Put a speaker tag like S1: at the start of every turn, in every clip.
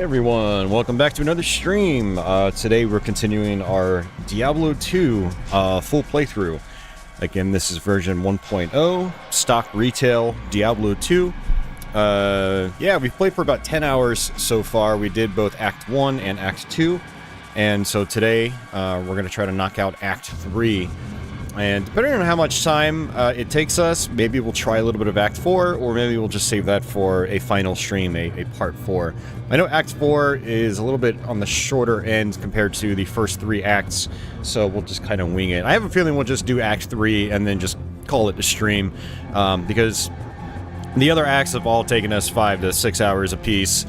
S1: Everyone, welcome back to another stream. Today we're continuing our Diablo 2 full playthrough. Again, this is version 1.0, stock retail Diablo 2. Yeah, we've played for about 10 hours so far. We did both Act 1 and Act 2. And so today, we're going to try to knock out Act 3. And depending on how much time it takes us, maybe we'll try a little bit of Act 4, or maybe we'll just save that for a final stream, a Part 4. I know Act 4 is a little bit on the shorter end compared to the first 3 acts, so we'll just kind of wing it. I have a feeling we'll just do Act 3 and then just call it a stream, because the other acts have all taken us 5 to 6 hours apiece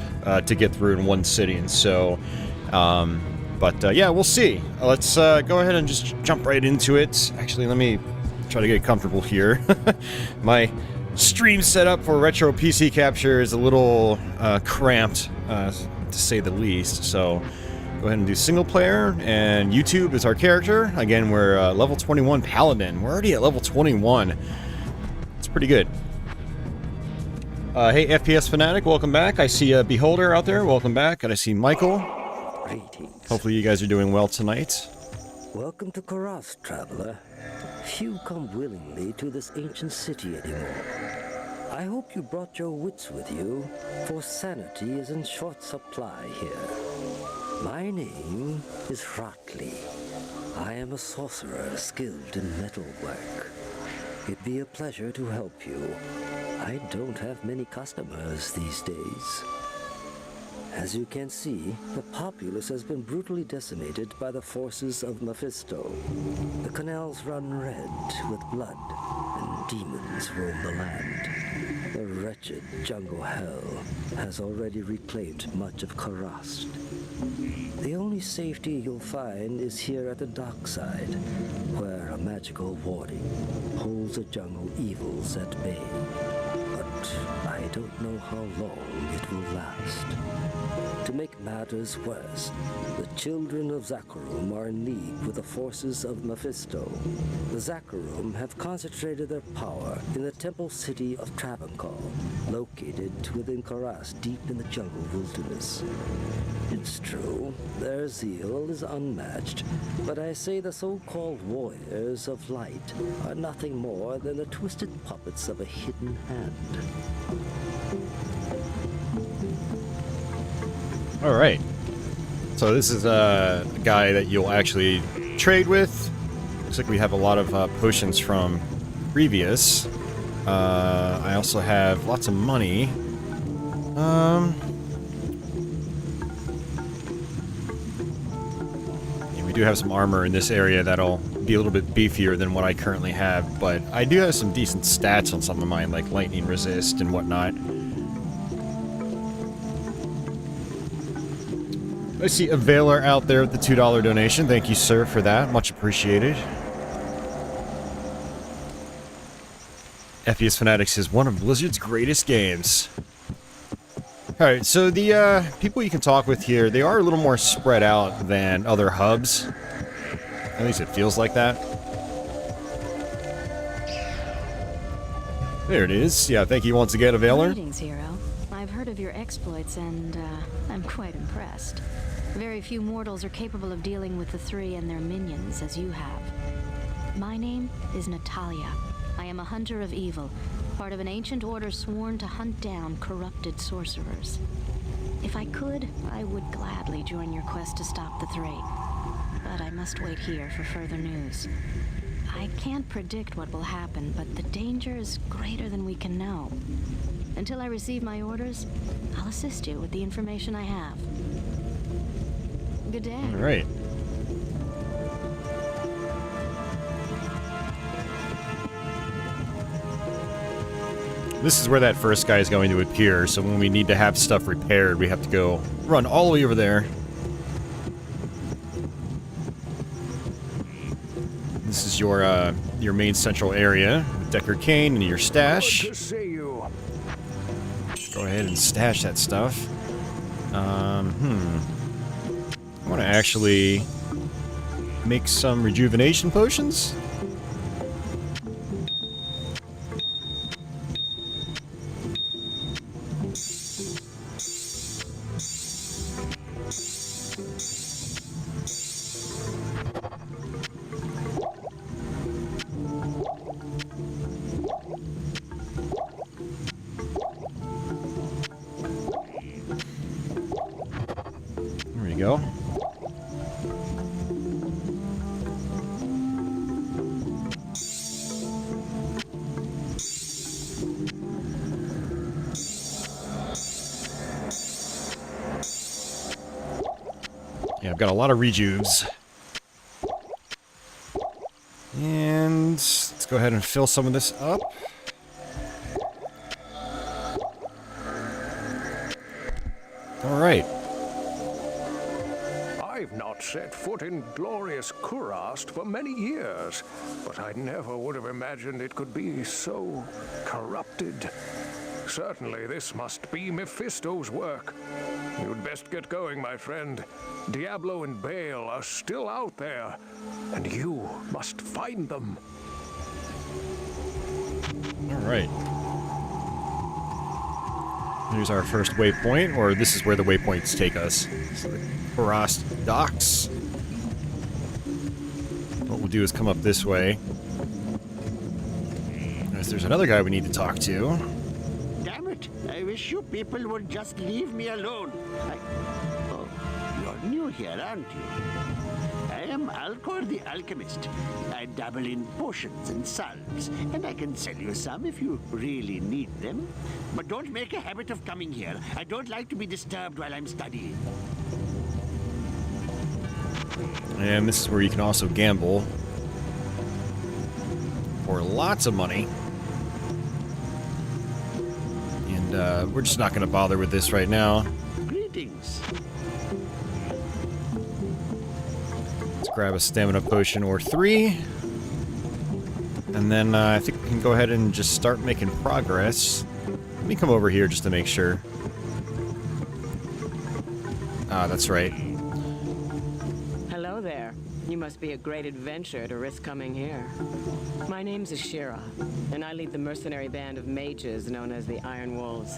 S1: to get through in one sitting, so... But yeah, we'll see. Let's go ahead and just jump right into it. Actually, let me try to get comfortable here. My stream setup for retro PC capture is a little cramped, to say the least. So go ahead and do single player, and YouTube is our character. Again, we're level 21 Paladin. We're already at level 21. It's pretty good. Hey, FPS Fanatic, welcome back. I see a Beholder out there. Welcome back. And I see Michael.
S2: Greetings.
S1: Hopefully you guys are doing well tonight.
S2: Welcome to Karas, traveler. Few come willingly to this ancient city anymore. I hope you brought your wits with you, for sanity is in short supply here. My name is Ratley. I am a sorcerer skilled in metalwork. It'd be a pleasure to help you. I don't have many customers these days. As you can see, the populace has been brutally decimated by the forces of Mephisto. The canals run red with blood, and demons roam the land. The wretched jungle hell has already reclaimed much of Karast. The only safety you'll find is here at the dockside, where a magical warding holds the jungle evils at bay. But I don't know how long it will last. To make matters worse, the children of Zakharum are in league with the forces of Mephisto. The Zakharum have concentrated their power in the temple city of Travancore, located within Karas, deep in the jungle wilderness. It's true, their zeal is unmatched, but I say the so-called warriors of light are nothing more than the twisted puppets of a hidden hand.
S1: Alright, so this is a guy that you'll actually trade with. Looks like we have a lot of potions from previous. I also have lots of money. And we do have some armor in this area that'll be a little bit beefier than what I currently have, but I do have some decent stats on some of mine, like lightning resist and whatnot. I see a Veiler out there with the $2 donation. Thank you, sir, for that. Much appreciated. FPS Fanatics is one of Blizzard's greatest games. Alright, so the people you can talk with here, they are a little more spread out than other hubs. At least it feels like that. There it is. Yeah, thank you once again, Veiler.
S3: Greetings, hero. I've heard of your exploits and I'm quite impressed. Very few mortals are capable of dealing with the three and their minions as you have. My name is Natalia. I am a hunter of evil, part of an ancient order sworn to hunt down corrupted sorcerers. If I could, I would gladly join your quest to stop the three. But I must wait here for further news. I can't predict what will happen, but the danger is greater than we can know. Until I receive my orders, I'll assist you with the information I have. Good day.
S1: All right. This is where that first guy is going to appear, so when we need to have stuff repaired, we have to go run all the way over there. This is your main central area with Decker Kane and your stash.
S4: Good to see you.
S1: Go ahead and stash that stuff. I want to actually make some rejuvenation potions. Yeah, I've got a lot of rejuves. And let's go ahead and fill some of this up. Alright.
S4: I've not set foot in glorious Kurast for many years, but I never would have imagined it could be so corrupted. Certainly this must be Mephisto's work. You'd best get going, my friend. Diablo and Baal are still out there, and you must find them.
S1: Alright. Here's our first waypoint, or this is where the waypoints take us. So the Kurast docks. What we'll do is come up this way. There's another guy we need to talk to.
S5: Damn it! I wish you people would just leave me alone. Oh, you're new here, aren't you? I am Alcor the Alchemist. I dabble in potions and salves, and I can sell you some if you really need them. But don't make a habit of coming here. I don't like to be disturbed while I'm studying.
S1: And this is where you can also gamble for lots of money. And we're just not going to bother with this right now.
S5: Greetings.
S1: Let's grab a stamina potion or 3. And then I think we can go ahead and just start making progress. Let me come over here just to make sure. Ah, that's right.
S6: Hello there. You must be a great adventurer to risk coming here. My name's Ashira, and I lead the mercenary band of mages known as the Iron Wolves.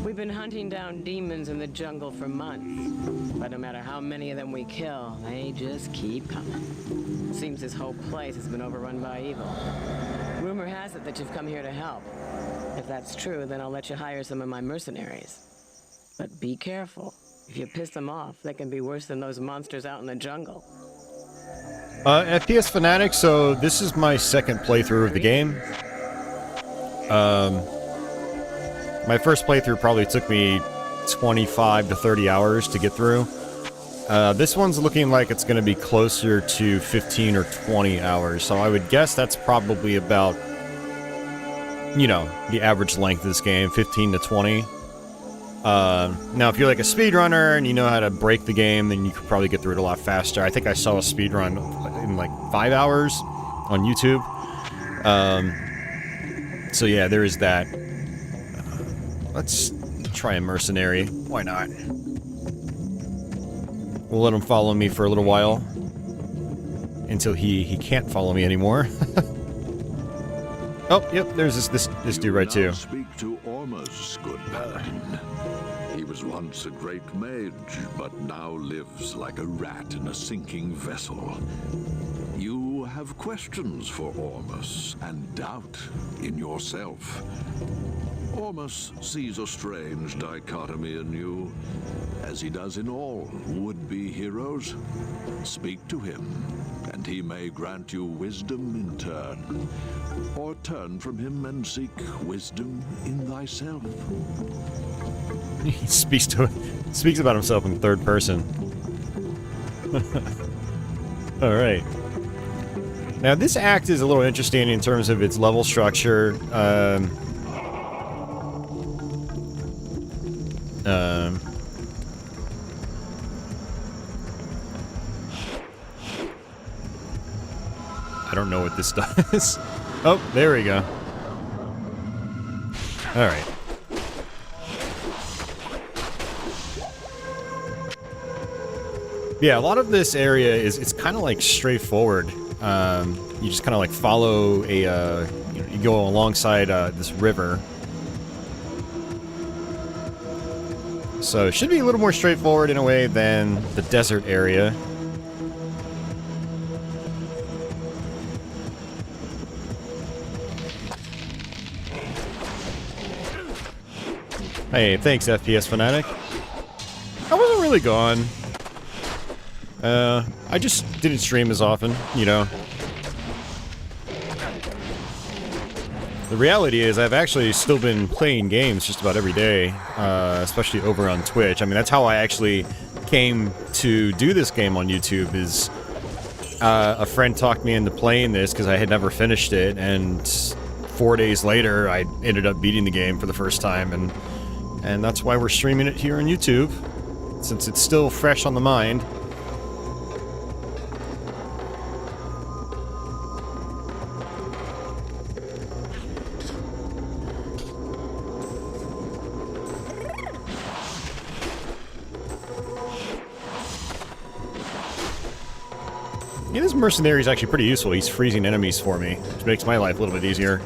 S6: We've been hunting down demons in the jungle for months, but no matter how many of them we kill, they just keep coming. Seems this whole place has been overrun by evil. Rumor has it that you've come here to help. If that's true, then I'll let you hire some of my mercenaries. But be careful. If you piss them off, they can be worse than those monsters out in the jungle.
S1: FPS Fanatic, so this is my second playthrough of the game. My first playthrough probably took me 25 to 30 hours to get through. This one's looking like it's going to be closer to 15 or 20 hours, so I would guess that's probably about, you know, the average length of this game, 15 to 20. Now, if you're like a speedrunner and you know how to break the game, then you could probably get through it a lot faster. I think I saw a speedrun in like 5 hours on YouTube. So yeah, there is that. Let's try a mercenary. Why not? We'll let him follow me for a little while. Until he can't follow me anymore. Oh, yep, there's this dude right too.
S7: Speak to Ormus, good paladin. He was once a great mage, but now lives like a rat in a sinking vessel. You have questions for Ormus and doubt in yourself. Ormus sees a strange dichotomy in you, as he does in all would-be heroes. Speak to him, and he may grant you wisdom in turn, or turn from him and seek wisdom in thyself.
S1: He speaks about himself in third person. All right. Now this act is a little interesting in terms of its level structure. I don't know what this does. Oh, there we go. All right. Yeah, a lot of this area it's kind of like straightforward. You just kind of like follow a, you go alongside this river. So it should be a little more straightforward in a way than the desert area. Hey, thanks FPS Fanatic. I wasn't really gone. I just didn't stream as often, you know. The reality is I've actually still been playing games just about every day, especially over on Twitch. I mean, that's how I actually came to do this game on YouTube, is a friend talked me into playing this because I had never finished it, and 4 days later I ended up beating the game for the first time, and that's why we're streaming it here on YouTube, since it's still fresh on the mind. Yeah, this mercenary is actually pretty useful. He's freezing enemies for me, which makes my life a little bit easier.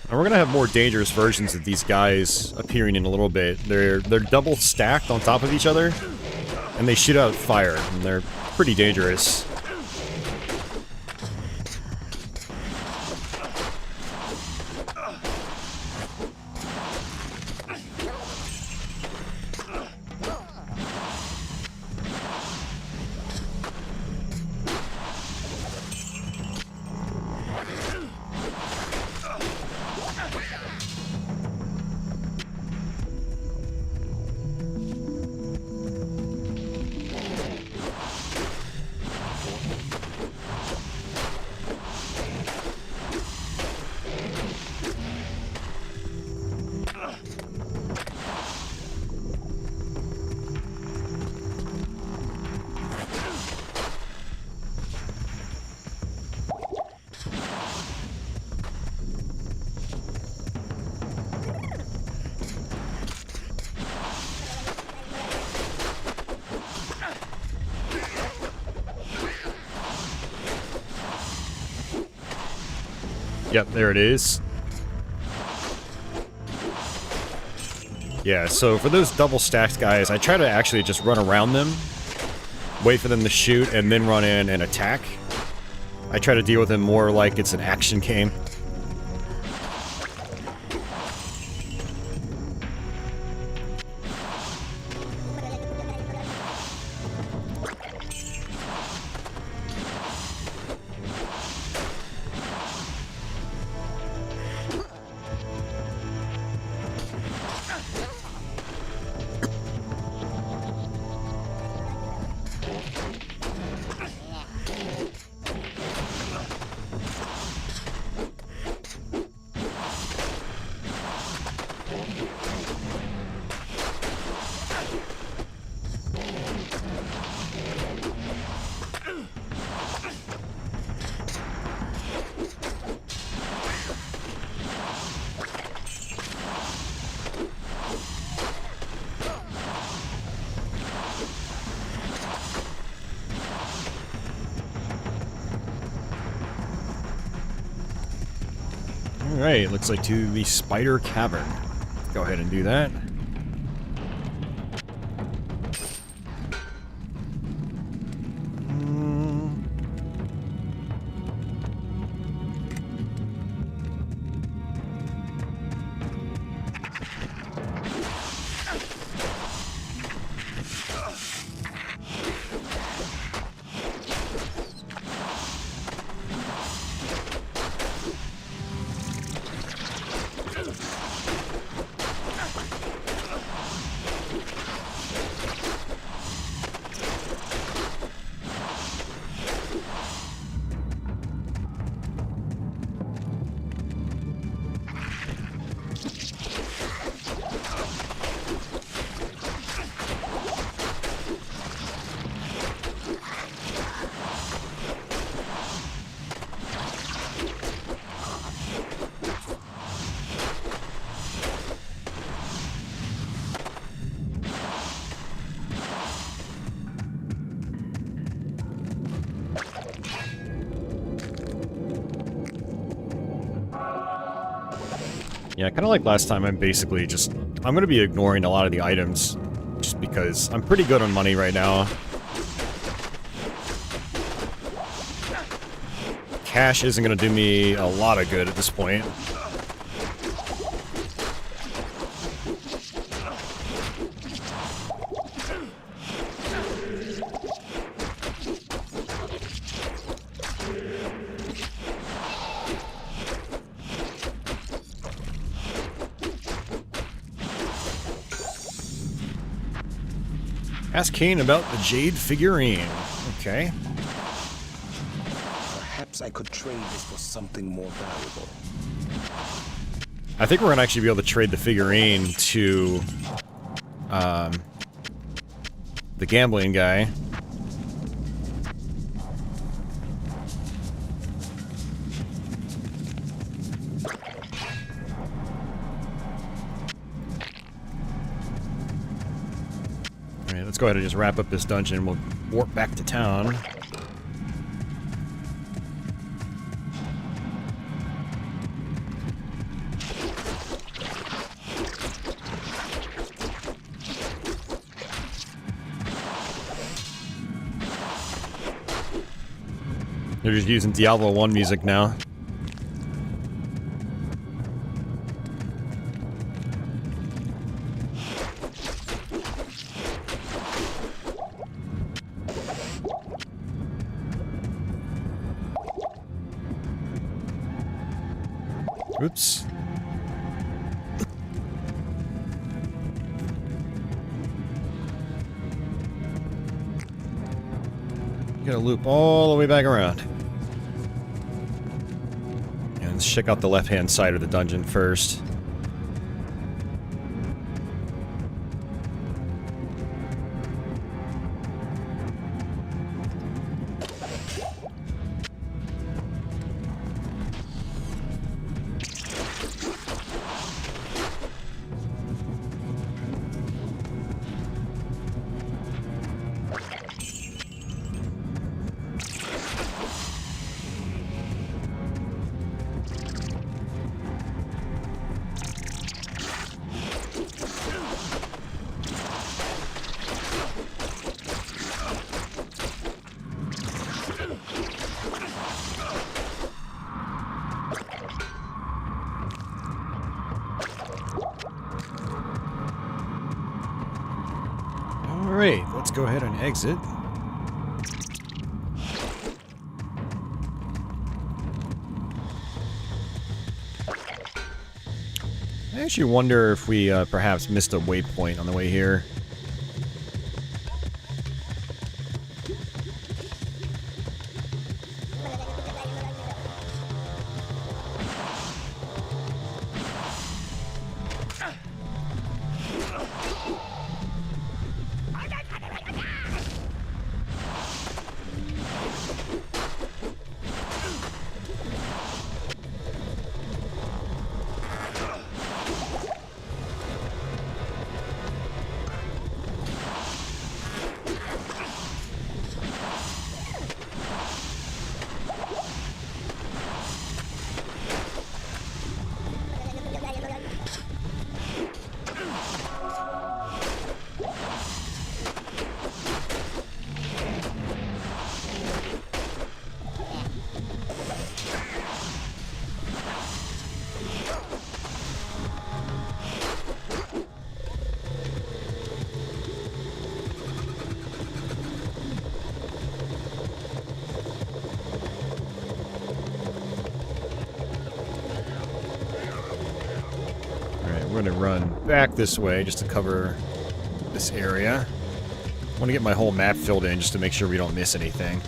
S1: And we're gonna have more dangerous versions of these guys appearing in a little bit. They're double stacked on top of each other, and they shoot out fire, and they're pretty dangerous. Yep, there it is. Yeah, so for those double stacked guys, I try to actually just run around them, wait for them to shoot, and then run in and attack. I try to deal with them more like it's an action game. Alright, looks like to the Spider Cavern. Go ahead and do that. Yeah, kind of like last time, I'm basically just... I'm going to be ignoring a lot of the items, just because I'm pretty good on money right now. Cash isn't going to do me a lot of good at this point. Ask Kane about the Jade figurine. Okay.
S8: Perhaps I could trade this for something more valuable.
S1: I think we're gonna actually be able to trade the figurine to the gambling guy. Alright, let's go ahead and just wrap up this dungeon. We'll warp back to town. They're just using Diablo 1 music now. Oops. Gotta loop all the way back around. And let's check out the left-hand side of the dungeon first. Alright, let's go ahead and exit. I actually wonder if we perhaps missed a waypoint on the way here. We're going to run back this way just to cover this area. I want to get my whole map filled in just to make sure we don't miss anything.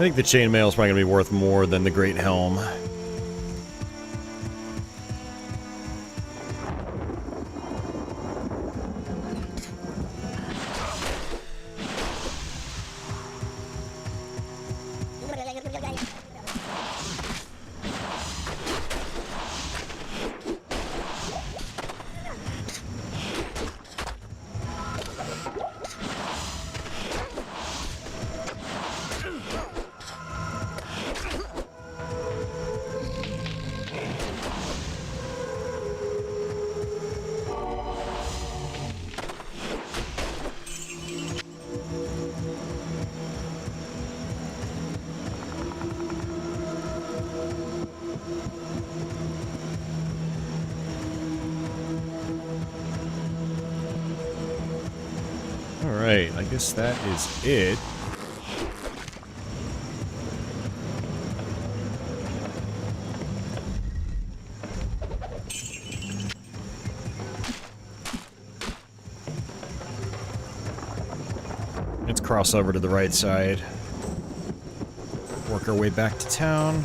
S1: think the chainmail is probably going to be worth more than the Great Helm. Alright, I guess that is it. Let's cross over to the right side. Work our way back to town.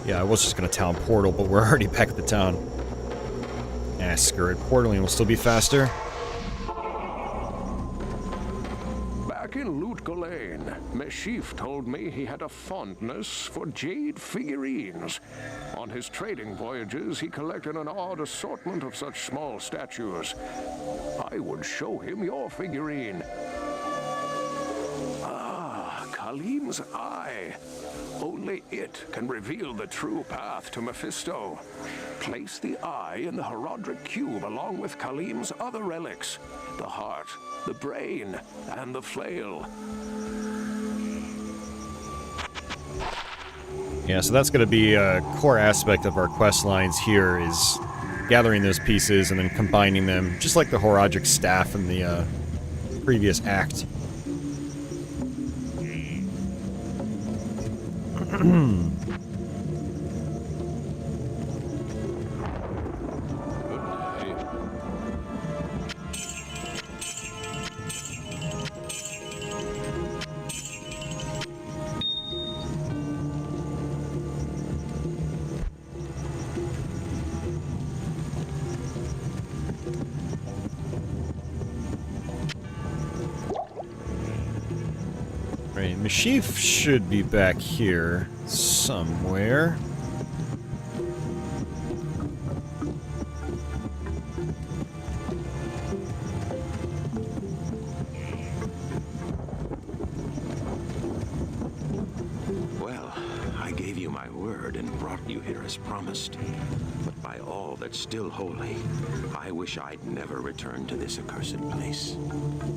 S1: Yeah, I was just gonna town portal, but we're already back at the town. Ah, screw it. Portaling will still be faster.
S4: Back in Loot Lane, Mephisto told me he had a fondness for jade figurines. On his trading voyages, he collected an odd assortment of such small statues. I would show him your figurine. Ah, Khalim's eye. Only it can reveal the true path to Mephisto. Place the eye in the Herodric cube along with Khalim's other relics. The heart, the brain, and the flail.
S1: Yeah, so that's going to be a core aspect of our quest lines here, is gathering those pieces and then combining them, just like the Herodric staff in the previous act. Right, Mephisto should be back here somewhere.
S9: Well, I gave you my word and brought you here as promised. But by all that's still holy, I wish I'd never returned to this accursed place.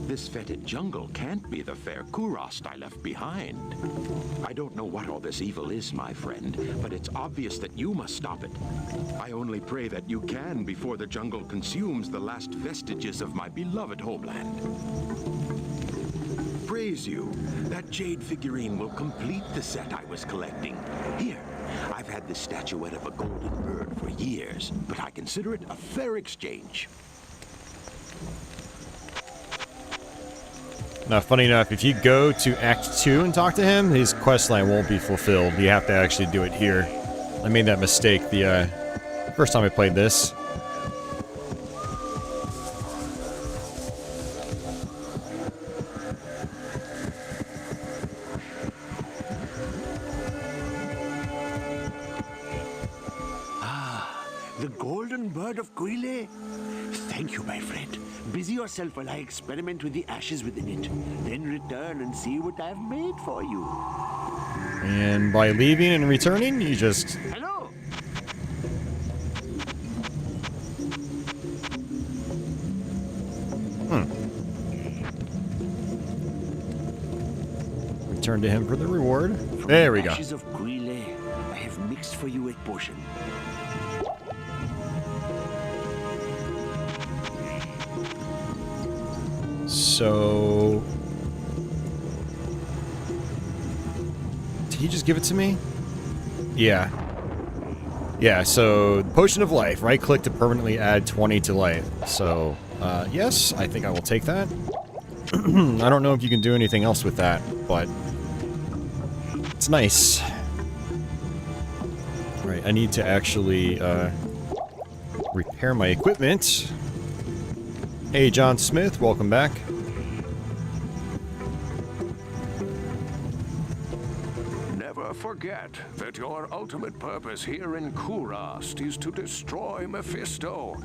S9: This fetid jungle can't be the fair Kurost I left behind. I don't know what all this evil is, my friend, but it's obvious that you must stop it. I only pray that you can before the jungle consumes the last vestiges of my beloved homeland. Praise you. That jade figurine will complete the set I was collecting. Here, I've had this statuette of a golden bird for years, but I consider it a fair exchange.
S1: Now, funny enough, if you go to Act 2 and talk to him, his questline won't be fulfilled. You have to actually do it here. I made that mistake the first time I played this.
S5: The golden bird of Guile? Thank you, my friend. Busy yourself while I experiment with the ashes within it. Then return and see what I've made for you.
S1: And by leaving and returning, you just...
S5: Hello!
S1: Return to him for the reward. There we go.
S5: Ashes of Guile, I have mixed for you a potion.
S1: So... did he just give it to me? Yeah. Yeah, so Potion of Life. Right-click to permanently add 20 to life. So, yes, I think I will take that. I don't know if you can do anything else with that, but it's nice. Alright, I need to actually repair my equipment. Hey, John Smith, welcome back.
S4: Never forget that your ultimate purpose here in Kurast is to destroy Mephisto.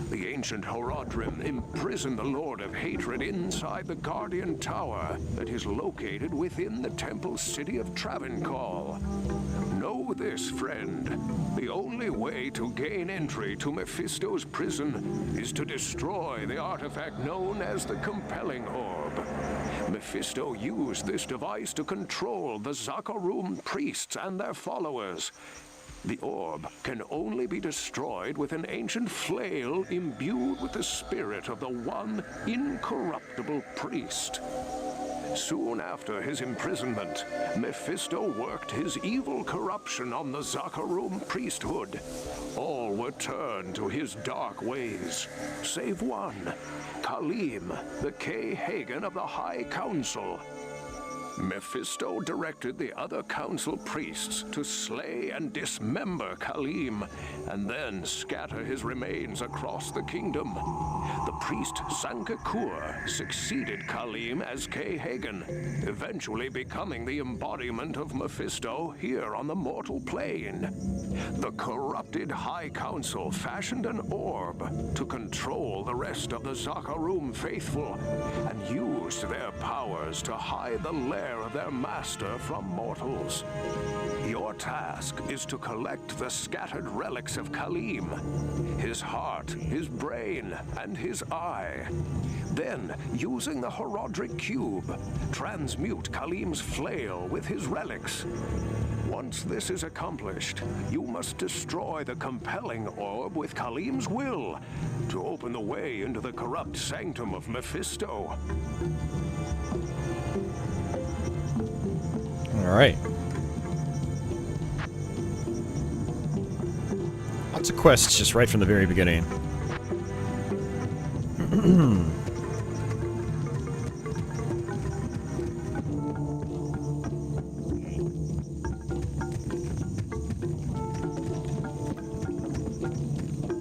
S4: The ancient Horodrim imprisoned the Lord of Hatred inside the Guardian Tower that is located within the temple city of Travancore. Know this, friend. The only way to gain entry to Mephisto's prison is to destroy the artifact known as the Compelling Orb. Mephisto used this device to control the Zakarum priests and their followers. The orb can only be destroyed with an ancient flail imbued with the spirit of the one incorruptible priest. Soon after his imprisonment, Mephisto worked his evil corruption on the Zakarum priesthood. All were turned to his dark ways, save one, Khalim, the K-Hagen of the High Council. Mephisto directed the other council priests to slay and dismember Khalim, and then scatter his remains across the kingdom. The priest Sankakur succeeded Khalim as K-Hagen, eventually becoming the embodiment of Mephisto here on the mortal plane. The corrupted High Council fashioned an orb to control the rest of the Zakarum faithful, and used their powers to hide the lair of their master from mortals. Your task is to collect the scattered relics of Khalim, his heart, his brain, and his eye. Then, using the Horodric Cube, transmute Khalim's flail with his relics. Once this is accomplished, you must destroy the Compelling Orb with Khalim's will to open the way into the corrupt sanctum of Mephisto.
S1: Alright. Lots of quests just right from the very beginning.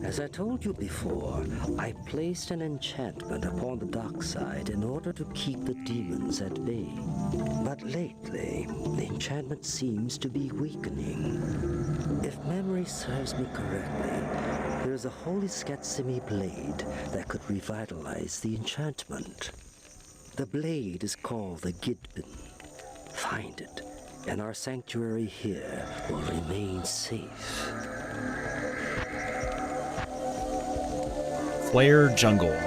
S2: As I told you before, I placed an enchantment upon the dark side in order to keep the demons at bay. But lately, the enchantment seems to be weakening. If memory serves me correctly, there is a holy Skatsimi blade that could revitalize the enchantment. The blade is called the Gidbin. Find it, and our sanctuary here will remain safe.
S1: Flare Jungle.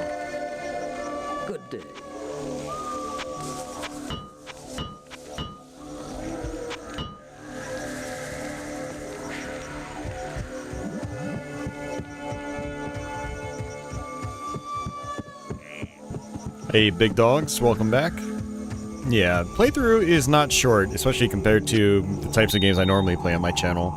S2: Good day.
S1: Hey, big dogs, welcome back. Yeah, playthrough is not short, especially compared to the types of games I normally play on my channel.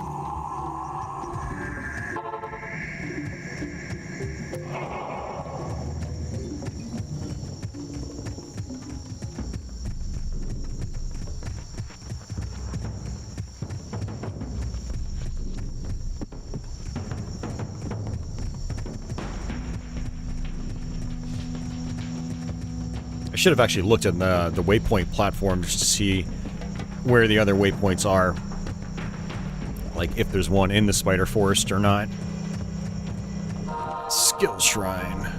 S1: I should have actually looked at the waypoint platform just to see where the other waypoints are. Like if there's one in the Spider Forest or not. Skill Shrine.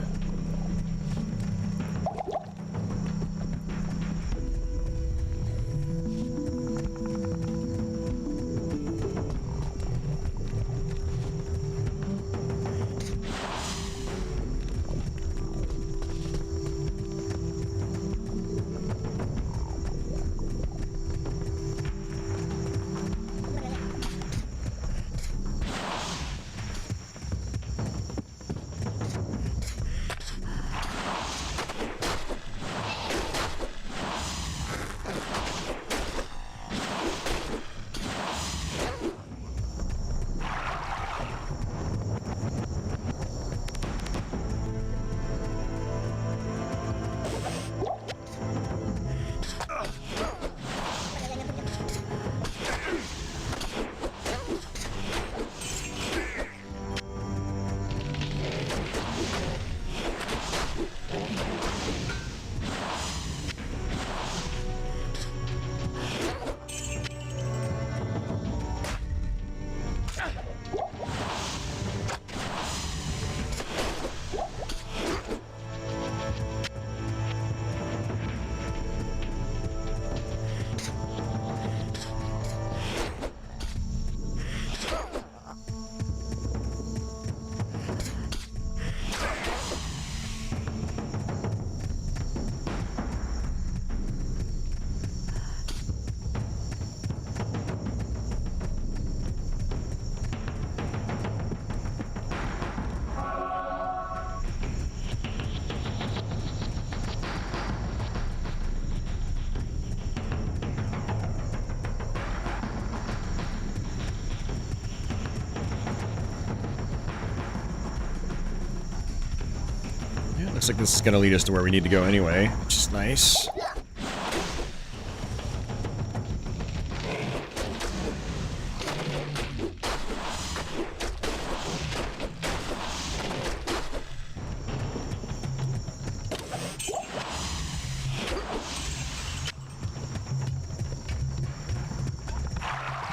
S1: Looks like this is going to lead us to where we need to go anyway, which is nice.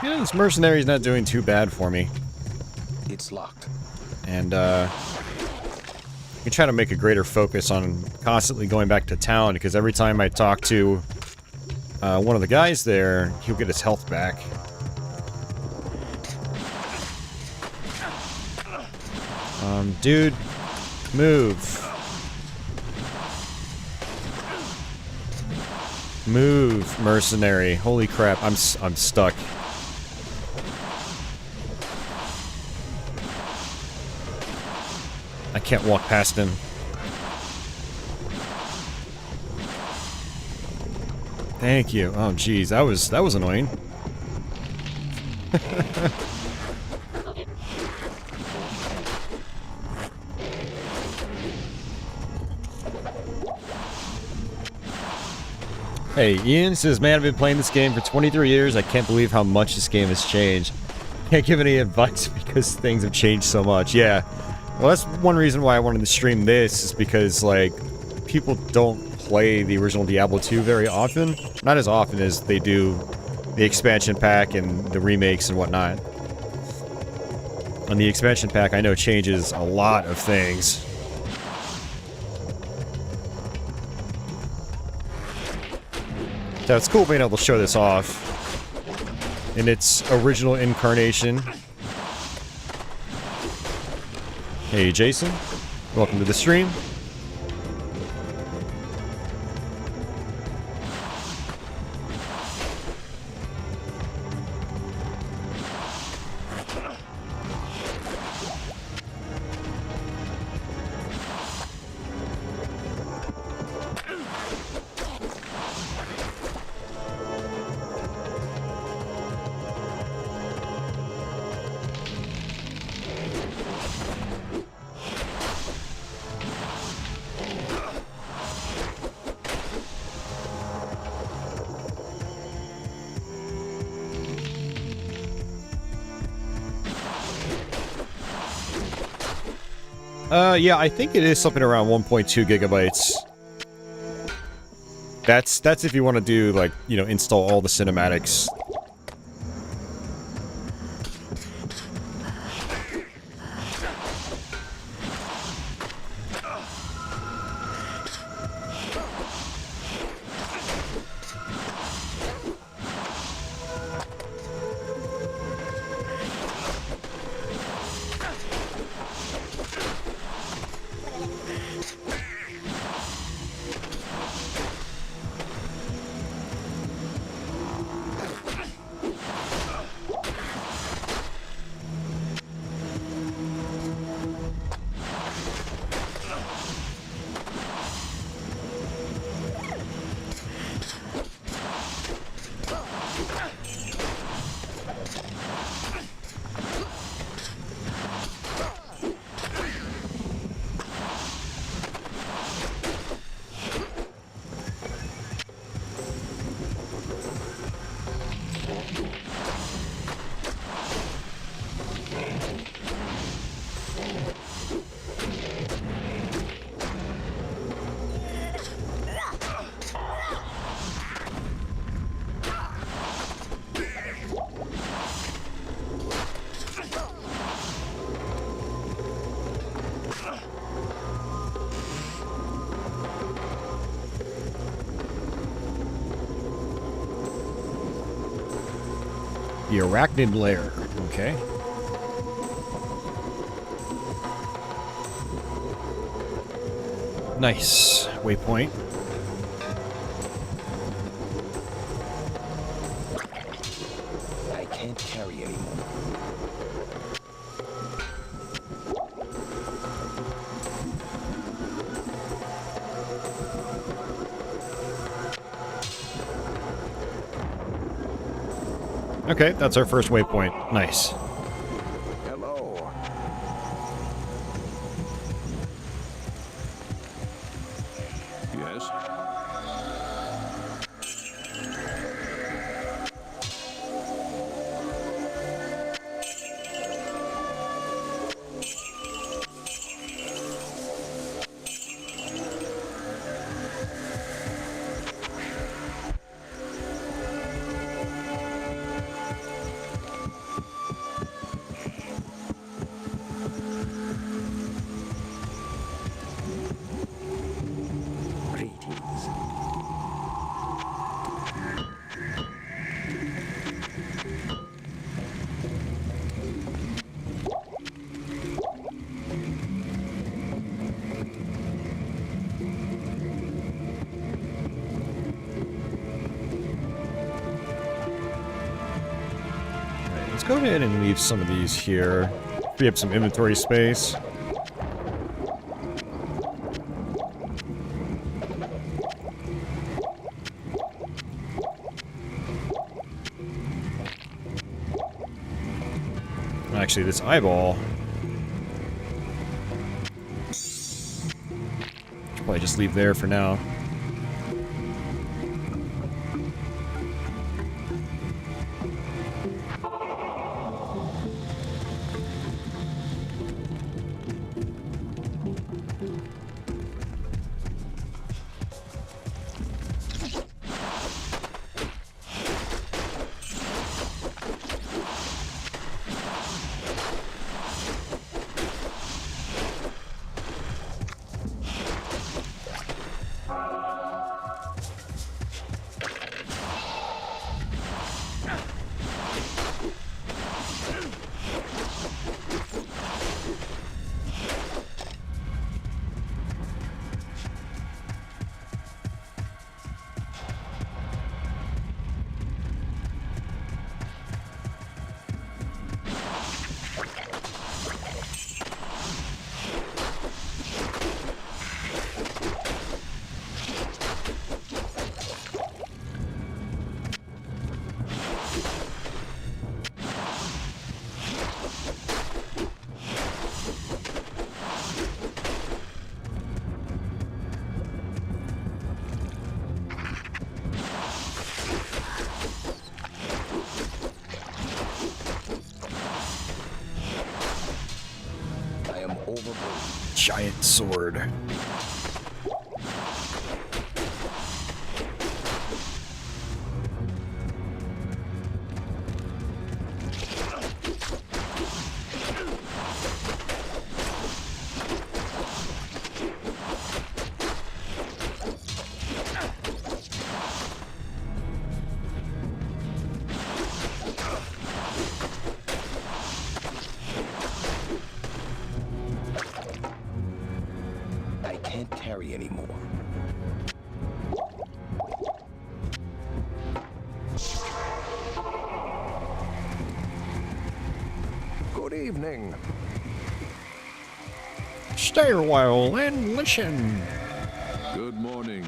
S1: Yeah, this mercenary's not doing too bad for me.
S8: It's locked.
S1: And, I can try to make a greater focus on constantly going back to town, because every time I talk to one of the guys there, he'll get his health back. Dude, move. Move, mercenary. Holy crap, I'm stuck. I can't walk past him. Thank you. Oh jeez, that was annoying. Hey, Ian says, man, I've been playing this game for 23 years. I can't believe how much this game has changed. Can't give any advice because things have changed so much. Yeah. Well, that's one reason why I wanted to stream this, is because, like, people don't play the original Diablo 2 very often. Not as often as they do the expansion pack and the remakes and whatnot. And the expansion pack, I know, changes a lot of things. So it's cool being able to show this off in its original incarnation. Hey, Jason. Welcome to the stream. Yeah, I think it is something around 1.2 gigabytes. That's if you want to do, like, you know, install all the cinematics. The Arachnid Lair. Okay. Nice. Waypoint.
S8: I can't carry anymore.
S1: Okay, that's our first waypoint. Nice.
S4: Hello.
S1: Let's go ahead and leave some of these here. Free up some inventory space. Actually, this eyeball should probably just leave there for now. Giant sword.
S8: Anymore.
S4: Good evening.
S1: Stay a while and listen.
S7: Good morning.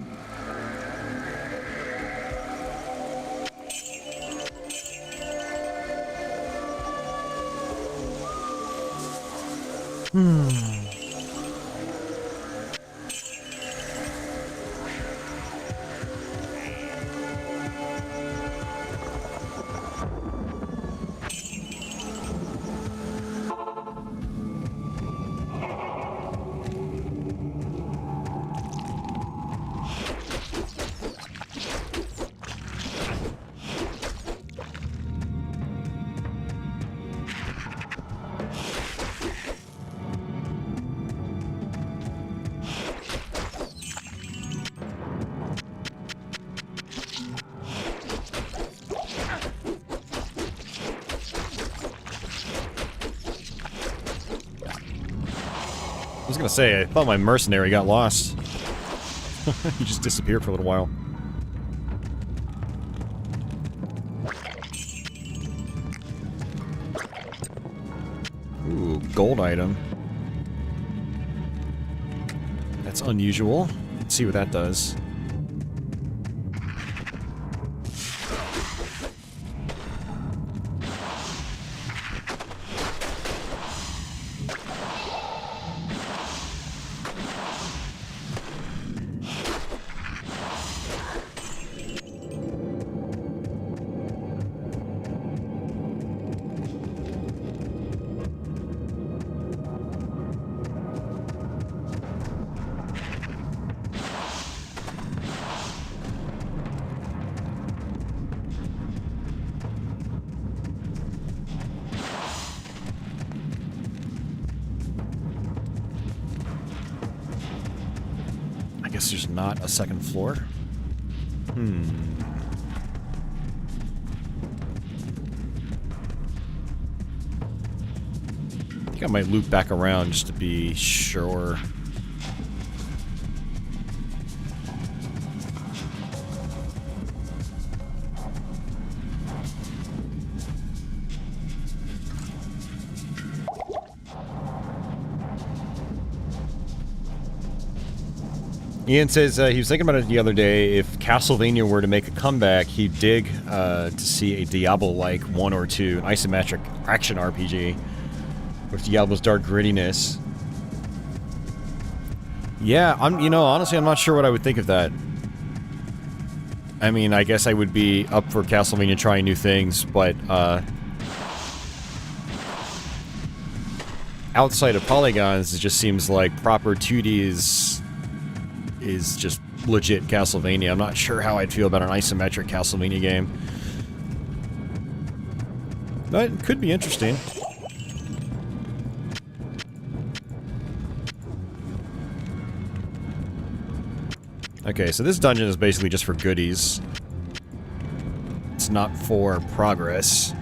S1: I was gonna say, I thought my mercenary got lost. He just disappeared for a little while. Ooh, gold item. That's unusual. Let's see what that does. I guess there's not a second floor. I think I might loop back around just to be sure. Ian says he was thinking about it the other day. If Castlevania were to make a comeback, he'd dig to see a Diablo-like 1 or 2, an isometric action RPG with Diablo's dark grittiness. Yeah, honestly, I'm not sure what I would think of that. I mean, I guess I would be up for Castlevania trying new things, but outside of polygons, it just seems like proper 2D is just legit Castlevania. I'm not sure how I'd feel about an isometric Castlevania game. But it could be interesting. Okay, so this dungeon is basically just for goodies. It's not for progress.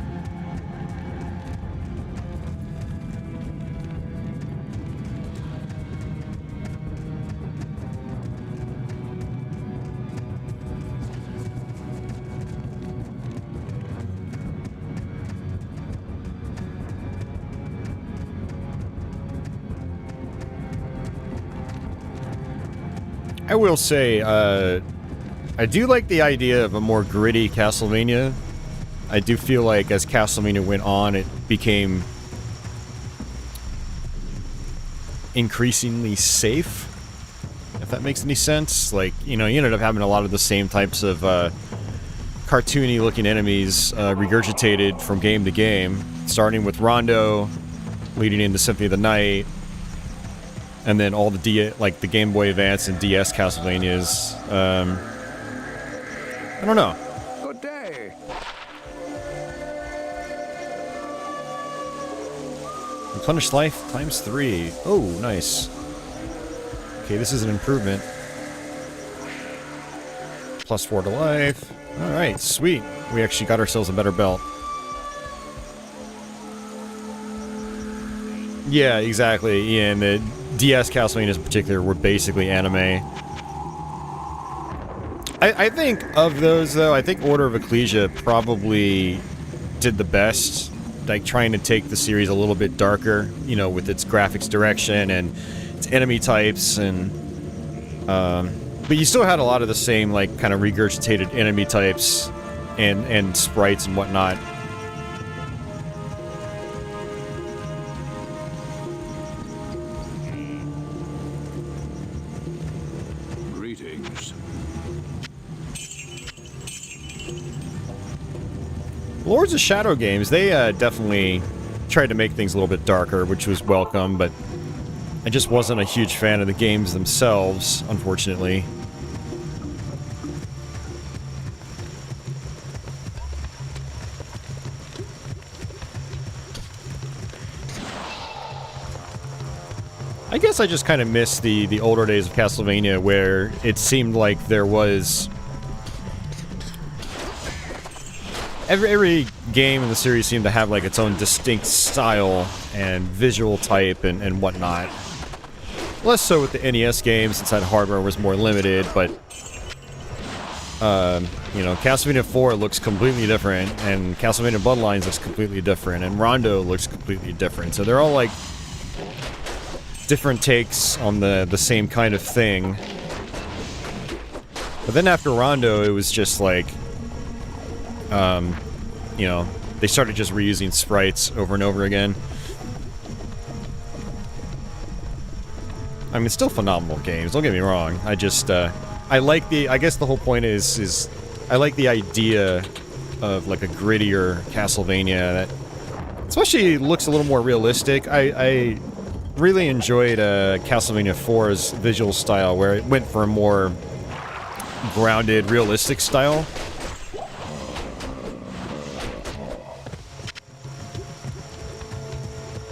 S1: I will say, I do like the idea of a more gritty Castlevania. I do feel like as Castlevania went on, it became increasingly safe, if that makes any sense. Like, you ended up having a lot of the same types of cartoony-looking enemies regurgitated from game to game, starting with Rondo, leading into Symphony of the Night, and then all the the Game Boy Advance and DS Castlevanias. I don't know.
S4: Good day.
S1: Replenish life times 3. Oh, nice. Okay, this is an improvement. Plus 4 to life. Alright, sweet. We actually got ourselves a better belt. Yeah, exactly. Ian, the DS Castlevanias in particular were basically anime. I think of those, though, I think Order of Ecclesia probably did the best, like trying to take the series a little bit darker, with its graphics direction and its enemy types, and but you still had a lot of the same, like, kind of regurgitated enemy types and sprites and whatnot. Lords of Shadow games, they definitely tried to make things a little bit darker, which was welcome, but I just wasn't a huge fan of the games themselves, unfortunately. I guess I just kind of miss the older days of Castlevania, where it seemed like there was... Every game in the series seemed to have, like, its own distinct style and visual type and whatnot. Less so with the NES games, since that hardware was more limited, but... Castlevania 4 looks completely different, and Castlevania Bloodlines looks completely different, and Rondo looks completely different. So they're all, like, different takes on the same kind of thing. But then after Rondo, it was just, like... they started just reusing sprites over and over again. I mean, still phenomenal games, don't get me wrong. I just, I like I guess the whole point is I like the idea of, like, a grittier Castlevania that especially looks a little more realistic. I really enjoyed Castlevania 4's visual style, where it went for a more grounded, realistic style.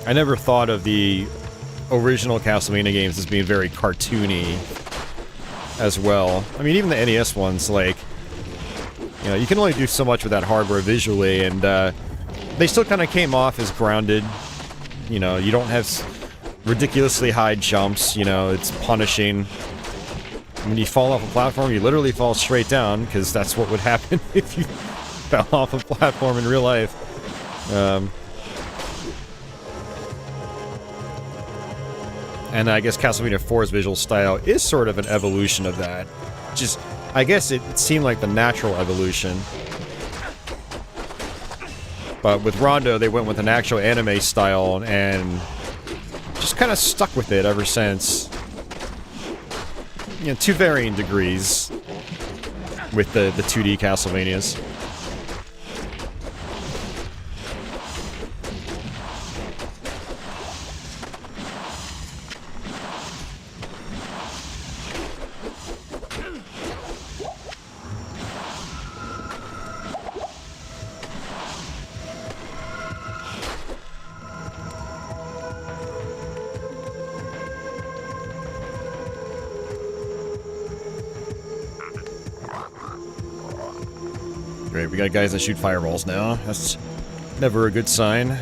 S1: I never thought of the original Castlevania games as being very cartoony as well. I mean, even the NES ones, like, you can only do so much with that hardware visually, and they still kind of came off as grounded. You don't have ridiculously high jumps, it's punishing. When you fall off a platform, you literally fall straight down, because that's what would happen if you fell off a platform in real life. And I guess Castlevania 4's visual style is sort of an evolution of that. Just, I guess it seemed like the natural evolution. But with Rondo, they went with an actual anime style and just kind of stuck with it ever since. You know, to varying degrees with the 2D Castlevanias. Great, we got guys that shoot fireballs now. That's never a good sign.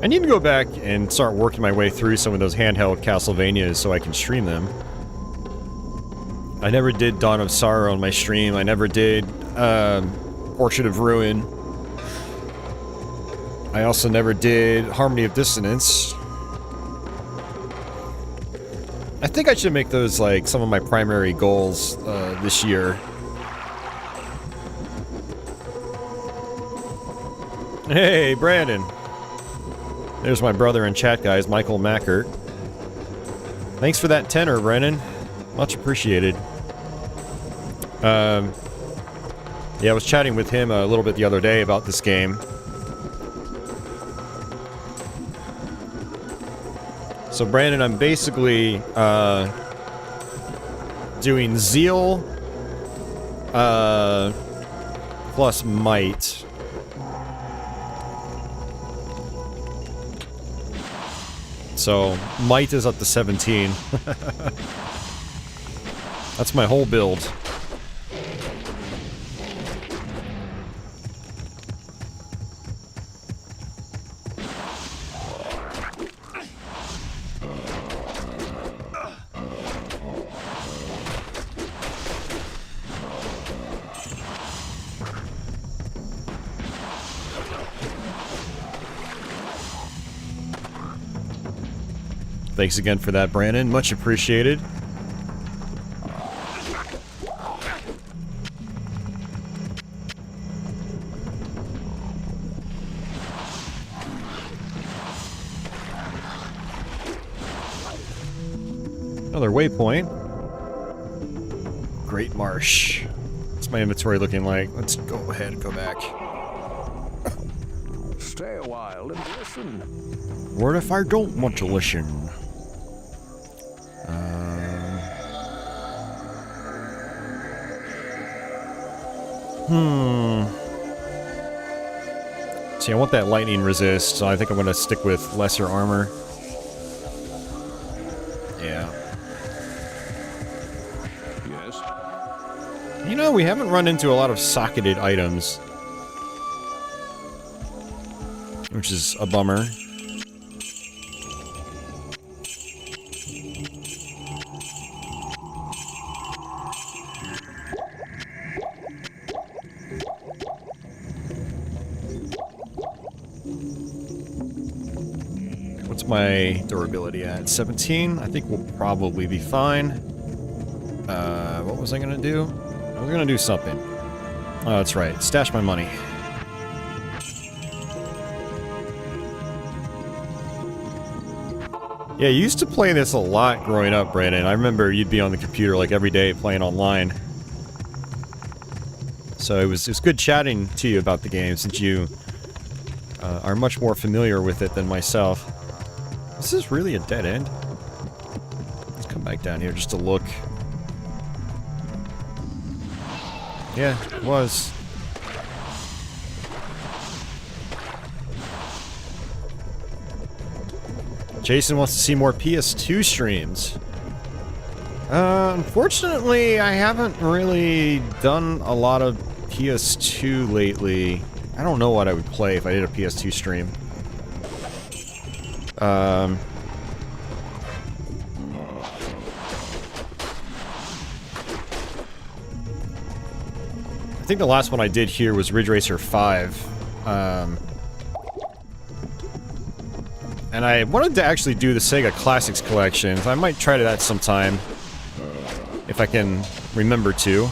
S1: I need to go back and start working my way through some of those handheld Castlevanias so I can stream them. I never did Dawn of Sorrow on my stream. I never did Orchard of Ruin. I also never did Harmony of Dissonance. I think I should make those like some of my primary goals this year. Hey, Brandon. There's my brother in chat, guys, Michael Mackert. Thanks for that tenor, Brennan. Much appreciated. Yeah, I was chatting with him a little bit the other day about this game. So, Brandon, I'm basically doing Zeal plus Might. So, Might is up to 17. That's my whole build. Thanks again for that, Brandon. Much appreciated. Another waypoint. Great Marsh. What's my inventory looking like? Let's go ahead and go back.
S4: Stay a while and listen.
S1: What if I don't want to listen? See, I want that lightning resist, so I think I'm going to stick with lesser armor. Yeah.
S4: Yes?
S1: You know, we haven't run into a lot of socketed items. Which is a bummer. What's my durability at? 17? I think we'll probably be fine. What was I gonna do? I was gonna do something. Oh, that's right. Stash my money. Yeah, you used to play this a lot growing up, Brandon. I remember you'd be on the computer like every day playing online. So it was good chatting to you about the game since you are much more familiar with it than myself. This is really a dead end. Let's come back down here just to look. Yeah, it was. Jason wants to see more PS2 streams. Unfortunately, I haven't really done a lot of PS2 lately. I don't know what I would play if I did a PS2 stream. I think the last one I did here was Ridge Racer 5. And I wanted to actually do the Sega Classics collection. So I might try that sometime. If I can remember to.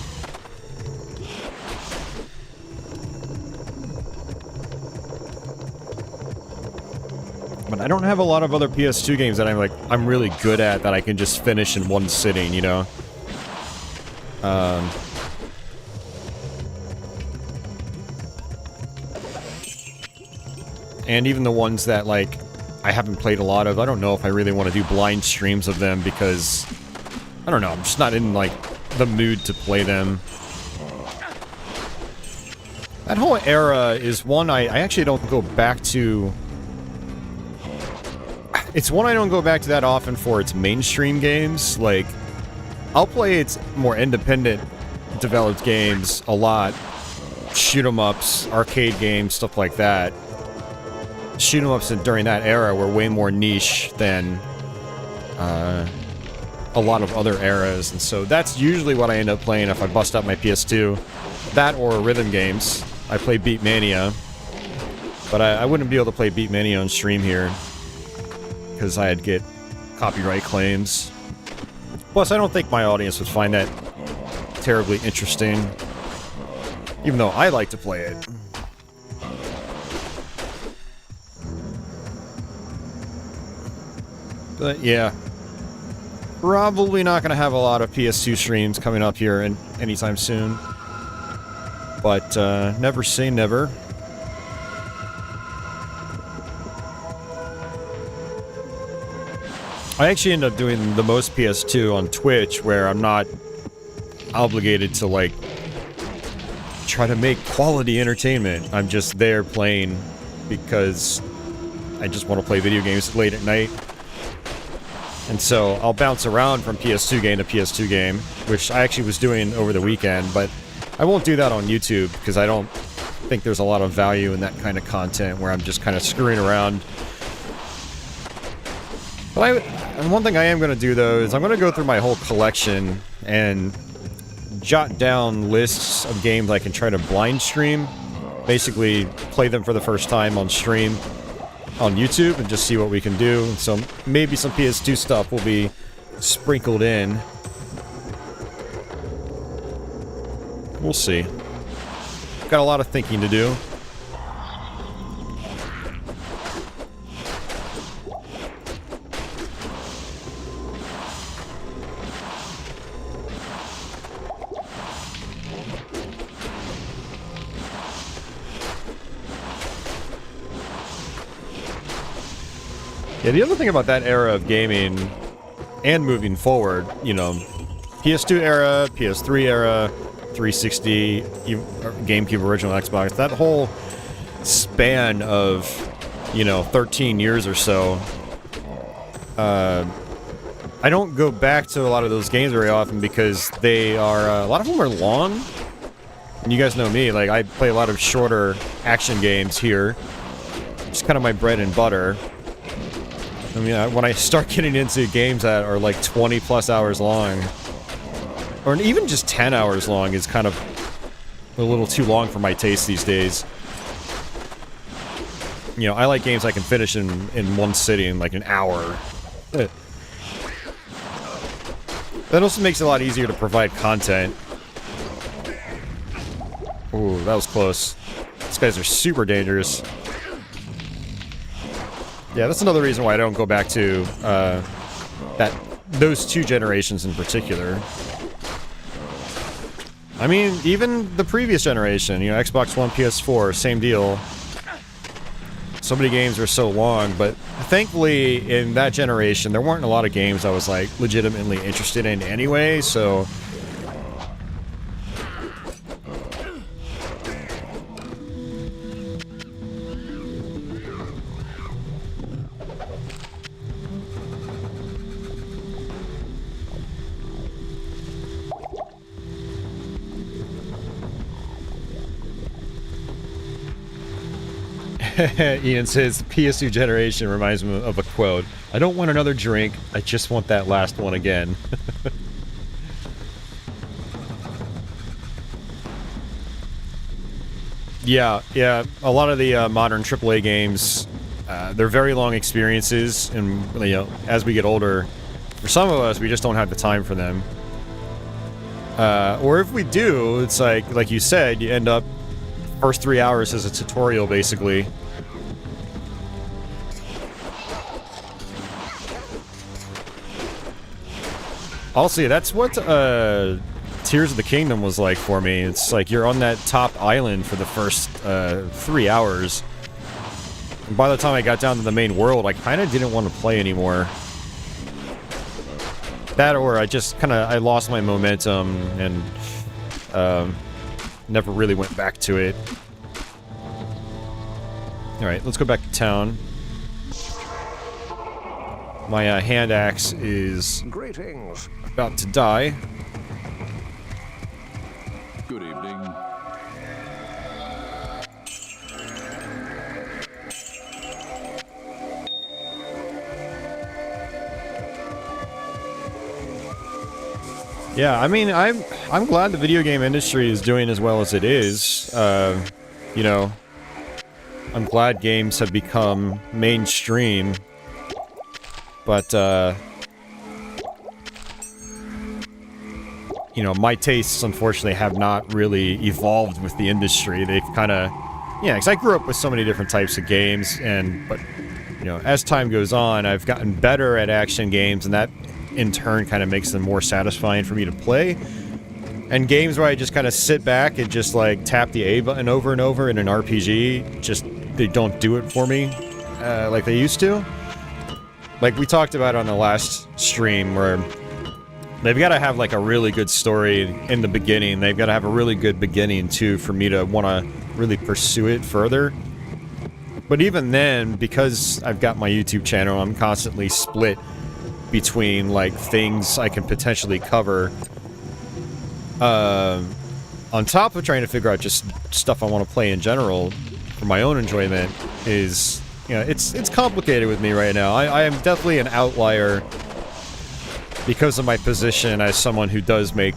S1: But I don't have a lot of other PS2 games that I'm really good at that I can just finish in one sitting, you know? And even the ones that, like, I haven't played a lot of, I don't know if I really want to do blind streams of them because, I don't know, I'm just not in, like, the mood to play them. That whole era is one I actually don't go back to. It's one I don't go back to that often for its mainstream games. Like, I'll play its more independent developed games a lot. Shoot 'em ups, arcade games, stuff like that. Shoot 'em ups during that era were way more niche than a lot of other eras, and so that's usually what I end up playing if I bust out my PS2. That or rhythm games. I play Beatmania, but I wouldn't be able to play Beatmania on stream here because I'd get copyright claims. Plus, I don't think my audience would find that terribly interesting, even though I like to play it. But yeah, probably not going to have a lot of PS2 streams coming up here anytime soon. But never say never. I actually end up doing the most PS2 on Twitch, where I'm not obligated to, like, try to make quality entertainment. I'm just there playing because I just want to play video games late at night. And so I'll bounce around from PS2 game to PS2 game, which I actually was doing over the weekend, but I won't do that on YouTube because I don't think there's a lot of value in that kind of content where I'm just kind of screwing around. But and one thing I am going to do, though, is I'm going to go through my whole collection and jot down lists of games I can try to blind stream. Basically, play them for the first time on stream on YouTube and just see what we can do. So maybe some PS2 stuff will be sprinkled in. We'll see. Got a lot of thinking to do. Yeah, the other thing about that era of gaming, and moving forward, you know, PS2 era, PS3 era, 360, GameCube, original Xbox, that whole span of, you know, 13 years or so, I don't go back to a lot of those games very often because they are, a lot of them are long. And you guys know me, like, I play a lot of shorter action games here. It's kind of my bread and butter. I mean, when I start getting into games that are like 20 plus hours long, or even just 10 hours long, is kind of a little too long for my taste these days. You know, I like games I can finish in one sitting, like an hour. That also makes it a lot easier to provide content. Ooh, that was close. These guys are super dangerous. Yeah, that's another reason why I don't go back to those two generations in particular. I mean, even the previous generation, you know, Xbox One, PS4, same deal. So many games are so long, but thankfully in that generation there weren't a lot of games I was like legitimately interested in anyway, so Ian says, PS2 generation reminds me of a quote. I don't want another drink, I just want that last one again. Yeah, a lot of the modern AAA games, they're very long experiences, and, you know, as we get older, for some of us, we just don't have the time for them. Or if we do, it's like you said, you end up first 3 hours as a tutorial, basically. Also, that's what Tears of the Kingdom was like for me. It's like you're on that top island for the first 3 hours. And by the time I got down to the main world, I kind of didn't want to play anymore. That, or I just I lost my momentum and never really went back to it. Alright, let's go back to town. My hand axe is
S4: Greetings.
S1: about to die.
S7: Good evening.
S1: Yeah, I mean, I'm glad the video game industry is doing as well as it is. You know, I'm glad games have become mainstream, but you know, my tastes unfortunately have not really evolved with the industry. They've kind of, yeah, because I grew up with so many different types of games, but you know, as time goes on, I've gotten better at action games, and that in turn kind of makes them more satisfying for me to play. And games where I just kind of sit back and just like tap the A button over and over in an RPG, just they don't do it for me like they used to. Like we talked about on the last stream, where they've got to have like a really good story in the beginning. They've got to have a really good beginning too for me to want to really pursue it further. But even then, because I've got my YouTube channel, I'm constantly split between like things I can potentially cover, on top of trying to figure out just stuff I want to play in general for my own enjoyment. Is, you know, it's complicated with me right now. I am definitely an outlier because of my position as someone who does make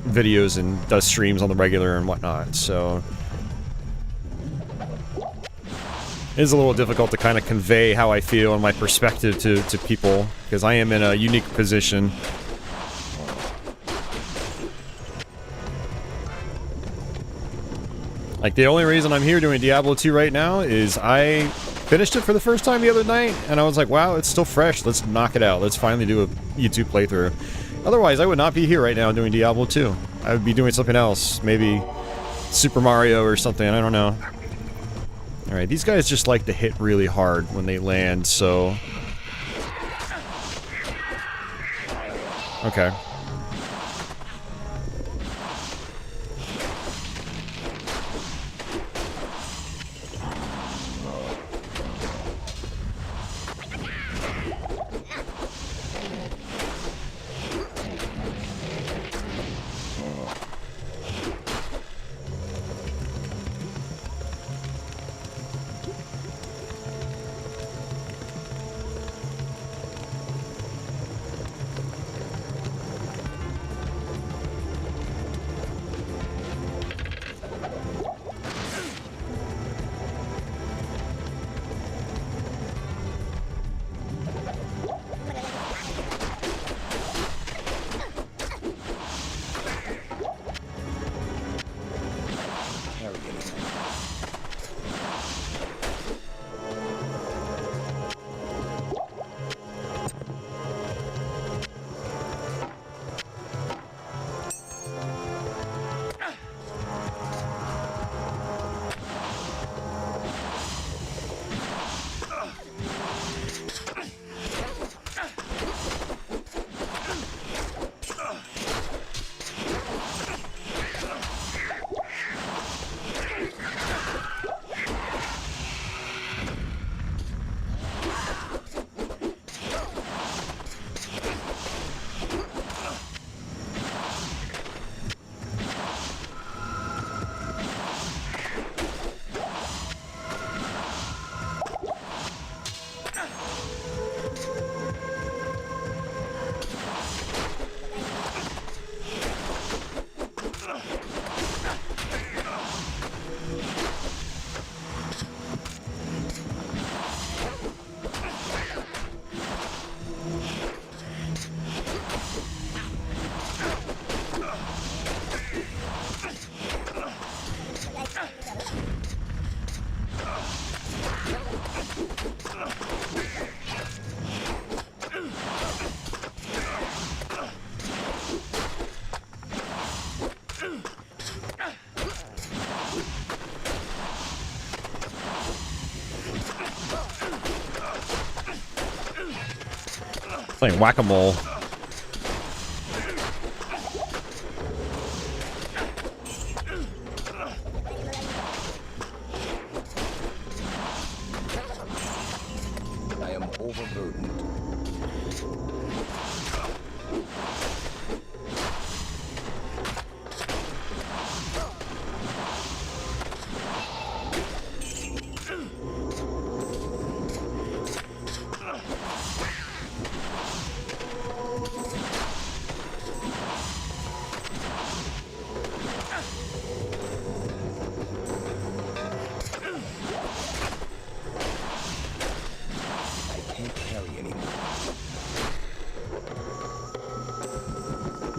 S1: videos and does streams on the regular and whatnot, so it is a little difficult to kind of convey how I feel and my perspective to people, because I am in a unique position. Like, the only reason I'm here doing Diablo 2 right now is I finished it for the first time the other night, and I was like, wow, it's still fresh, let's knock it out, let's finally do a YouTube playthrough. Otherwise, I would not be here right now doing Diablo 2. I would be doing something else, maybe Super Mario or something, I don't know. Alright, these guys just like to hit really hard when they land, so... Okay. Playing whack-a-mole.
S8: I am overburdened.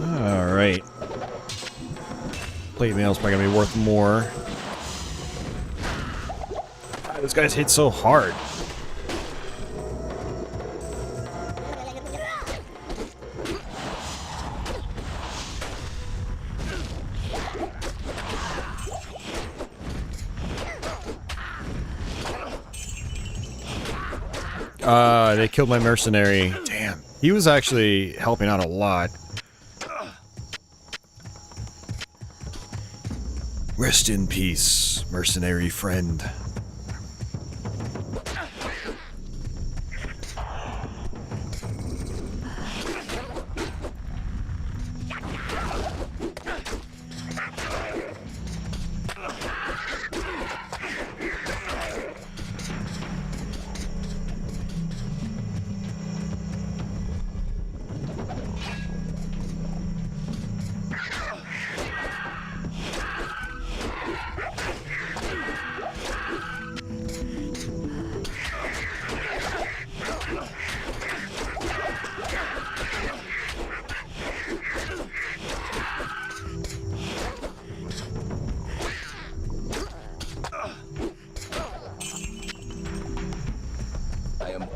S1: Alright. Plate mail's probably gonna be worth more. God, those guys hit so hard. They killed my mercenary. Damn. He was actually helping out a lot. Rest in peace, mercenary friend.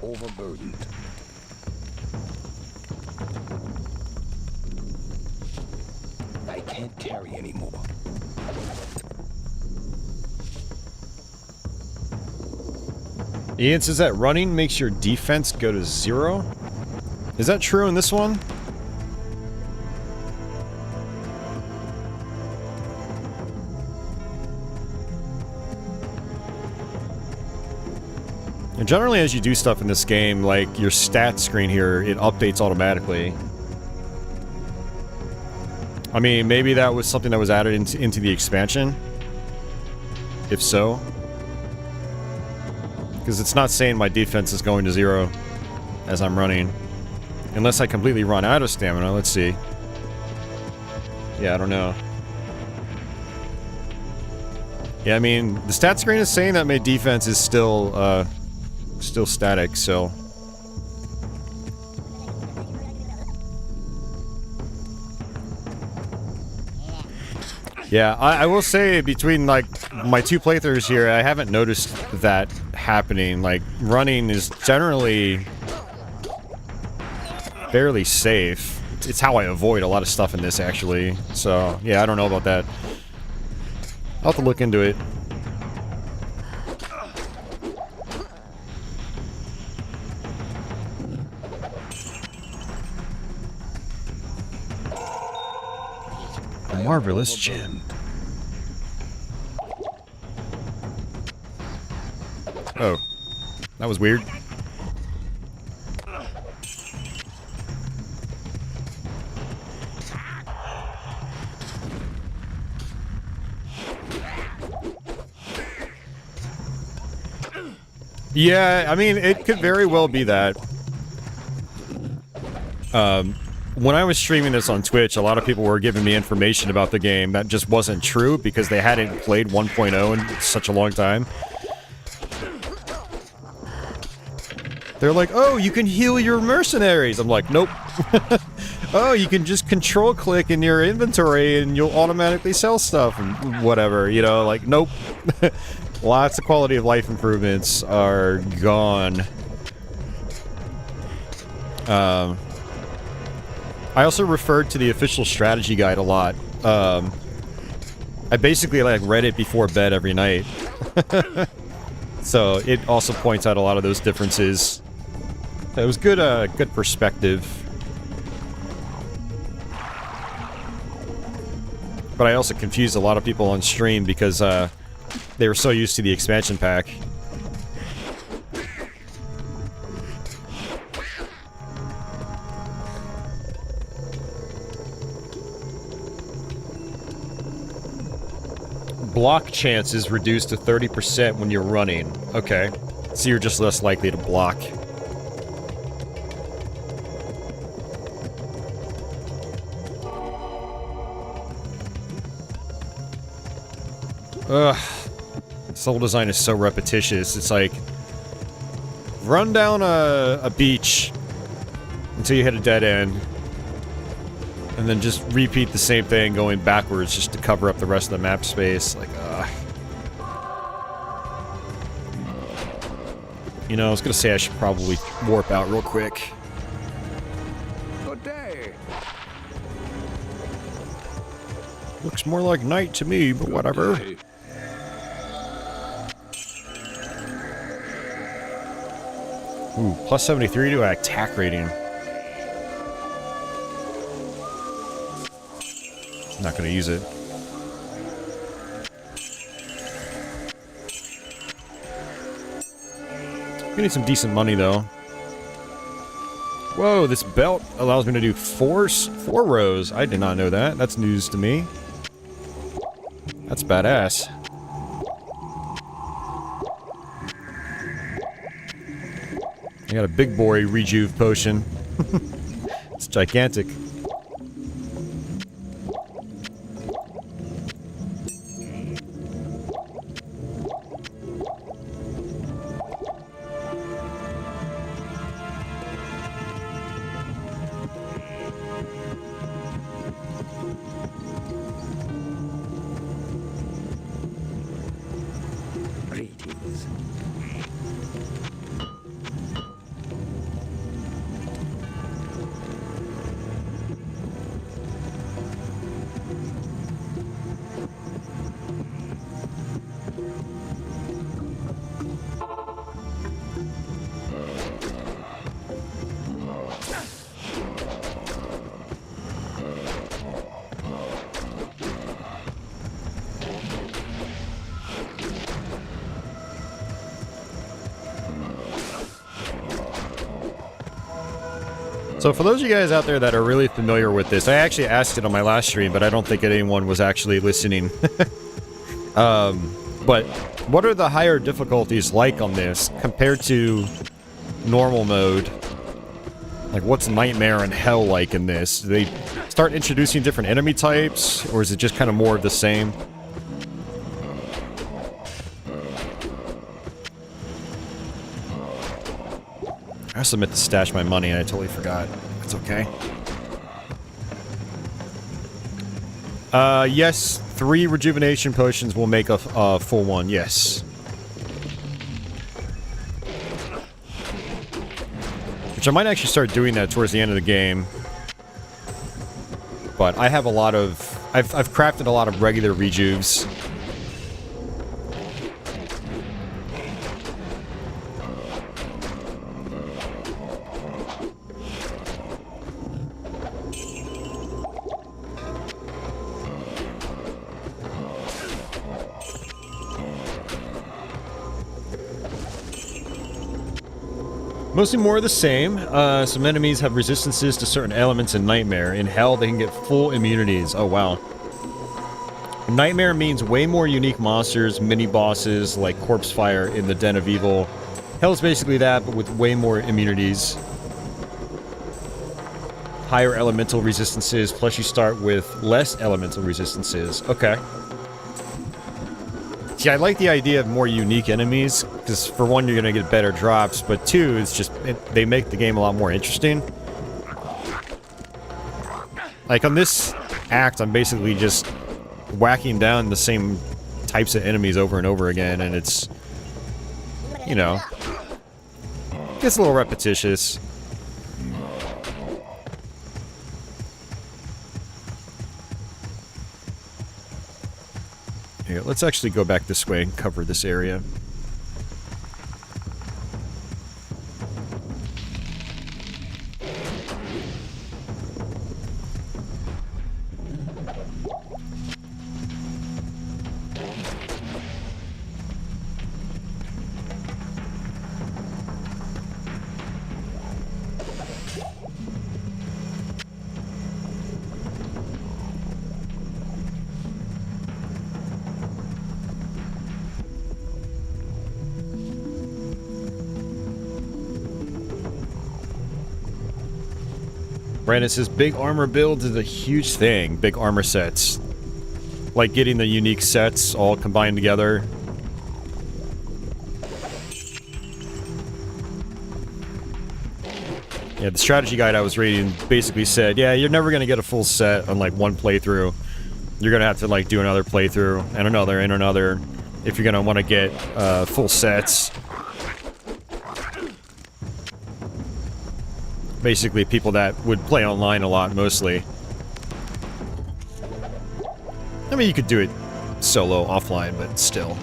S8: Overburdened. I can't carry anymore.
S1: Ian says that running makes your defense go to 0. Is that true in this one? And generally, as you do stuff in this game, like your stats screen here, it updates automatically. I mean, maybe that was something that was added into the expansion. If so. Because it's not saying my defense is going to 0 as I'm running. Unless I completely run out of stamina. Let's see. Yeah, I don't know. Yeah, I mean, the stat screen is saying that my defense is still static, so... Yeah, I will say between, like, my two playthroughs here, I haven't noticed that happening. Like, running is generally fairly safe. It's how I avoid a lot of stuff in this, actually. So, yeah, I don't know about that. I'll have to look into it. A marvelous gem. Oh. That was weird. Yeah, I mean, it could very well be that. When I was streaming this on Twitch, a lot of people were giving me information about the game that just wasn't true because they hadn't played 1.0 in such a long time. They're like, oh, you can heal your mercenaries. I'm like, nope. Oh, you can just control click in your inventory and you'll automatically sell stuff and whatever, you know, like, nope. Lots of quality of life improvements are gone. I also referred to the official strategy guide a lot. I basically like read it before bed every night. So it also points out a lot of those differences. It was good, good perspective. But I also confused a lot of people on stream because they were so used to the expansion pack. Block chance is reduced to 30% when you're running. Okay. So you're just less likely to block. Ugh. This level design is so repetitious. It's like, run down a beach until you hit a dead end, and then just repeat the same thing going backwards just to cover up the rest of the map space. Like, you know, I was gonna say I should probably warp out real quick.
S4: Good day.
S1: Looks more like night to me, but whatever.
S7: Day.
S1: Ooh, plus 73 to attack rating. Not gonna use it. We need some decent money though. Whoa, this belt allows me to do four rows. I did not know that. That's news to me. That's badass. I got a big boy rejuve potion. It's gigantic.
S2: Greetings.
S1: So for those of you guys out there that are really familiar with this, I actually asked it on my last stream, but I don't think anyone was actually listening. But what are the higher difficulties like on this compared to normal mode? Like, what's Nightmare and Hell like in this? Do they start introducing different enemy types, or is it just kind of more of the same? I also meant to stash my money and I totally forgot. That's okay. Yes, 3 rejuvenation potions will make a full one, yes. Which I might actually start doing that towards the end of the game. But I have a lot of... I've crafted a lot of regular rejuves. Mostly more of the same. Some enemies have resistances to certain elements in Nightmare. In Hell, they can get full immunities. Oh, wow. Nightmare means way more unique monsters, mini-bosses like Corpse Fire in the Den of Evil. Hell is basically that, but with way more immunities. Higher elemental resistances, plus you start with less elemental resistances. Okay. See, I like the idea of more unique enemies, because for one, you're going to get better drops, but two, it's just, they make the game a lot more interesting. Like, on this act, I'm basically just whacking down the same types of enemies over and over again, and it's, you know, gets a little repetitious. Here, let's actually go back this way and cover this area. Brandon says, big armor builds is a huge thing. Big armor sets. Like getting the unique sets all combined together. Yeah, the strategy guide I was reading basically said, yeah, you're never going to get a full set on like one playthrough. You're going to have to like do another playthrough and another and another if you're going to want to get full sets. Basically, people that would play online a lot, mostly. I mean, you could do it solo, offline, but still.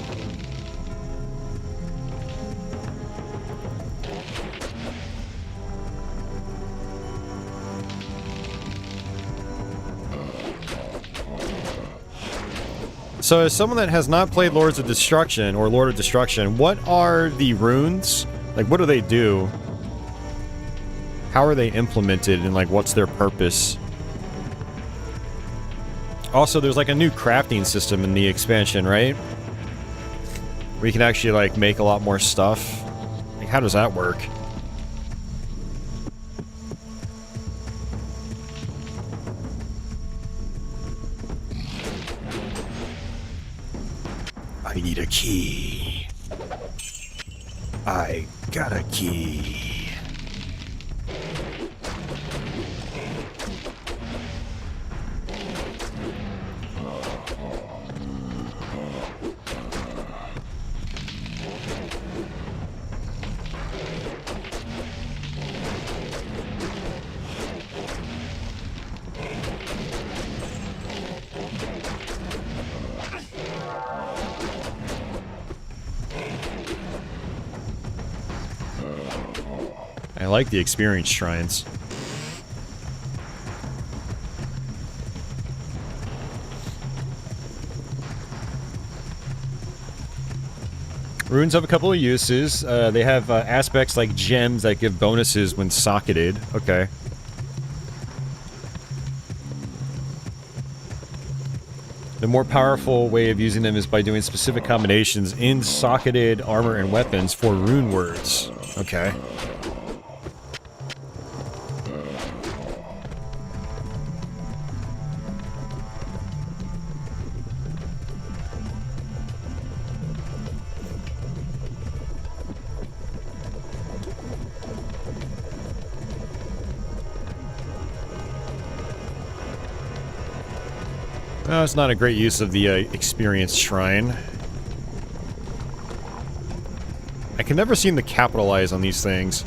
S1: So, as someone that has not played Lords of Destruction, or Lord of Destruction, what are the runes? Like, what do they do? How are they implemented, and, like, what's their purpose? Also, there's, like, a new crafting system in the expansion, right? Where you can actually, like, make a lot more stuff. Like, how does that work? I need a key. I got a key. I like the experience shrines. Runes have a couple of uses. They have aspects like gems that give bonuses when socketed. Okay. The more powerful way of using them is by doing specific combinations in socketed armor and weapons for rune words. Okay. No, it's not a great use of the experience shrine. I can never seem to capitalize on these things.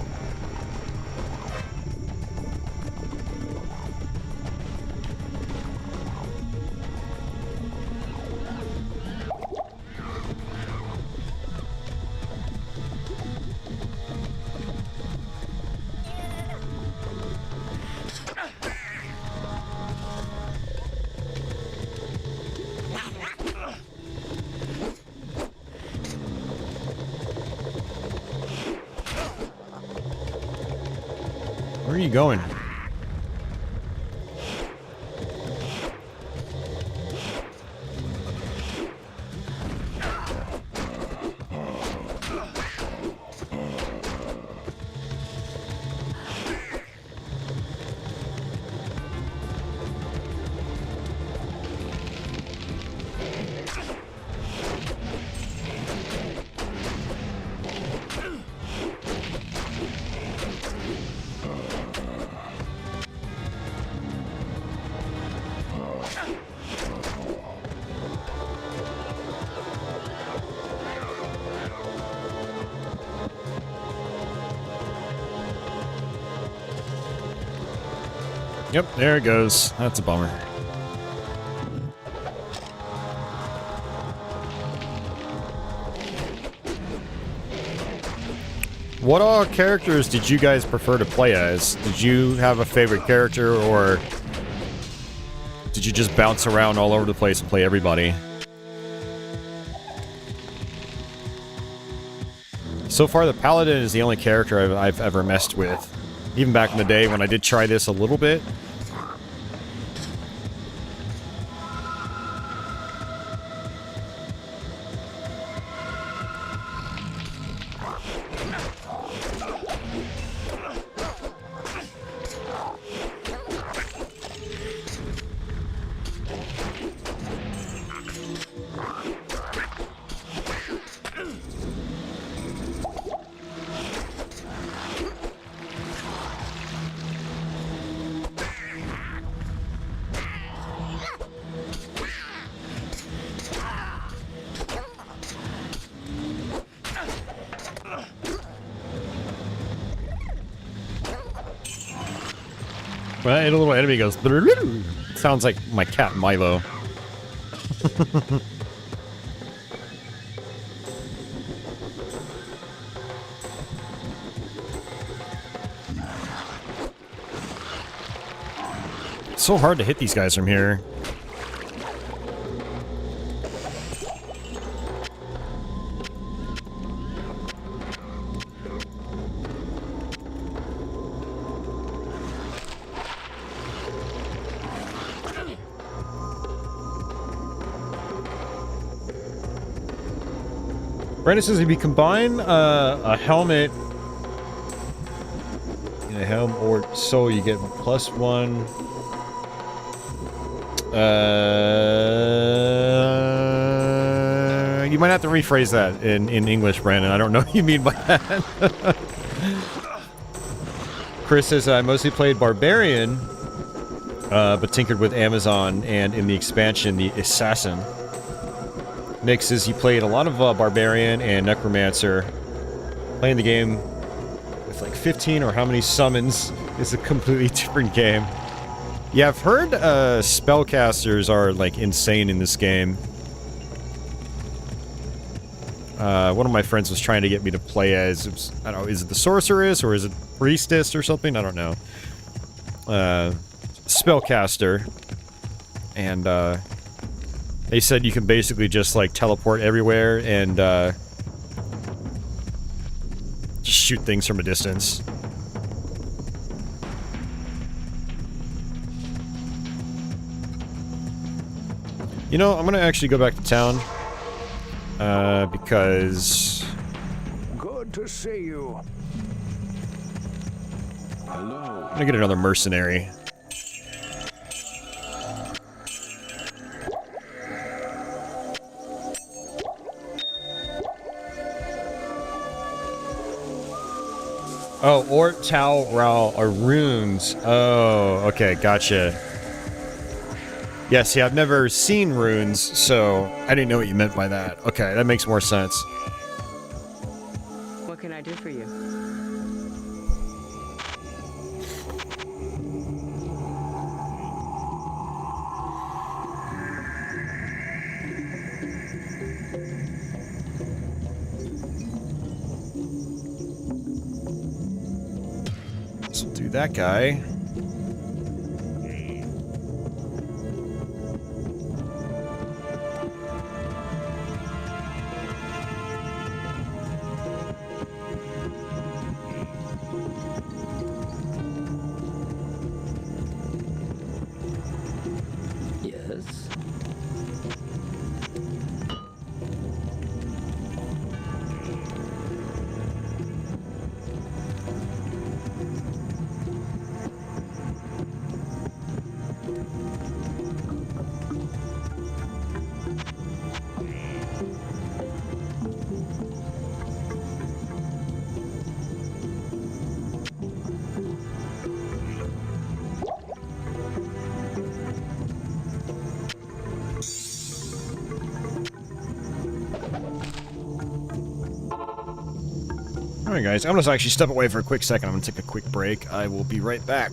S1: Where are you going? Yep, there it goes. That's a bummer. What all characters did you guys prefer to play as? Did you have a favorite character, or did you just bounce around all over the place and play everybody? So far, the Paladin is the only character I've ever messed with. Even back in the day when I did try this a little bit. When I hit a little enemy, it goes. Sounds like my cat Milo. It's so hard to hit these guys from here. Brandon says if you combine a helmet and a helm or so, you get +1. You might have to rephrase that in English, Brandon. I don't know what you mean by that. Chris says I mostly played Barbarian, but tinkered with Amazon and in the expansion, the Assassin. Nick says he played a lot of Barbarian and Necromancer. Playing the game with like 15 or how many summons is a completely different game. Yeah, I've heard spellcasters are like insane in this game. One of my friends was trying to get me to play as, I don't know, is it the Sorceress or is it Priestess or something? I don't know. Spellcaster. And they said you can basically just like teleport everywhere and just shoot things from a distance. You know, I'm gonna actually go back to town. Because...
S4: Good to see you.
S7: Hello.
S1: I'm gonna get another mercenary. Oh, Ort, Tau, Rao are runes. Oh, okay, gotcha. Yeah, see, I've never seen runes, so I didn't know what you meant by that. Okay, that makes more sense.
S6: What can I do for you?
S1: So we'll do that guy.
S2: Yes.
S1: Alright guys, I'm gonna actually step away for a quick second. I'm gonna take a quick break. I will be right back.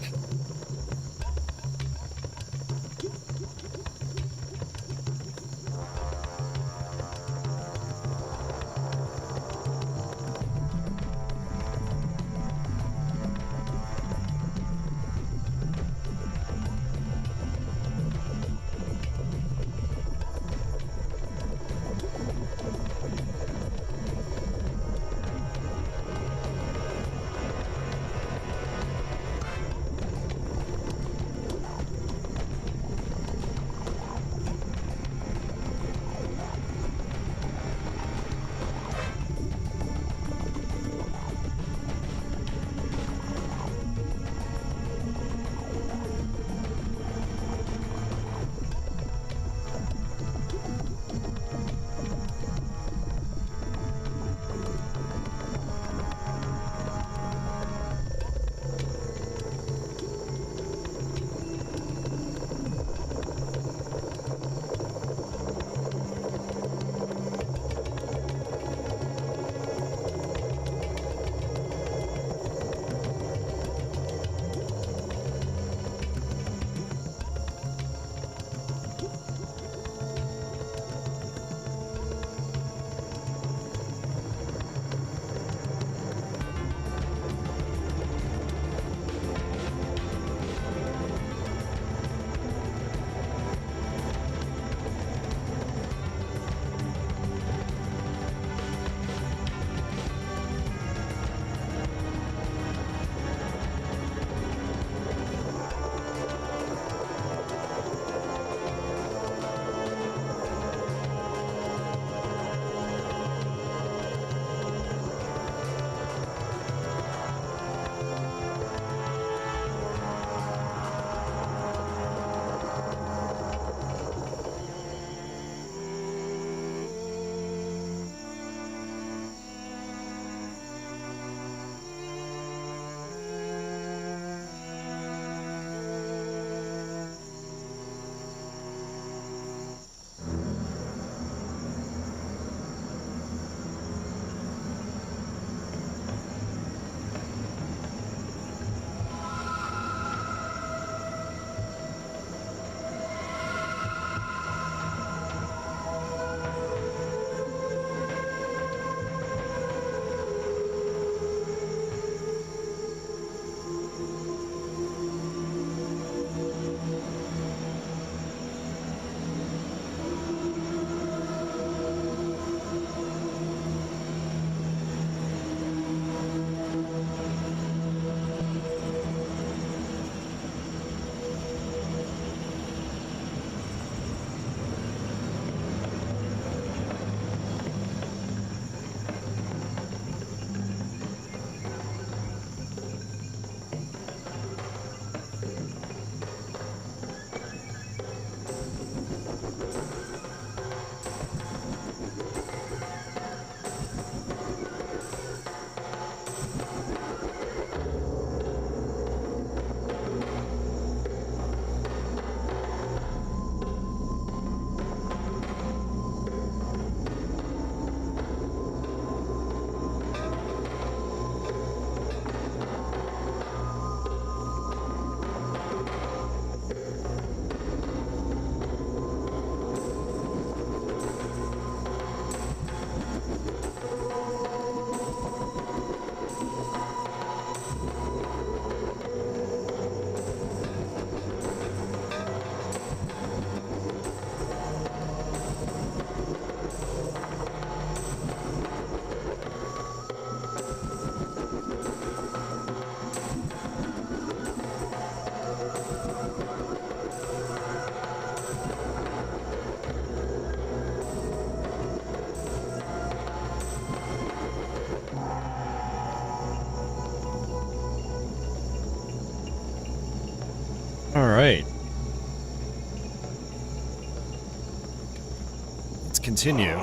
S1: let's continue.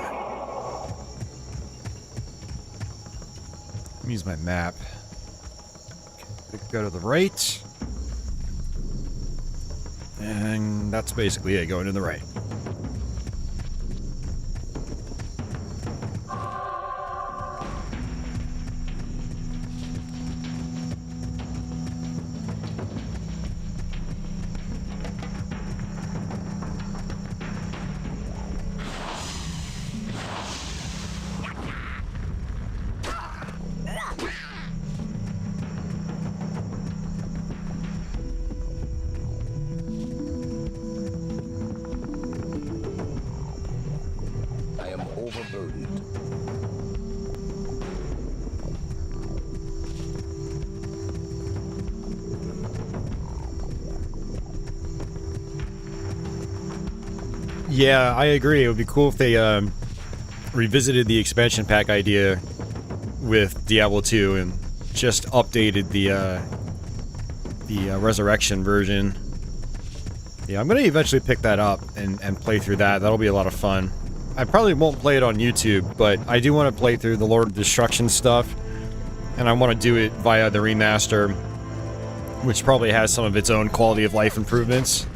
S1: Let me use my map. Okay, go to the right. And that's basically it, going to the right.
S8: I am overburdened.
S1: Yeah, I agree. It would be cool if they revisited the expansion pack idea with Diablo 2 and just updated the Resurrection version. Yeah, I'm going to eventually pick that up and play through that. That'll be a lot of fun. I probably won't play it on YouTube, but I do want to play through the Lord of Destruction stuff, and I want to do it via the remaster, which probably has some of its own quality of life improvements.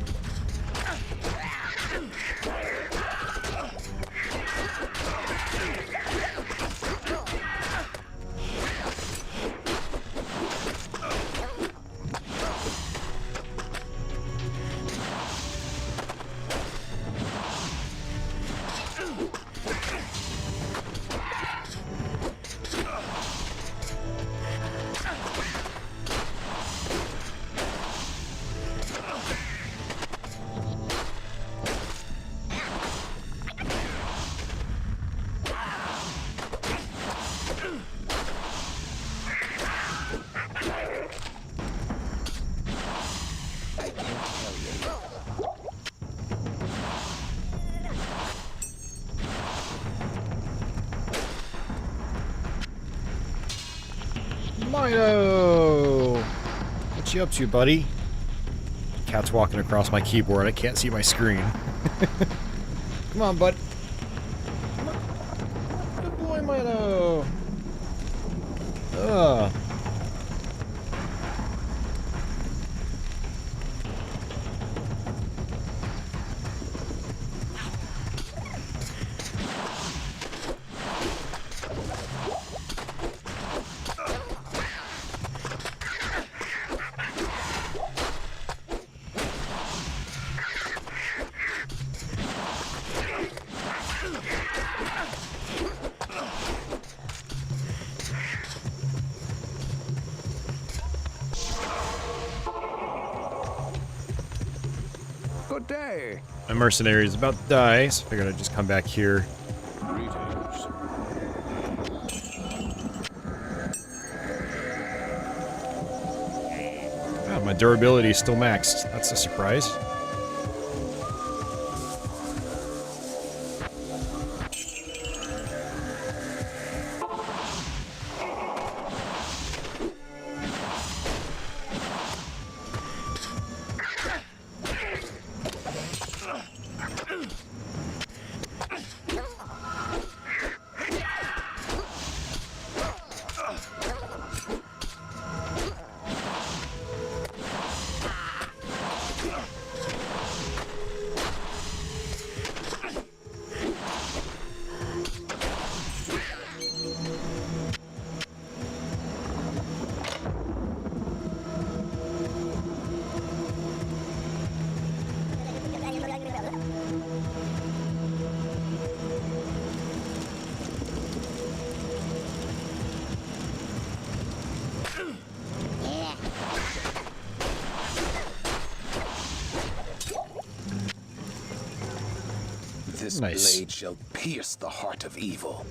S1: Mino! What you up to, buddy? Cat's walking across my keyboard. I can't see my screen. Come on, bud. Come on. Good boy, Mino! Ugh.
S4: Good day.
S1: My mercenary is about to die, so I figured I'd just come back here.
S7: Greetings.
S1: Oh, my durability is still maxed. That's a surprise.
S8: This
S1: Nice.
S8: blade shall pierce the heart of evil.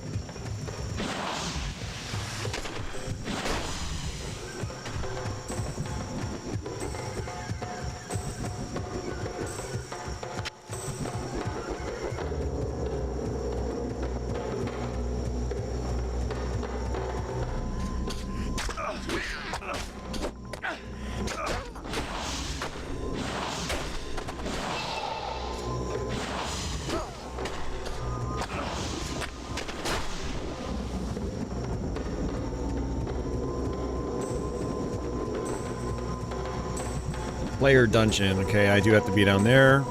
S1: Player dungeon. Okay, I do have to be down there.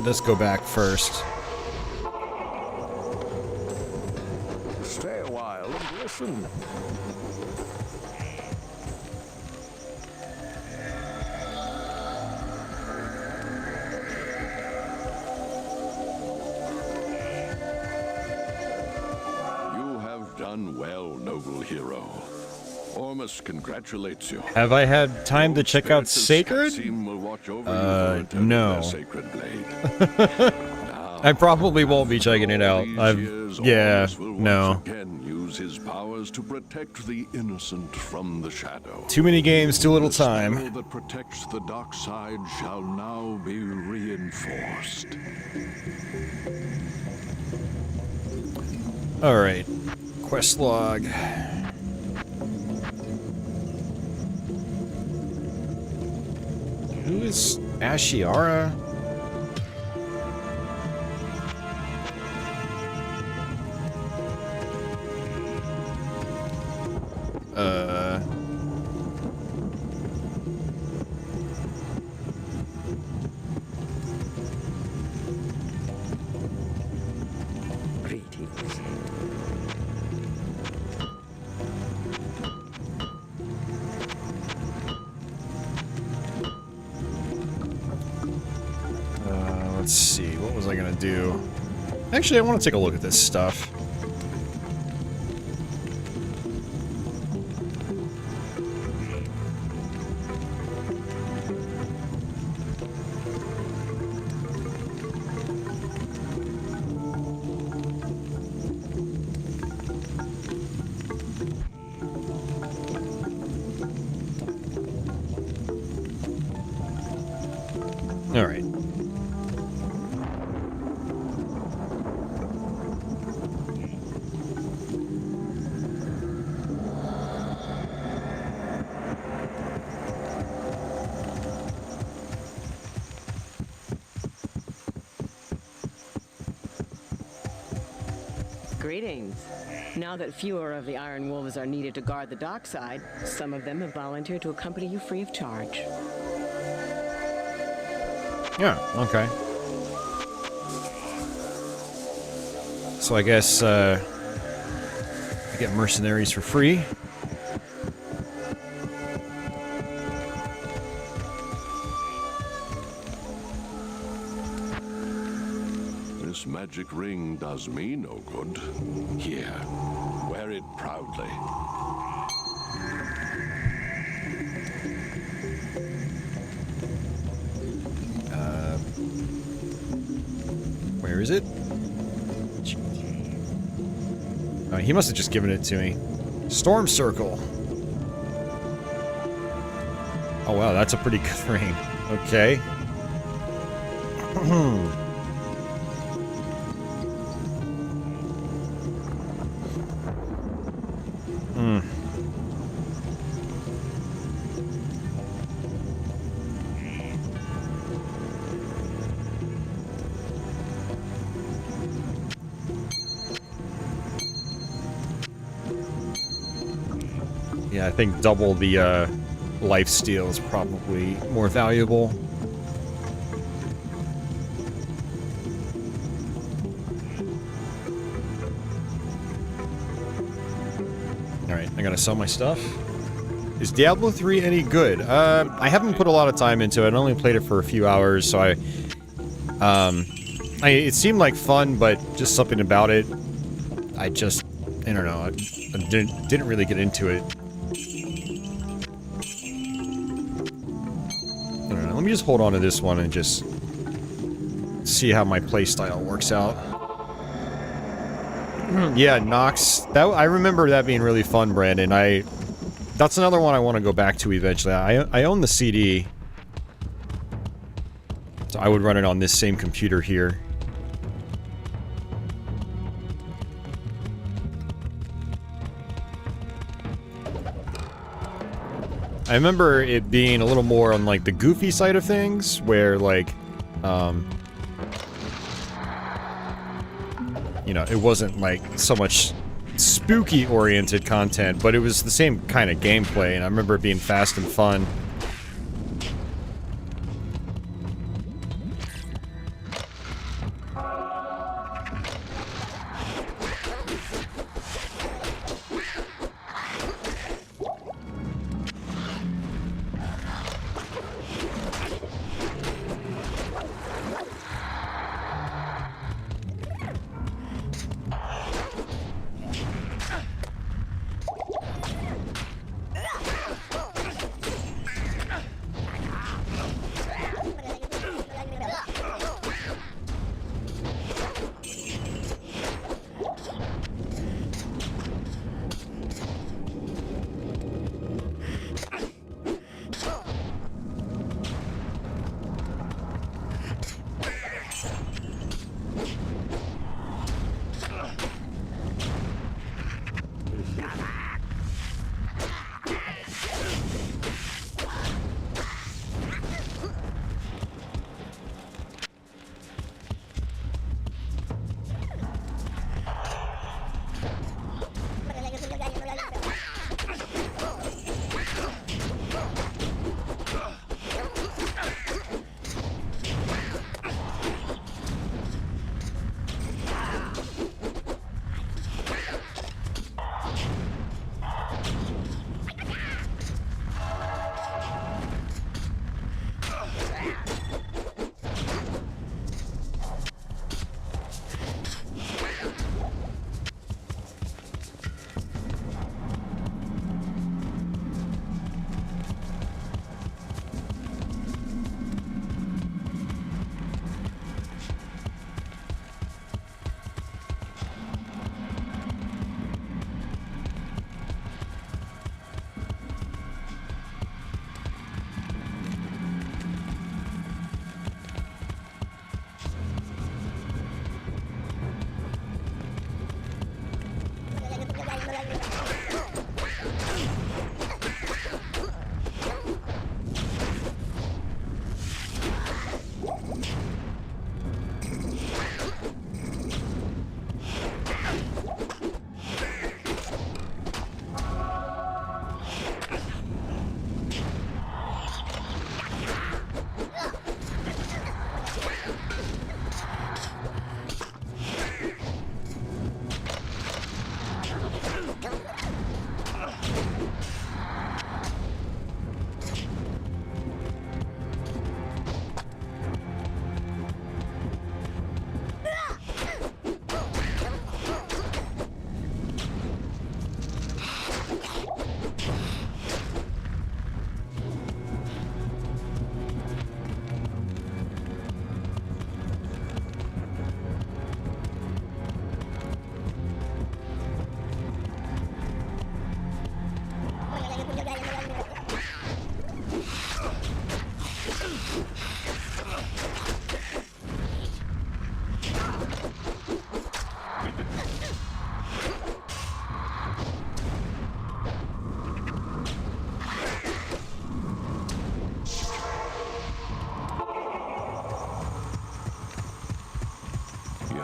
S1: Let's go back first.
S4: Stay a while and listen.
S7: You have done well, noble hero. Ormus congratulates you.
S1: Have I had time to check out Sacred?
S7: Will watch over you for eternity,
S1: No.
S7: their sacred blade.
S1: I probably won't be checking it out. Yeah,
S7: Ormus will
S1: no.
S7: once again use his powers to protect the innocent from the shadow.
S1: Too many games, too little
S7: The spell
S1: time.
S7: that protects the dark side shall now be reinforced.
S1: Alright. Quest log. Who is Ashiara?
S2: Greetings.
S1: Let's see, what was I gonna do? Actually, I want to take a look at this stuff. Alright.
S6: Greetings. Now that fewer of the Iron Wolves are needed to guard the dock side, some of them have volunteered to accompany you free of charge.
S1: Yeah, okay. So I guess, I get mercenaries for free.
S7: This magic ring does me no good. Here, wear it proudly.
S1: Where is it? Oh, he must have just given it to me. Storm Circle. Oh wow, that's a pretty good ring. Okay. Yeah, I think double the life steal is probably more valuable. Alright, I gotta sell my stuff. Is Diablo 3 any good? I haven't put a lot of time into it. I only played it for a few hours, so it seemed like fun, but just something about it, I don't know, I didn't really get into it. I don't know, let me just hold on to this one and just see how my playstyle works out. Yeah, Nox. I remember that being really fun, Brandon. That's another one I want to go back to eventually. I own the CD, so I would run it on this same computer here. I remember it being a little more on, like, the goofy side of things, where, like, you know, it wasn't, like, so much spooky-oriented content, but it was the same kind of gameplay, and I remember it being fast and fun.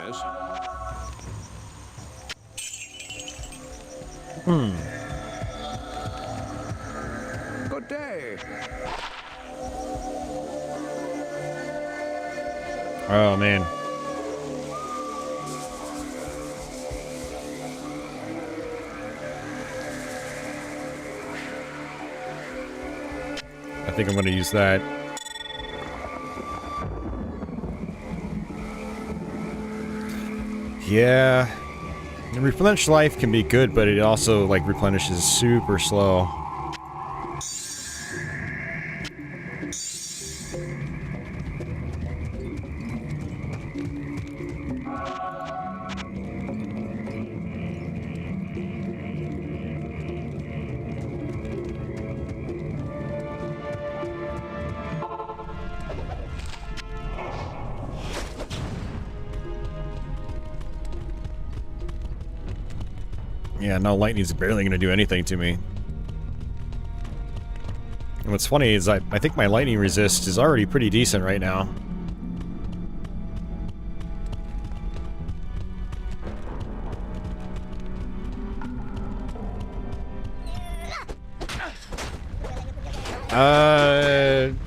S9: Yes?
S4: Good day.
S1: Oh, man. I think I'm going to use that. Yeah. Replenish life can be good, but it also, like, replenishes super slow. Yeah, no, lightning's barely going to do anything to me. And what's funny is I think my lightning resist is already pretty decent right now.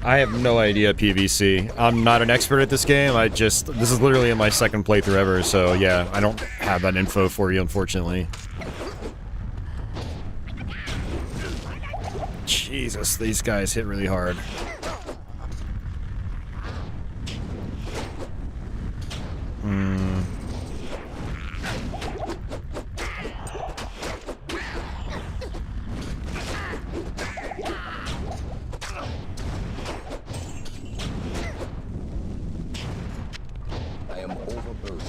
S1: I have no idea PvC. I'm not an expert at this game. This is literally my second playthrough ever, so yeah, I don't have that info for you, unfortunately. Jesus, these guys hit really hard.
S8: I am overburdened.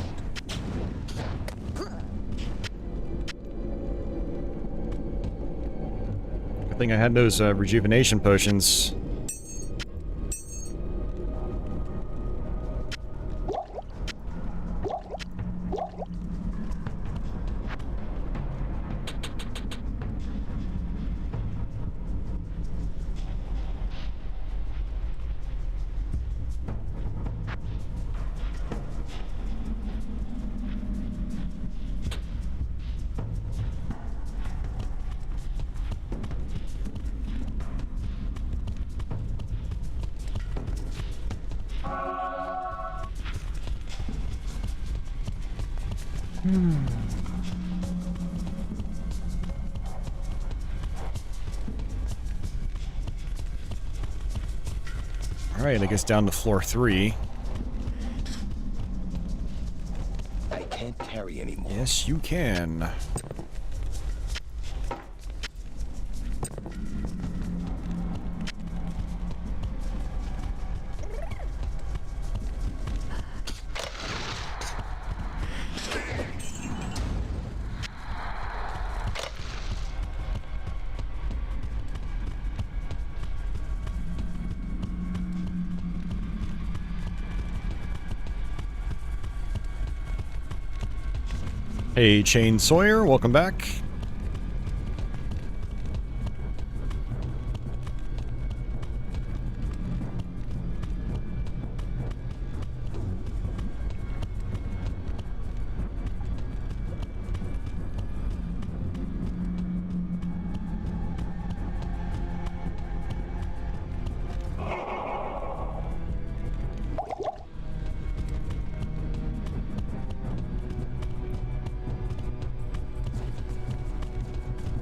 S1: I think I had those rejuvenation potions. Alright, I guess down to floor 3.
S8: I can't carry anymore.
S1: Yes, you can. Hey, Chain Sawyer, welcome back.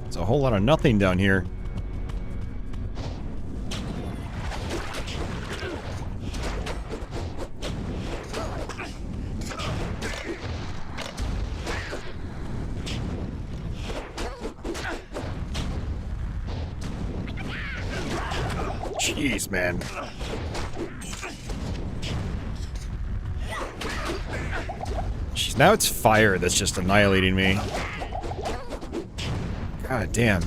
S1: There's a whole lot of nothing down here. Jeez, man. Jeez, now it's fire that's just annihilating me. God damn.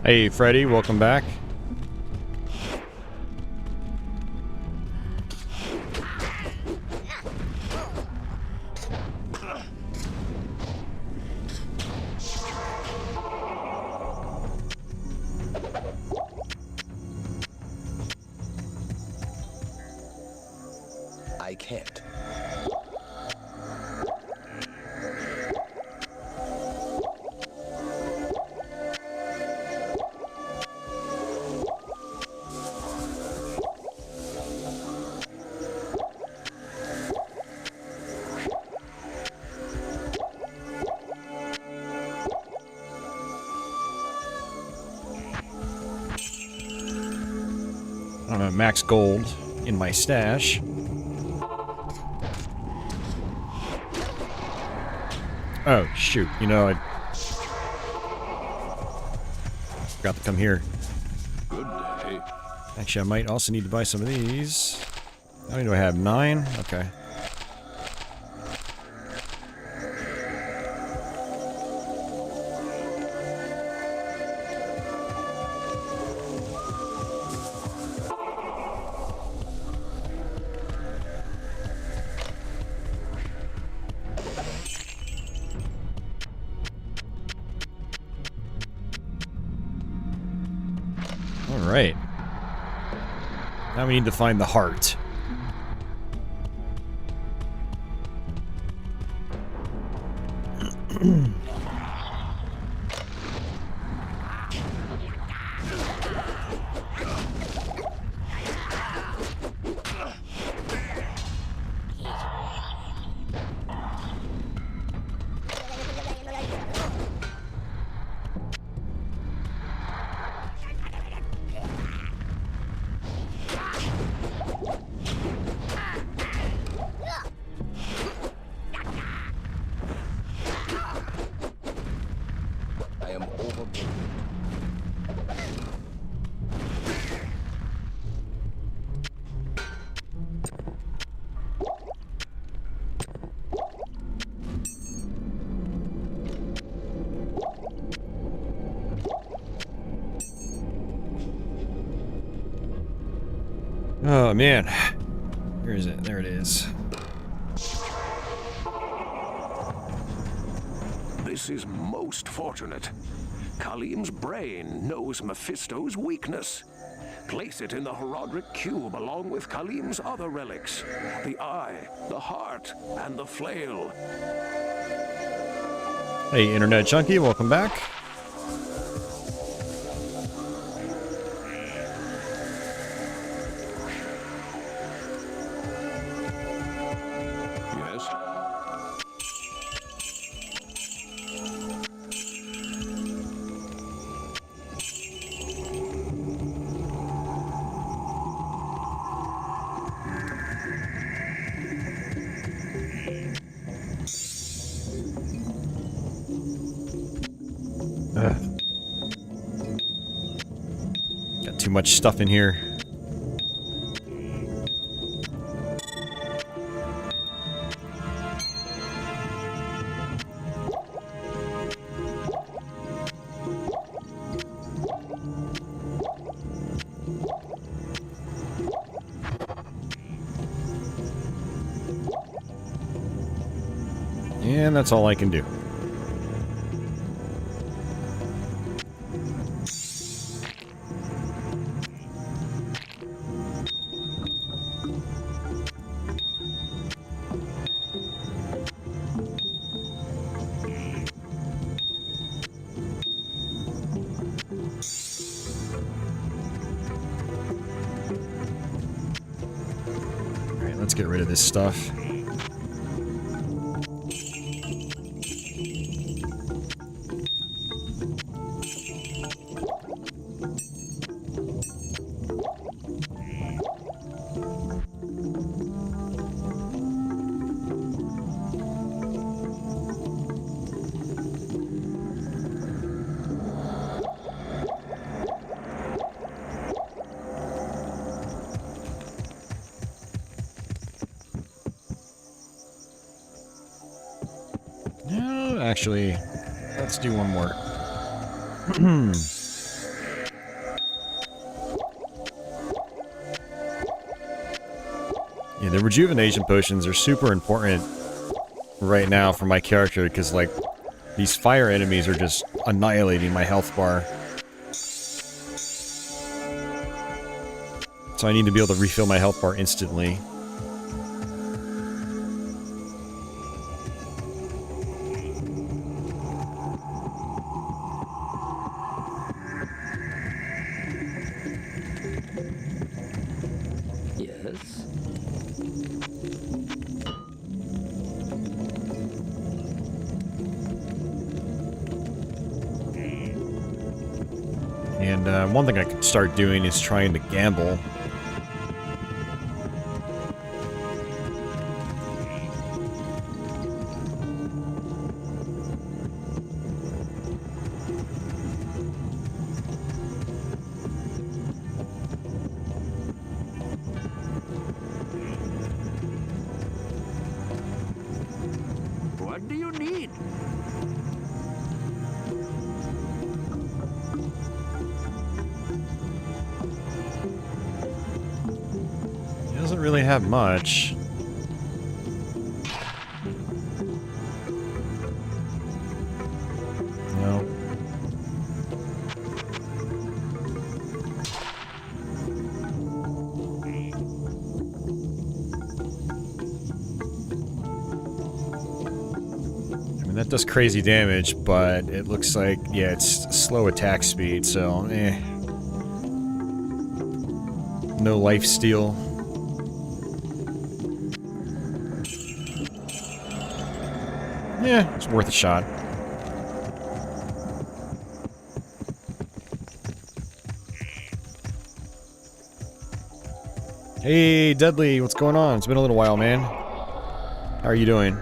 S1: Hey, Freddy, welcome back.
S8: I can't.
S1: I'm at max gold in my stash. Oh, shoot. You know, I forgot to come here.
S7: Good day.
S1: Actually, I might also need to buy some of these. How many do I have? 9? Okay. Alright. Now we need to find the heart.
S8: I am overburdened.
S1: Oh, man. Where is it? There it is.
S4: This is most fortunate. Khalim's brain knows Mephisto's weakness. Place it in the Herodric cube along with Khalim's other relics. The eye, the heart, and the flail.
S1: Hey, Internet Chunky, welcome back.
S7: Yes?
S1: Got too much stuff in here. And that's all I can do. Alright, let's get rid of this stuff. No, actually, let's do one more. Yeah, the rejuvenation potions are super important right now for my character because, like, these fire enemies are just annihilating my health bar. So I need to be able to refill my health bar instantly.
S2: Yes?
S1: And one thing I could start doing is trying to gamble.
S5: What do you need?
S1: He doesn't really have much. No. I mean, that does crazy damage, but it looks like, yeah, it's slow attack speed, so, eh. No life steal. Yeah, it's worth a shot. Hey, Dudley, what's going on? It's been a little while, man. How are you doing?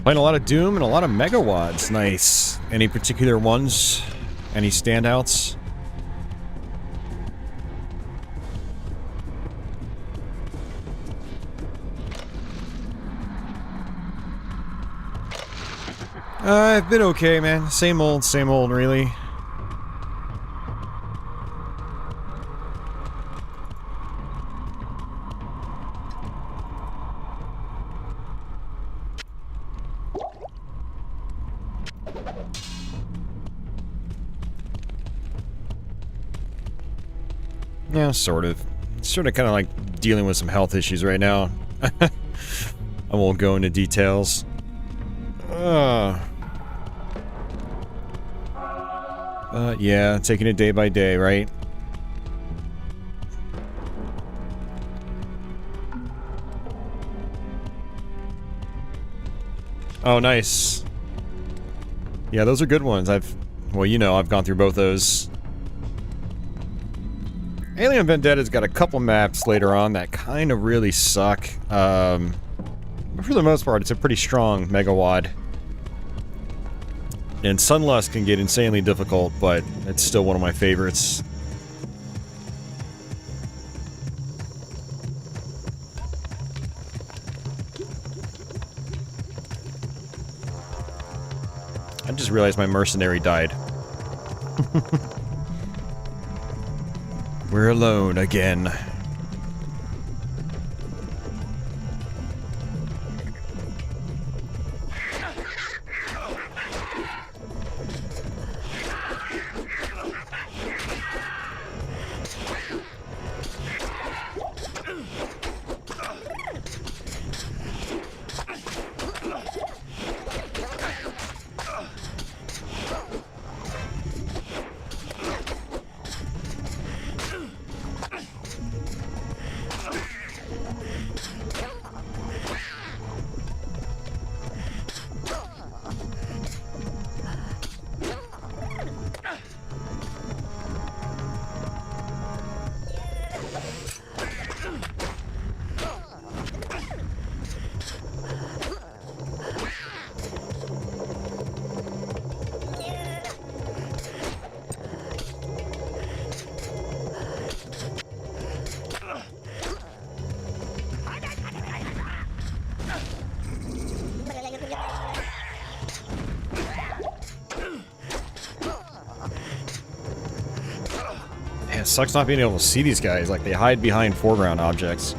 S1: Playing a lot of Doom and a lot of Megawatts. Nice. Any particular ones? Any standouts? I've been okay, man. Same old, really. Yeah, sort of. Sort of kind of like dealing with some health issues right now. I won't go into details. Yeah, taking it day by day, right? Oh, nice. Yeah, those are good ones. Well, you know, I've gone through both those. Alien Vendetta's got a couple maps later on that kind of really suck. But for the most part, it's a pretty strong Megawad. And Sunlust can get insanely difficult, but it's still one of my favorites. I just realized my mercenary died. We're alone again. Yeah, it sucks not being able to see these guys. Like, they hide behind foreground objects.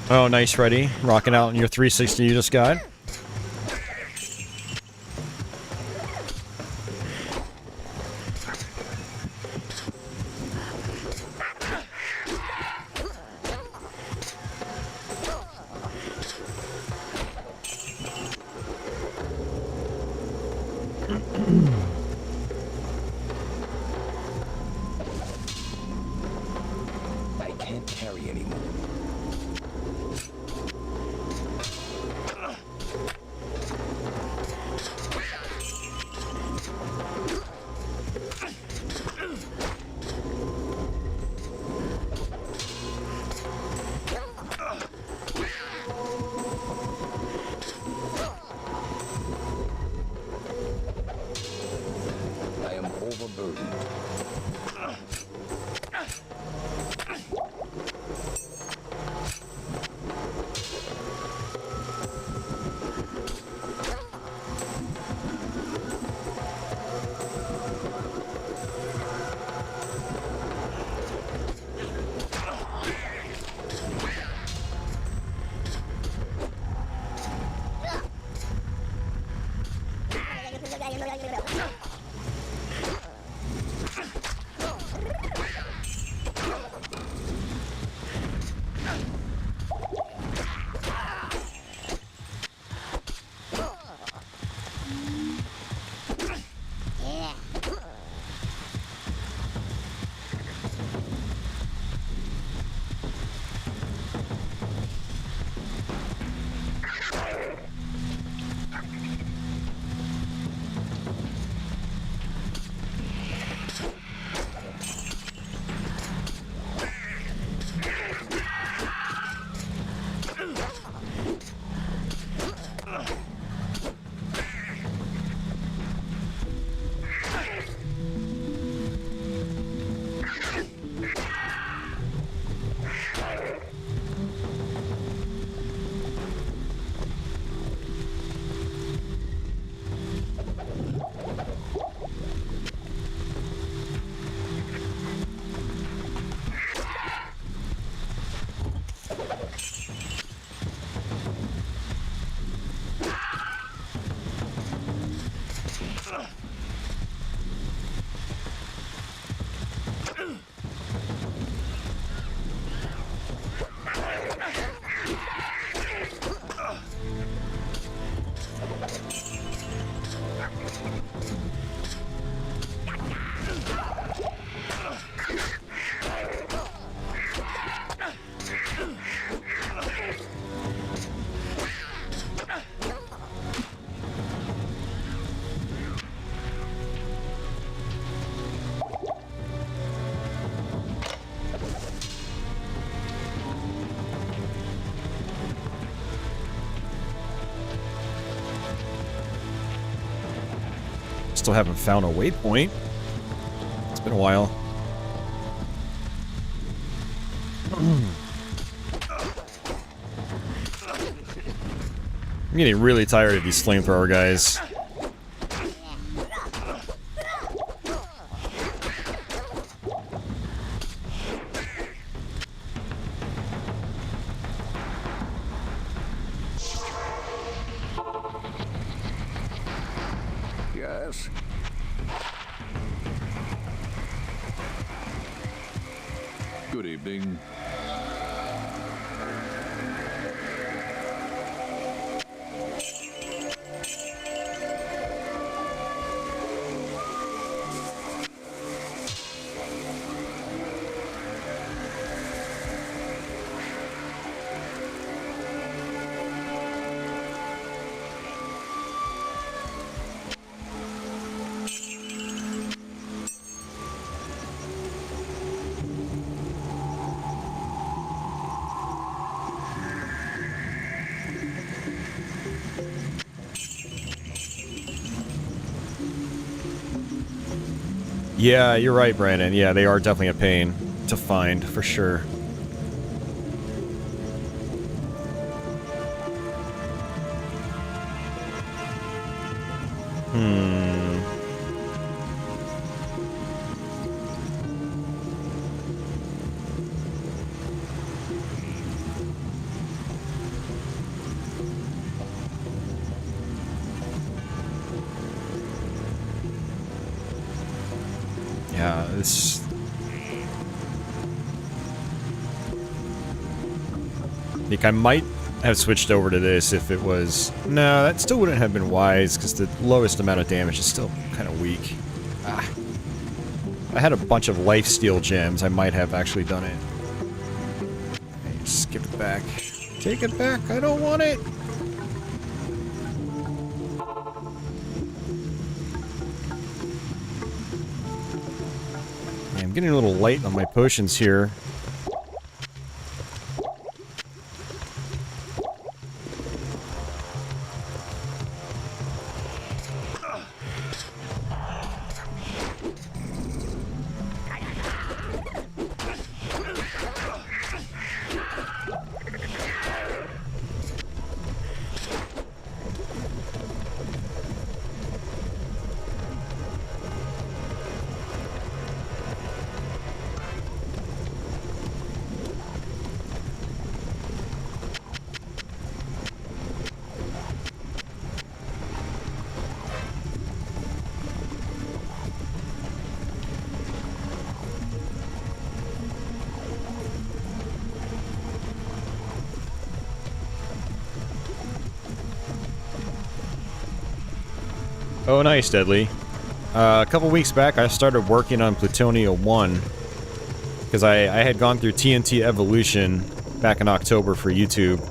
S1: Oh, nice, Freddy. Rocking out in your 360 you just got.
S8: I can't carry anymore. I am overburdened.
S1: Still haven't found a waypoint. It's been a while. I'm getting really tired of these flamethrower guys.
S4: Yes.
S7: Good evening.
S1: Yeah, you're right, Brandon. Yeah, they are definitely a pain to find, for sure. Yeah, it's... I think I might have switched over to this if it was... No, that still wouldn't have been wise, because the lowest amount of damage is still kind of weak. Ah. I had a bunch of lifesteal gems, I might have actually done it. Hey, skip it back. Take it back, I don't want it! I'm getting a little light on my potions here. Oh, nice, Deadly. A couple weeks back, I started working on Plutonia 1. Because I had gone through TNT Evolution back in October for YouTube.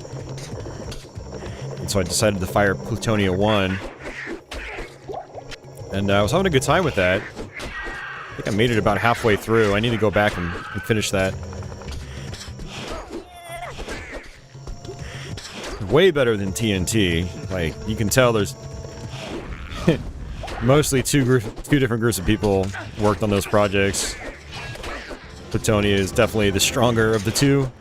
S1: And so I decided to fire Plutonia 1. And I was having a good time with that. I think I made it about halfway through. I need to go back and finish that. Way better than TNT. Like, you can tell there's... mostly two different groups of people worked on those projects. Plutonia is definitely the stronger of the two.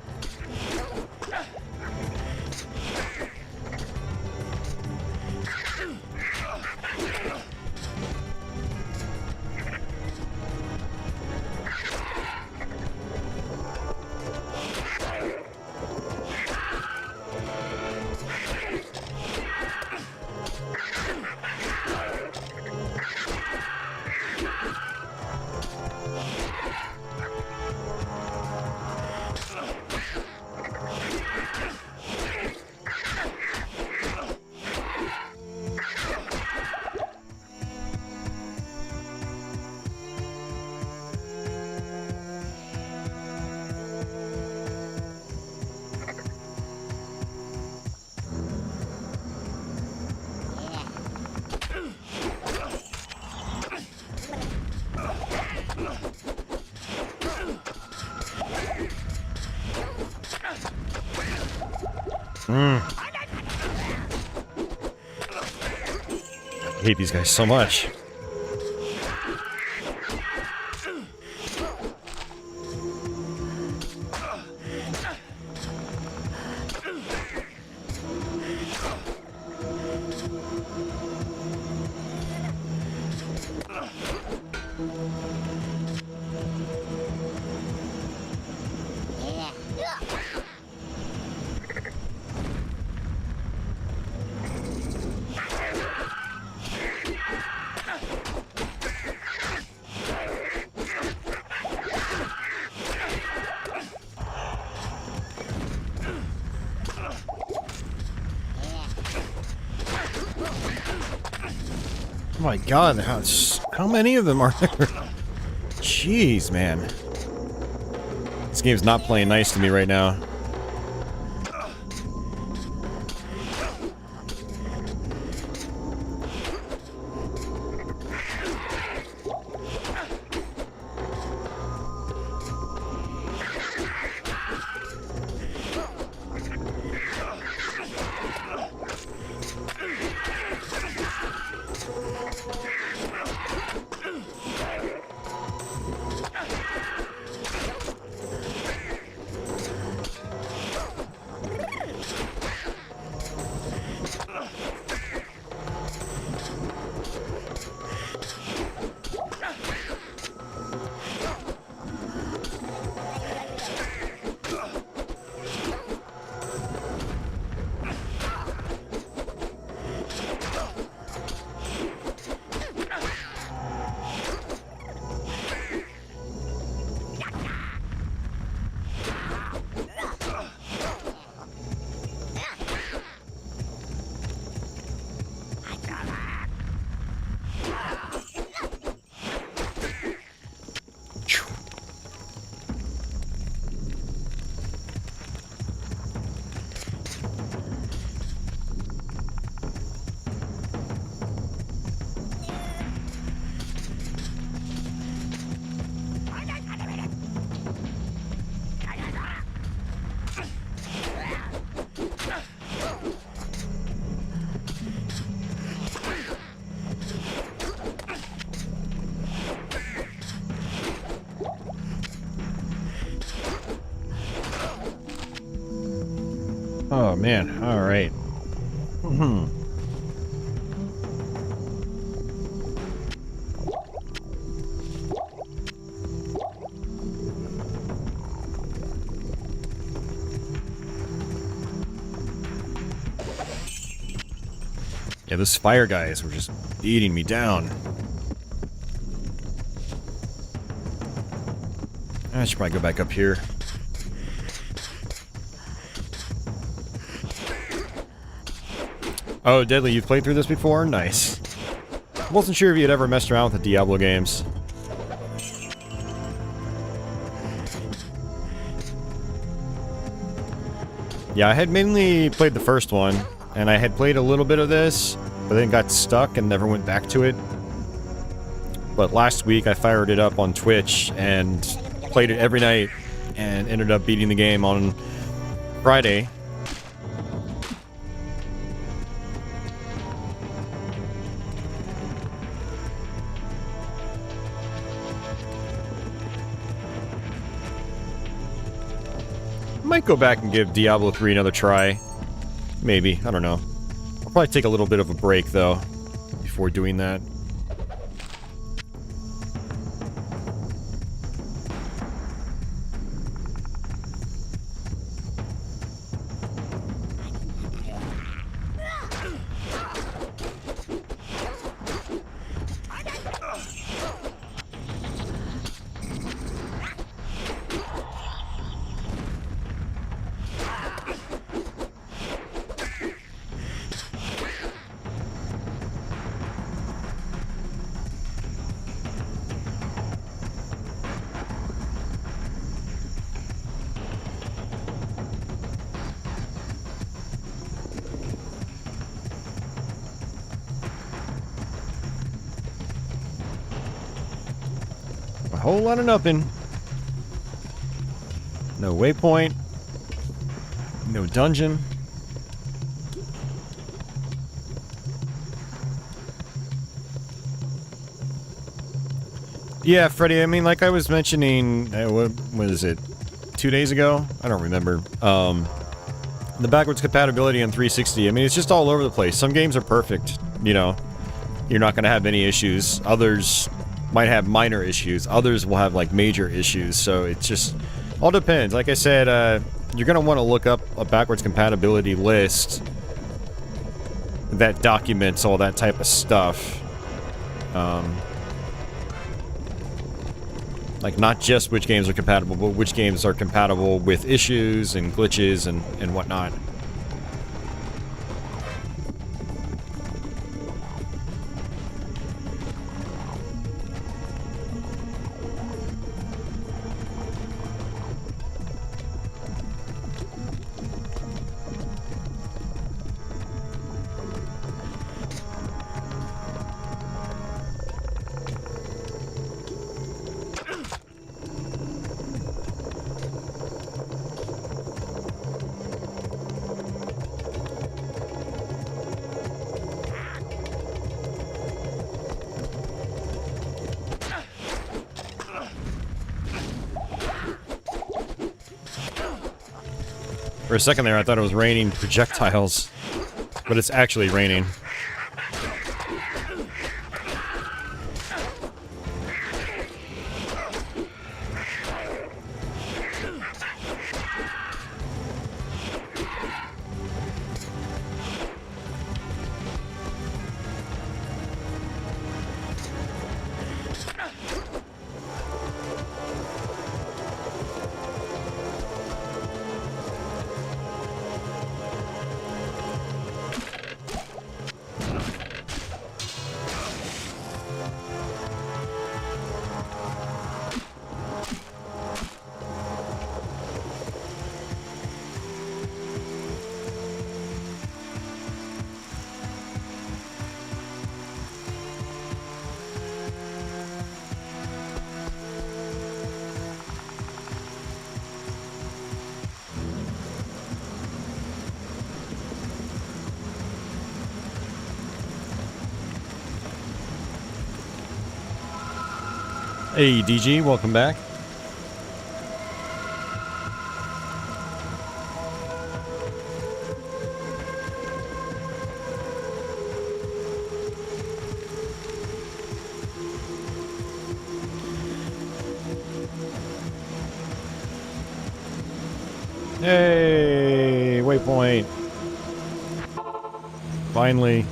S1: I hate these guys so much. my god, how many of them are there? Jeez, man. This game's not playing nice to me right now. Oh man, alright. Yeah, those fire guys were just beating me down. I should probably go back up here. Oh, Deadly, you've played through this before? Nice. Wasn't sure if you'd ever messed around with the Diablo games. Yeah, I had mainly played the first one, and I had played a little bit of this, but then got stuck and never went back to it. But last week I fired it up on Twitch and played it every night and ended up beating the game on Friday. Might go back and give Diablo 3 another try. Maybe, I don't know. I'll probably take a little bit of a break though before doing that. A whole lot of nothing. No waypoint. No dungeon. Yeah, Freddy, I mean, like I was mentioning, what is it, 2 days ago? I don't remember. The backwards compatibility on 360, I mean, it's just all over the place. Some games are perfect, you know. You're not going to have any issues. Others might have minor issues. Others will have, like, major issues. So it just all depends. Like I said, you're going to want to look up a backwards compatibility list that documents all that type of stuff. Like, not just which games are compatible, but which games are compatible with issues and glitches and whatnot. For a second there, I thought it was raining projectiles, but it's actually raining. Hey, DG, welcome back. Hey, waypoint. Finally.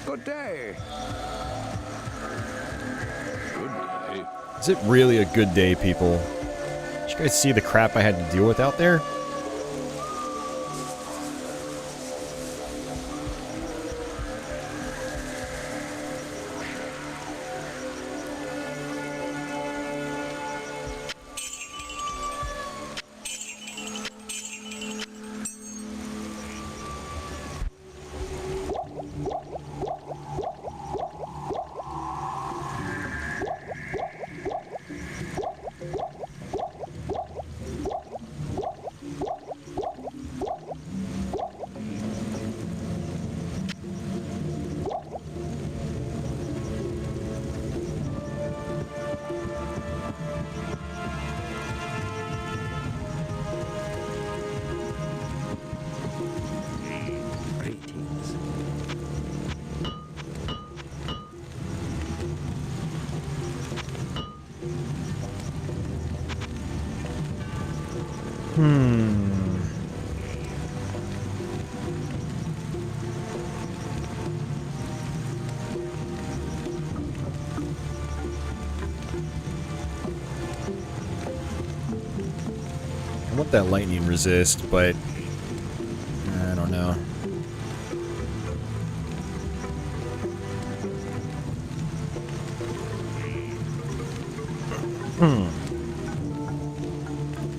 S4: Good day.
S7: Good day.
S1: Is it really a good day, people? Did you guys see the crap I had to deal with out there?
S2: Greetings.
S1: I want that lightning resist, but I don't know.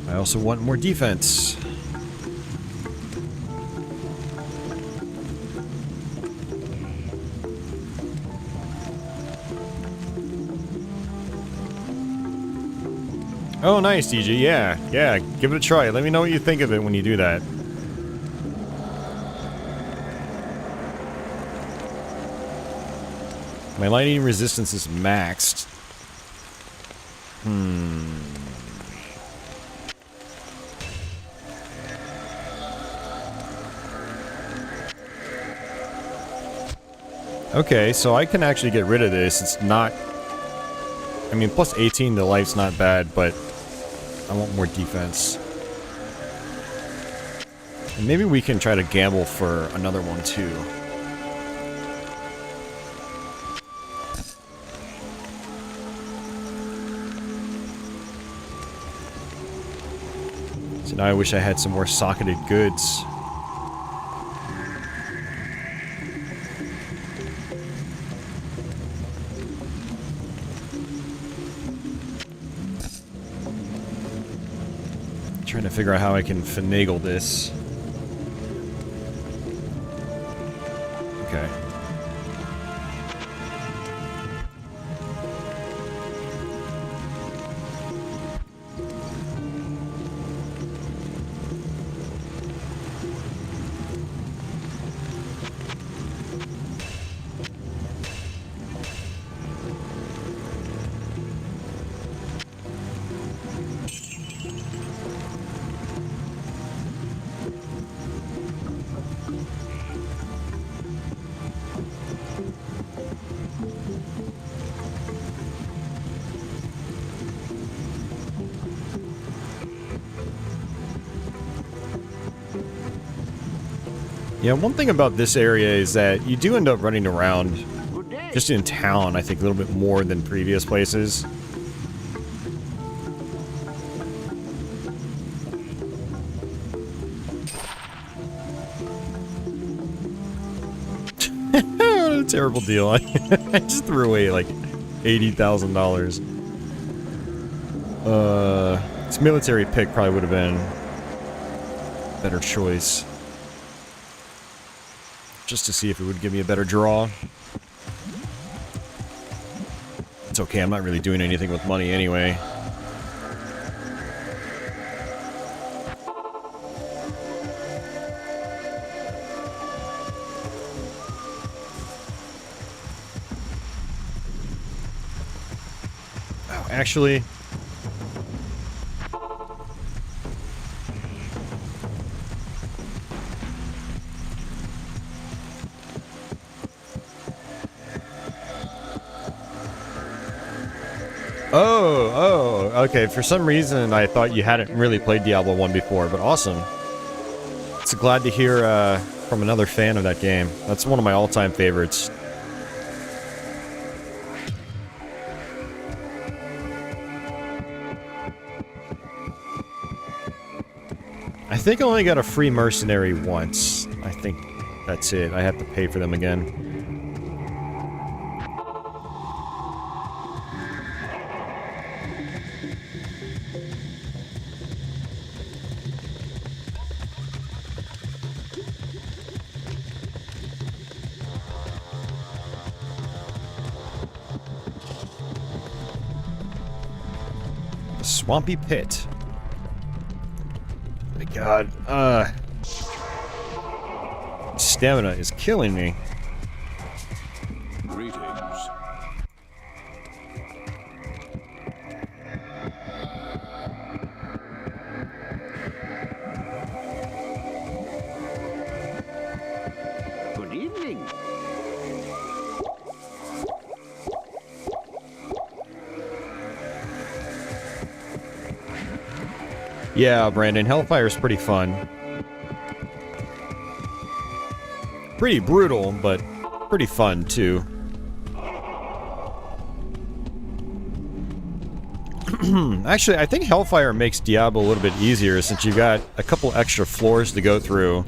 S1: I also want more defense. Oh, nice, DG. Yeah, yeah. Give it a try. Let me know what you think of it when you do that. My lightning resistance is maxed. Okay, so I can actually get rid of this. It's not... I mean, plus 18 to life's not bad, but I want more defense. And maybe we can try to gamble for another one, too. So now I wish I had some more socketed goods. Trying to figure out how I can finagle this. Okay. Yeah, one thing about this area is that you do end up running around
S5: Good day.
S1: just in town, I think, a little bit more than previous places. What a terrible deal. I just threw away like $80,000. This military pick probably would have been a better choice. Just to see if it would give me a better draw. It's okay, I'm not really doing anything with money anyway. Oh, actually... Oh, okay. For some reason, I thought you hadn't really played Diablo 1 before, but awesome. It's glad to hear from another fan of that game. That's one of my all-time favorites. I think I only got a free mercenary once. I think that's it. I have to pay for them again. Swampy Pit. Oh my god. Stamina is killing me.
S7: Greetings.
S5: Good evening.
S1: Yeah, Brandon, Hellfire is pretty fun. Pretty brutal, but pretty fun, too. Actually, I think Hellfire makes Diablo a little bit easier since you've got a couple extra floors to go through.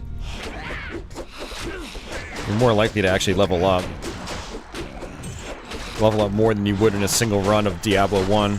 S1: You're more likely to actually level up. Level up more than you would in a single run of Diablo 1.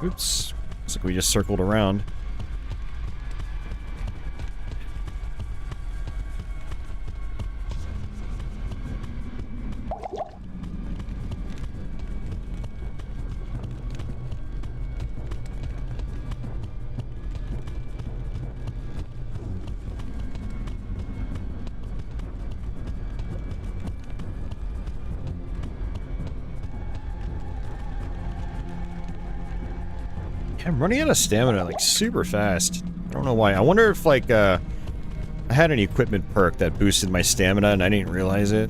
S1: Oops. Looks like we just circled around. I'm running out of stamina, like, super fast. I don't know why. I wonder if, like, I had an equipment perk that boosted my stamina and I didn't realize it.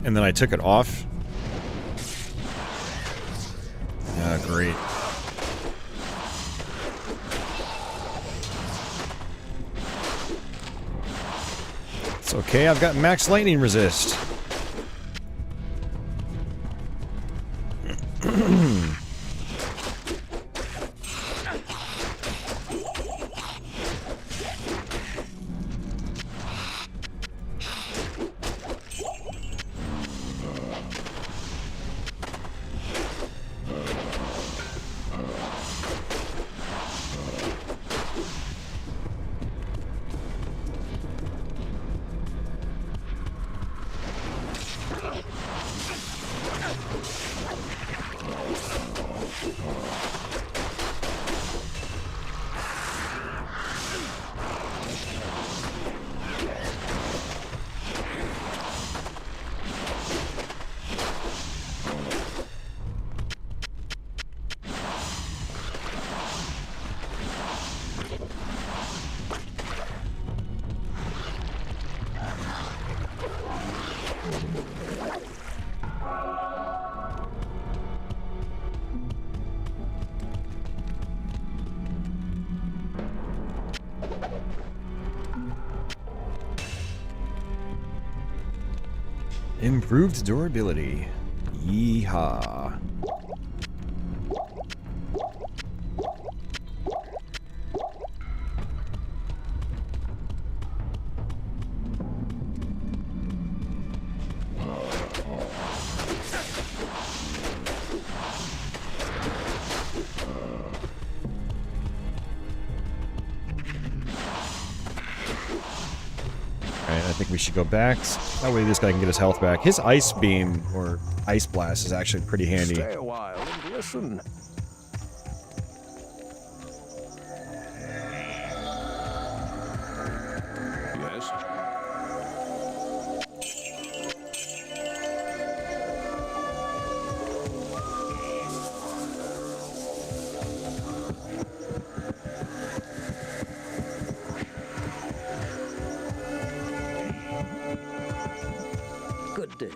S1: And then I took it off. Ah, great. It's okay, I've got max lightning resist. Improved durability. Yeehaw. Alright, I think we should go back. That way this guy can get his health back. His ice beam, or ice blast, is actually pretty handy.
S4: Stay a while and listen. Yes?
S2: Good day.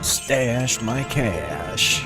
S1: Stash my cash.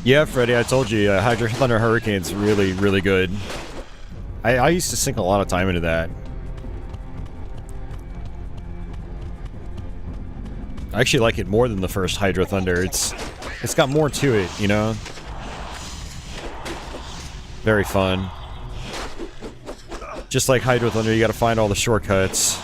S1: Yeah, Freddy, I told you, Hydro Thunder Hurricane's really, really good. I used to sink a lot of time into that. I actually like it more than the first Hydro Thunder. It's got more to it, you know? Very fun. Just like Hydro Thunder, you gotta find all the shortcuts.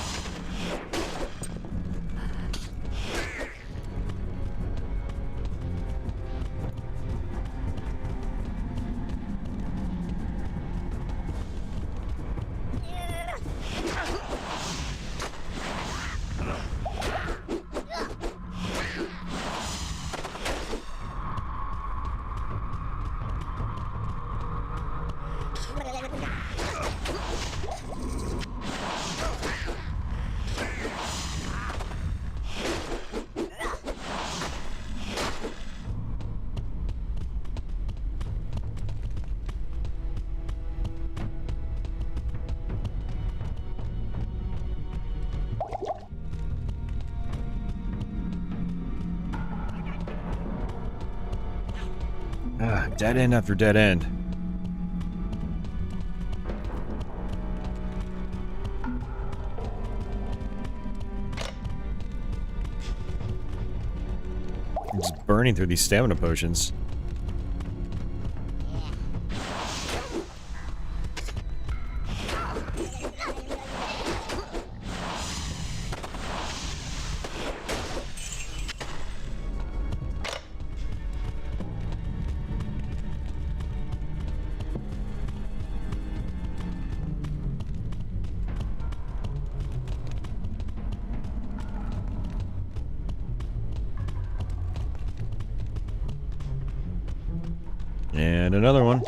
S1: Dead end after dead end. I'm just burning through these stamina potions. And another one.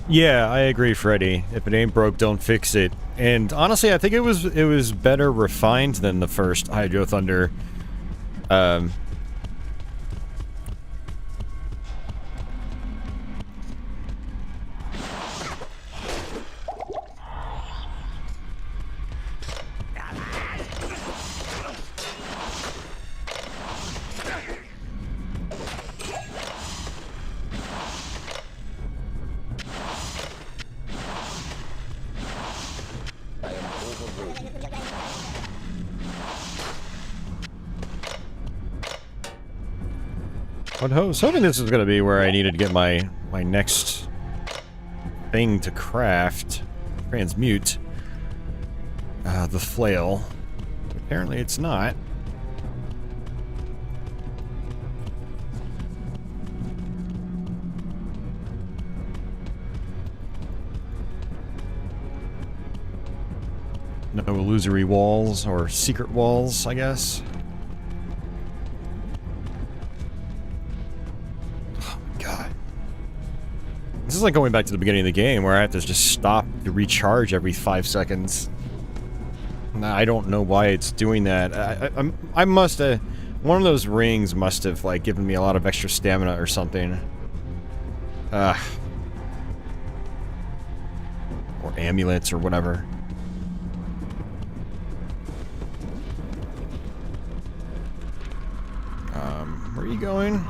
S1: Yeah, I agree, Freddy. If it ain't broke, don't fix it. And honestly, I think it was better refined than the first Hydro Thunder. I was hoping this was going to be where I needed to get my next thing to craft. Transmute. The flail. Apparently it's not. No illusory walls, or secret walls, I guess. This is like going back to the beginning of the game where I have to just stop to recharge every 5 seconds. I don't know why it's doing that. I must have... One of those rings must have, like, given me a lot of extra stamina or something. Or amulets or whatever. Where are you going?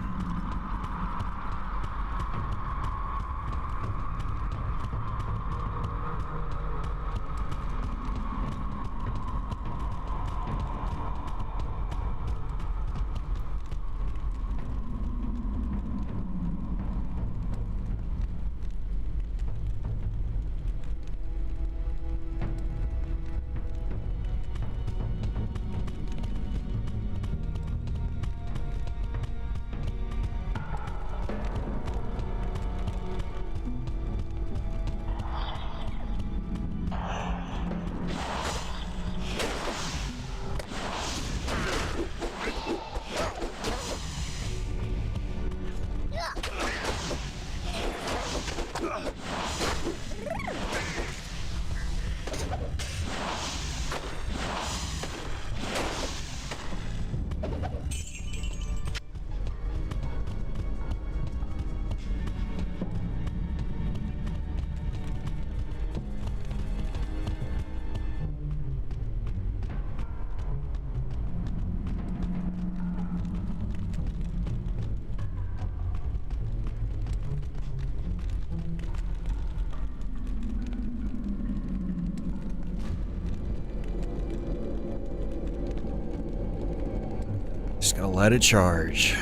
S1: gotta let it charge.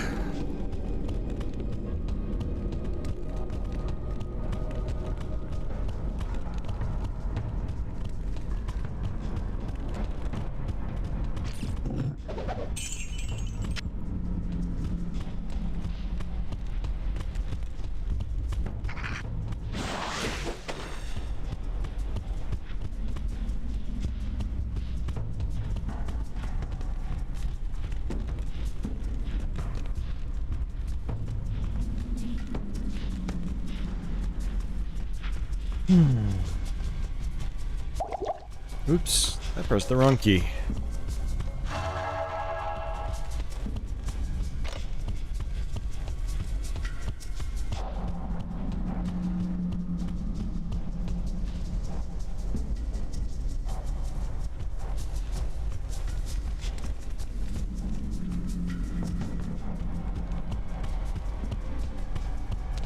S1: Oops, I pressed the wrong key.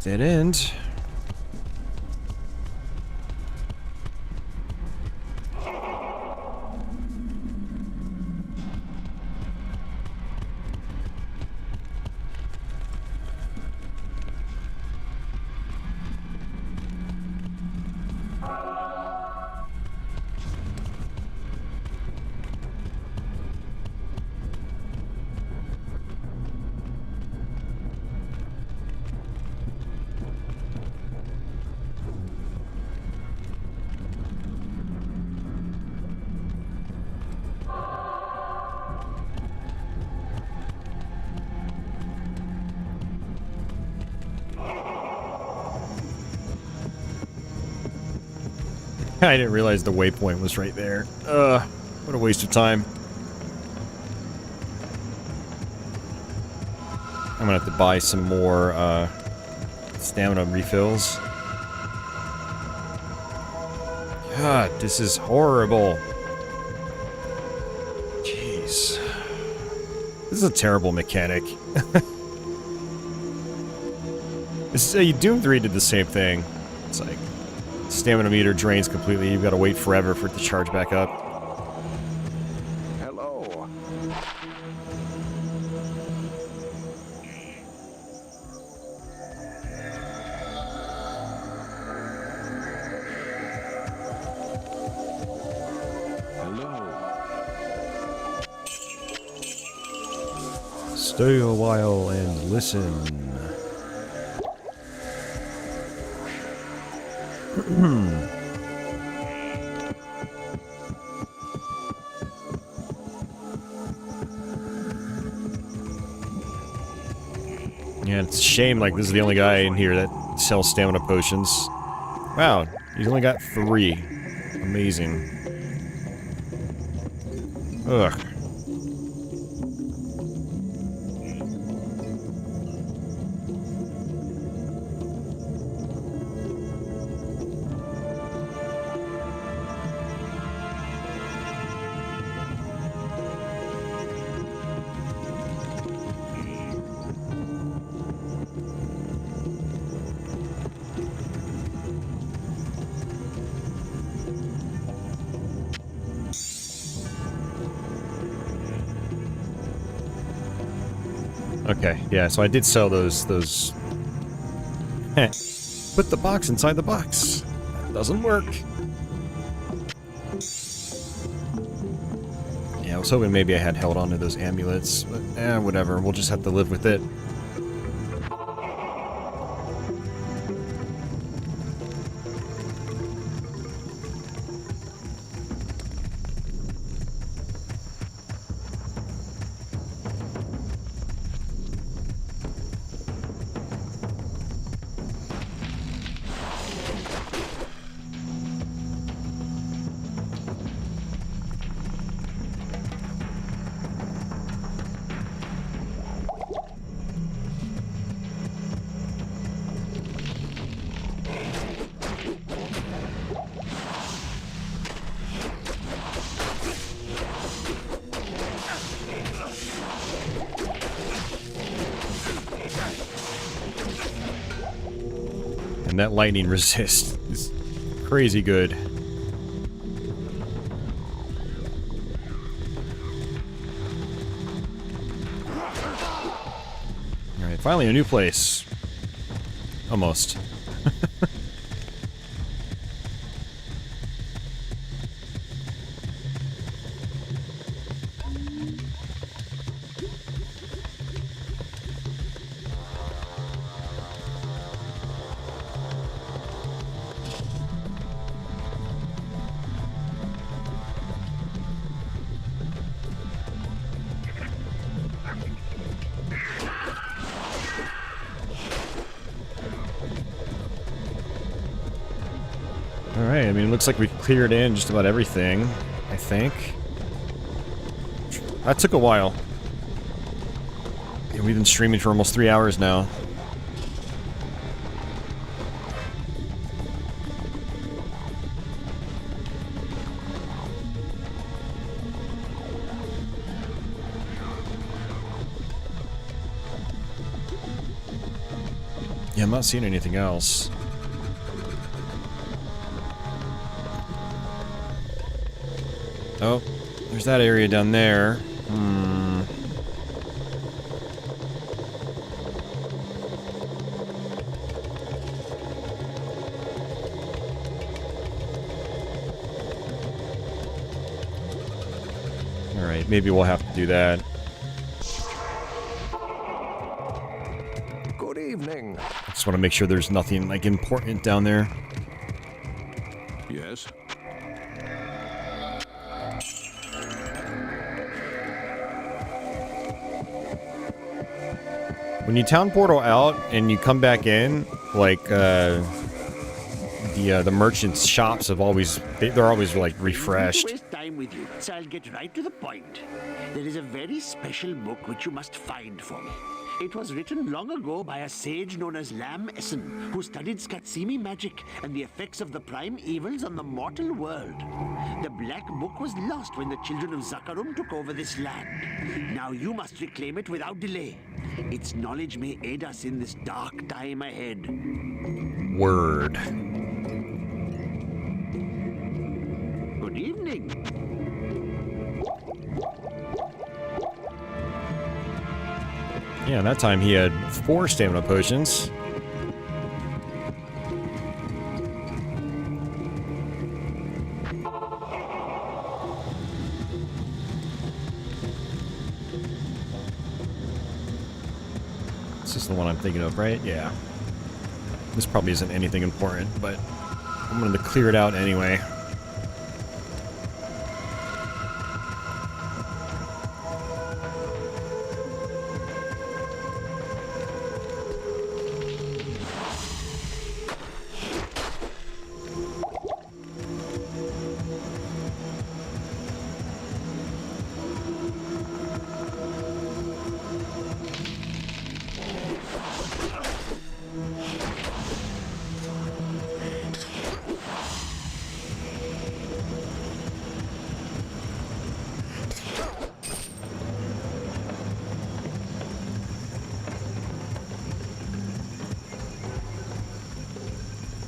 S1: Dead end. I didn't realize the waypoint was right there. What a waste of time. I'm gonna have to buy some more, stamina refills. God, this is horrible. Jeez. This is a terrible mechanic. Doom 3 did the same thing. It's like, stamina meter drains completely. You've got to wait forever for it to charge back up.
S4: Hello.
S1: Stay a while and listen. Yeah, it's a shame, like, this is the only guy in here that sells stamina potions. Wow, he's only got 3. Amazing. Ugh. Okay, yeah, so I did sell those... Put the box inside the box. That doesn't work. Yeah, I was hoping maybe I had held on to those amulets, but whatever, we'll just have to live with it. And that lightning resist is crazy good. Finally, a new place. Almost. Alright, I mean, it looks like we've cleared in just about everything, I think. That took a while. Yeah, we've been streaming for almost 3 hours now. Yeah, I'm not seeing anything else. Oh, there's that area down there. Alright, maybe we'll have to do that.
S4: Good evening.
S1: I just want to make sure there's nothing, like, important down there.
S7: Yes?
S1: When you town portal out and you come back in, like, the merchants' shops have always, they're always, like, refreshed.
S5: I don't waste time with you, so I'll get right to the point. There is a very special book which you must find for me. It was written long ago by a sage known as Lam Essen, who studied Skatsimi magic and the effects of the prime evils on the mortal world. The Black Book was lost when the children of Zakarum took over this land. Now you must reclaim it without delay. Its knowledge may aid us in this dark time ahead.
S1: Word.
S5: Good evening.
S1: Yeah, that time he had 4 stamina potions. This is the one I'm thinking of, right? Yeah. This probably isn't anything important, but I'm going to clear it out anyway.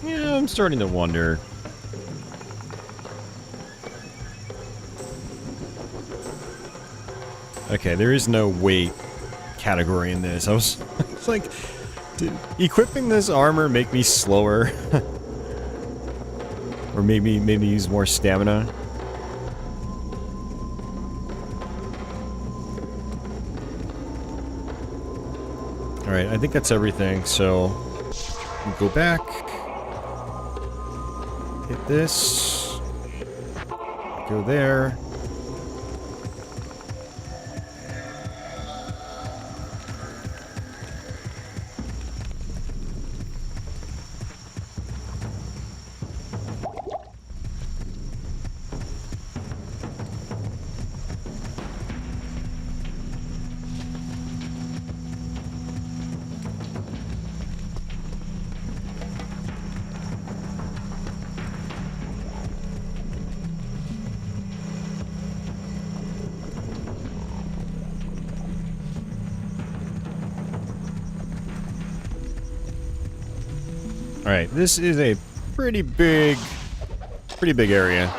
S1: Yeah, I'm starting to wonder. Okay, there is no weight category in this. I was it's like, did equipping this armor make me slower? Or maybe use more stamina? Alright, I think that's everything, so we'll go back. Hit this. Go there. Alright, this is a pretty big area.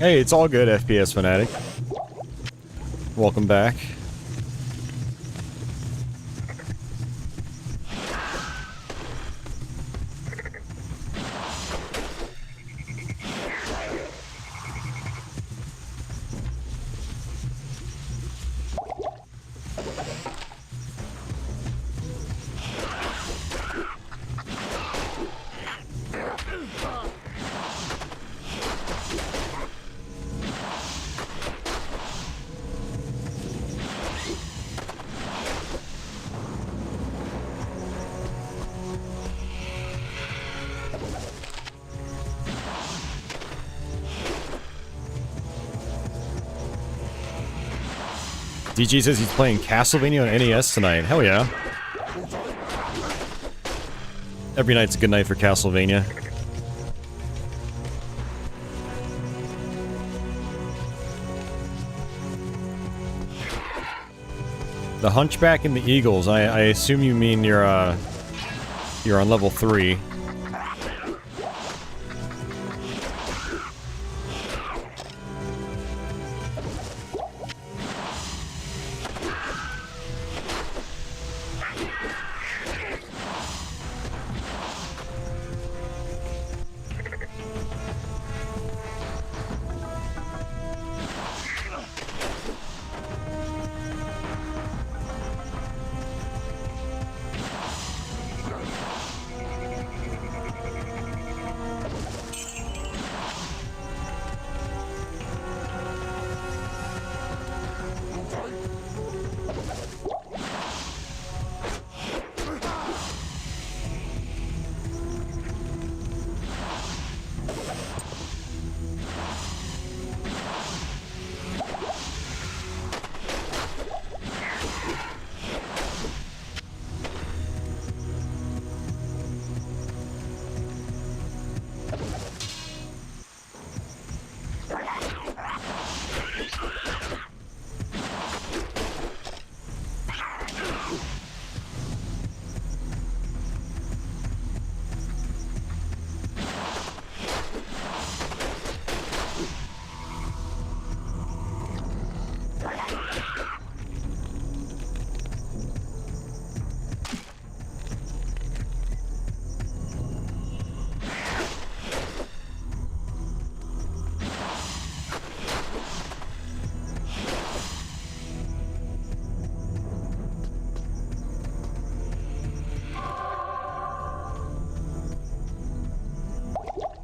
S1: Hey, it's all good, FPS Fanatic. Welcome back. DG says he's playing Castlevania on NES tonight. Hell yeah. Every night's a good night for Castlevania. The Hunchback and the Eagles. I assume you mean you're on level 3.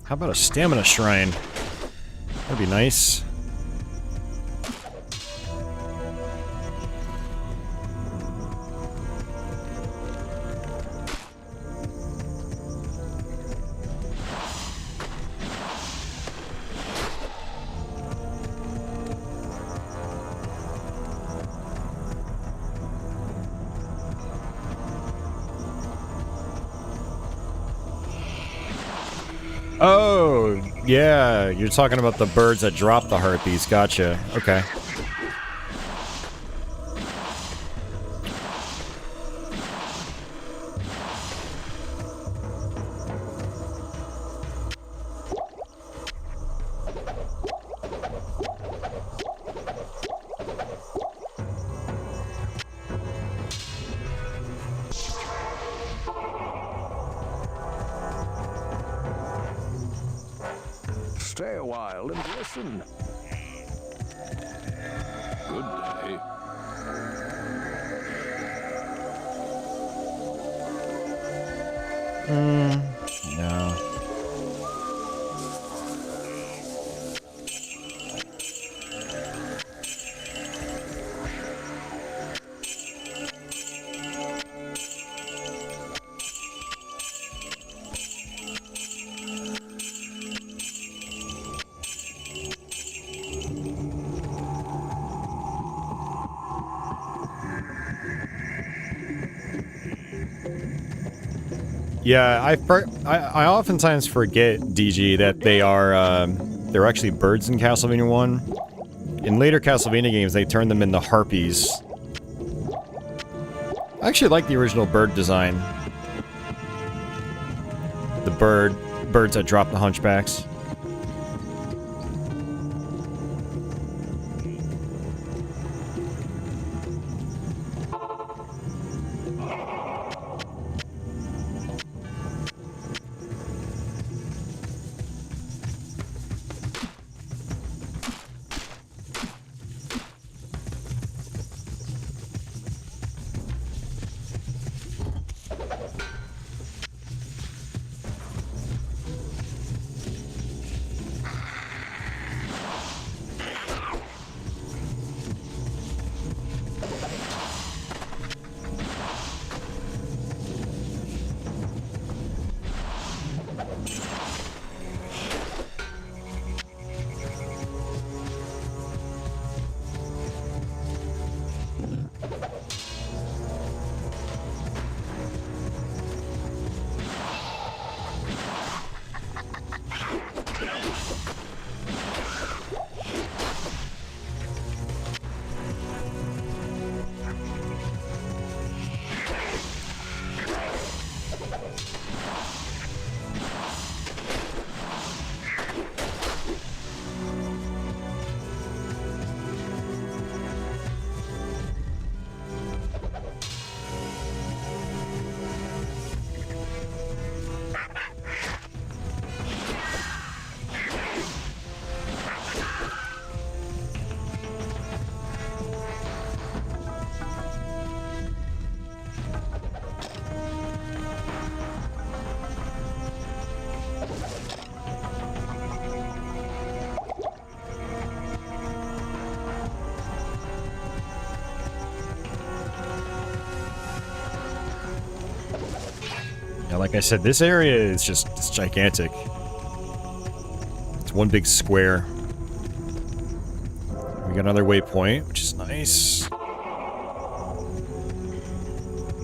S1: How about a stamina shrine? That'd be nice. Oh, yeah, you're talking about the birds that drop the harpies. Gotcha. Okay.
S4: Stay a while and listen.
S7: Good day.
S1: No. Yeah, I oftentimes forget, DG, that they are they're actually birds in Castlevania 1. In later Castlevania games, they turn them into harpies. I actually like the original bird design. The birds that drop the hunchbacks. Yeah, like I said, this area is just it's gigantic. It's one big square. We got another waypoint, which is nice.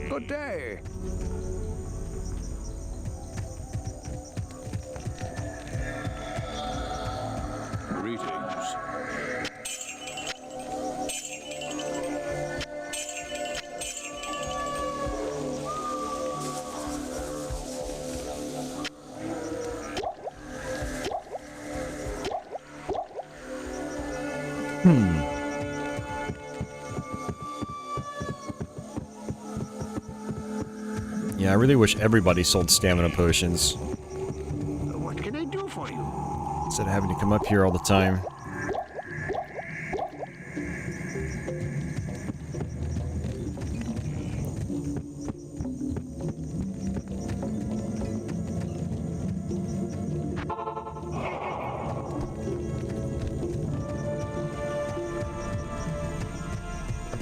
S4: Good day.
S7: Greetings.
S1: Yeah, I really wish everybody sold stamina potions
S5: What can I do for you?
S1: instead of having to come up here all the time.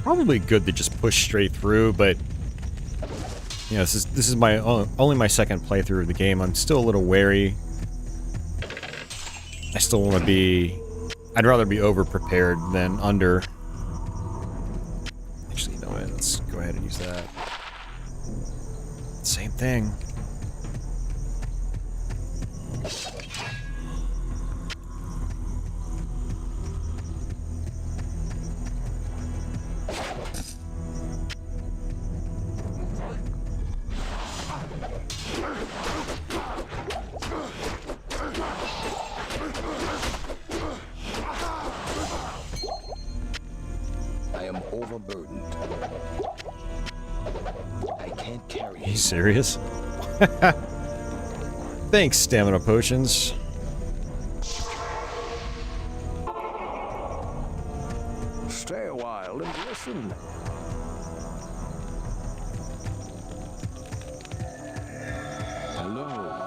S1: Probably good to just push straight through, but you know, this is my only my second playthrough of the game. I'm still a little wary. I still want to be. I'd rather be over prepared than under. Actually, no, let's go ahead and use that. Same thing.
S8: I am overburdened. I can't carry
S1: Are you serious? Thanks, stamina potions.
S4: Stay a while and listen.
S7: Hello.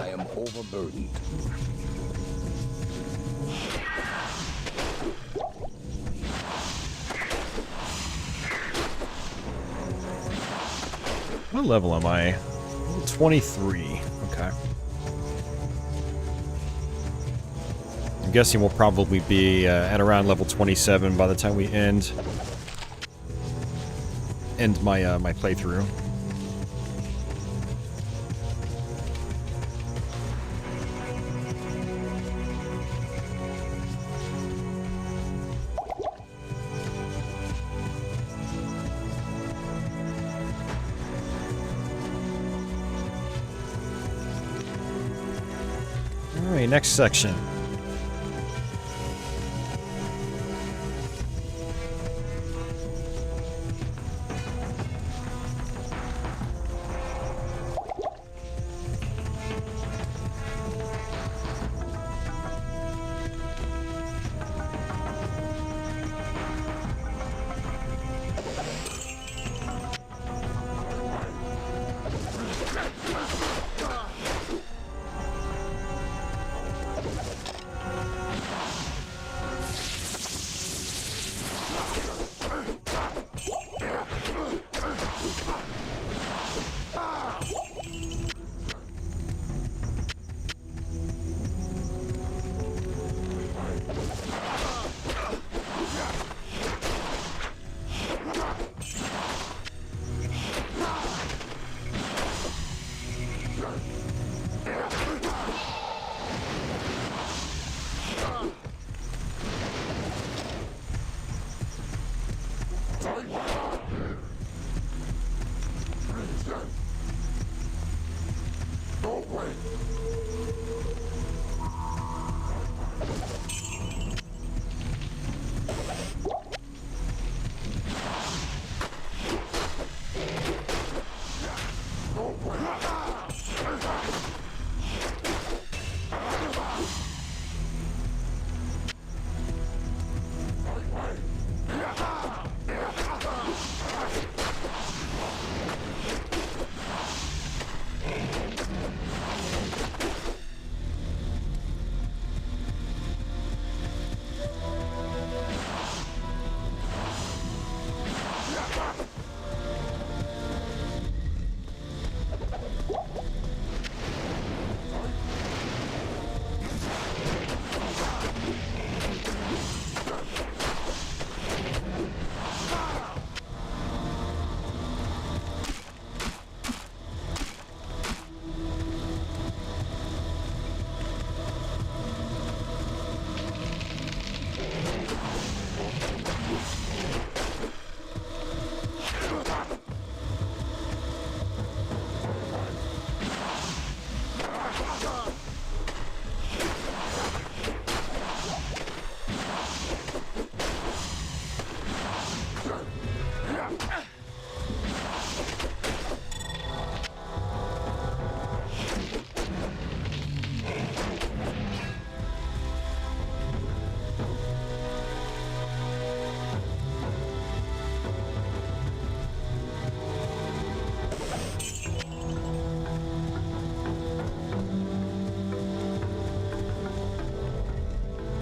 S8: I am overburdened.
S1: What level am I? Level 23. Okay. I'm guessing we'll probably be at around level 27 by the time we end my my playthrough. Alright, next section.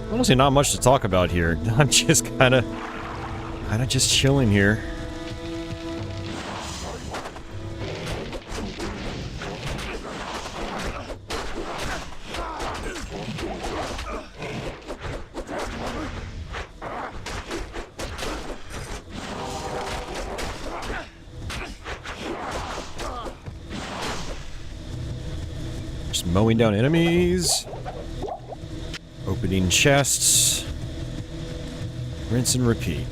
S1: Honestly, not much to talk about here. I'm just kind of just chilling here. Just mowing down enemies. Opening chests. Rinse and repeat.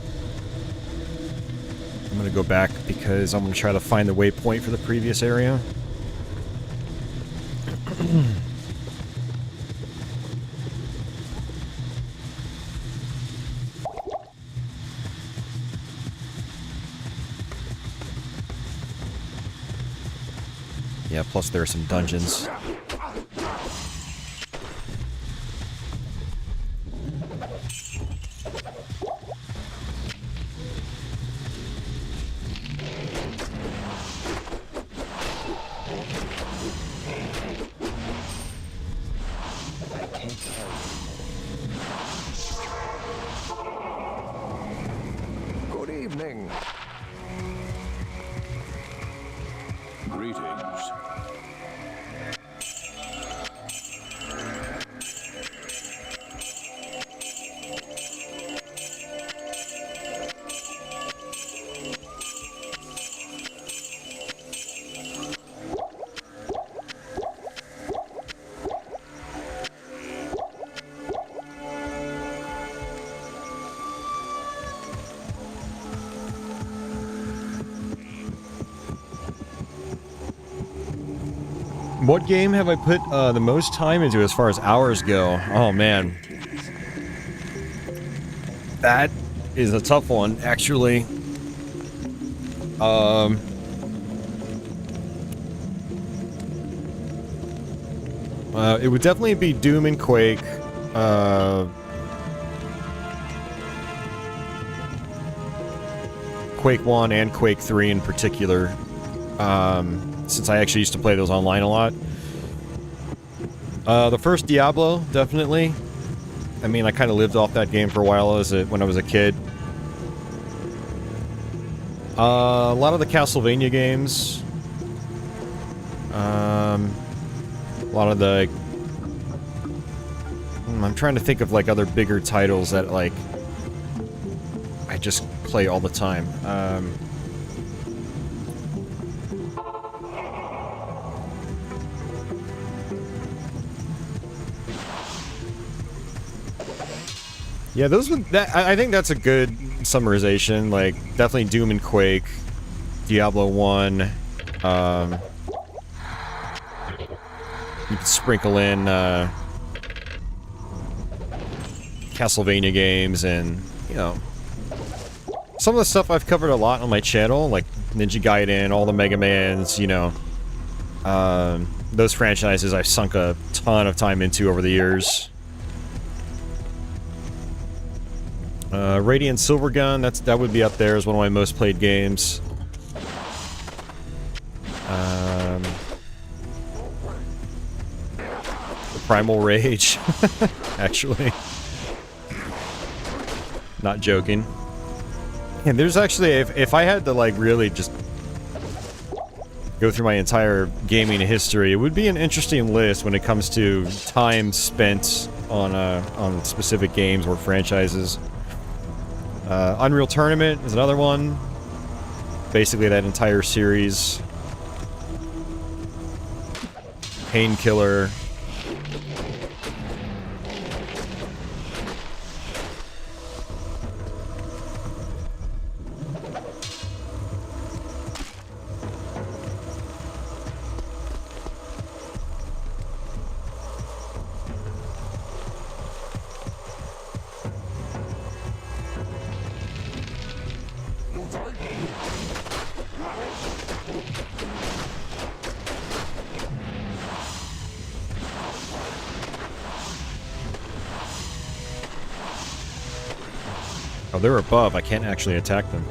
S1: I'm gonna go back because I'm gonna try to find the waypoint for the previous area. Yeah, plus there are some dungeons.
S4: Good evening.
S7: Greetings.
S1: What game have I put the most time into as far as hours go? Oh man. That is a tough one, actually. It would definitely be Doom and Quake. Quake 1 and Quake 3 in particular. Since I actually used to play those online a lot. The first Diablo, definitely. I mean, I kind of lived off that game for a while when I was a kid. A lot of the Castlevania games. A lot of the... I'm trying to think of, like, other bigger titles that, like, I just play all the time. Yeah, those would. I think that's a good summarization. Like, definitely Doom and Quake, Diablo 1. You can sprinkle in Castlevania games, and you know, some of the stuff I've covered a lot on my channel, like Ninja Gaiden, all the Mega Mans. You know, those franchises I've sunk a ton of time into over the years. Radiant Silvergun, that would be up there as one of my most played games. Primal Rage, actually. Not joking. And there's actually, if I had to like really just go through my entire gaming history, it would be an interesting list when it comes to time spent on specific games or franchises. Unreal Tournament is another one. Basically that entire series. Painkiller. Oh, they're above. I can't actually attack them.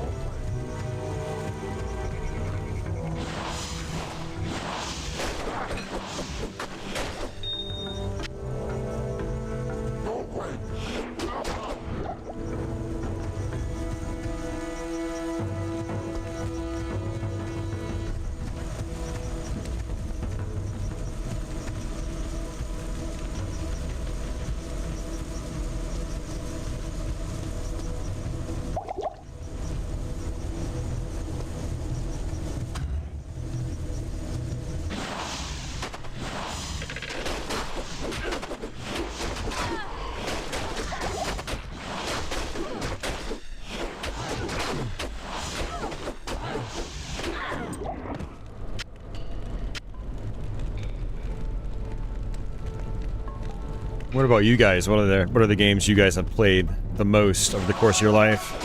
S1: What about you guys? What are the games you guys have played the most over the course of your life?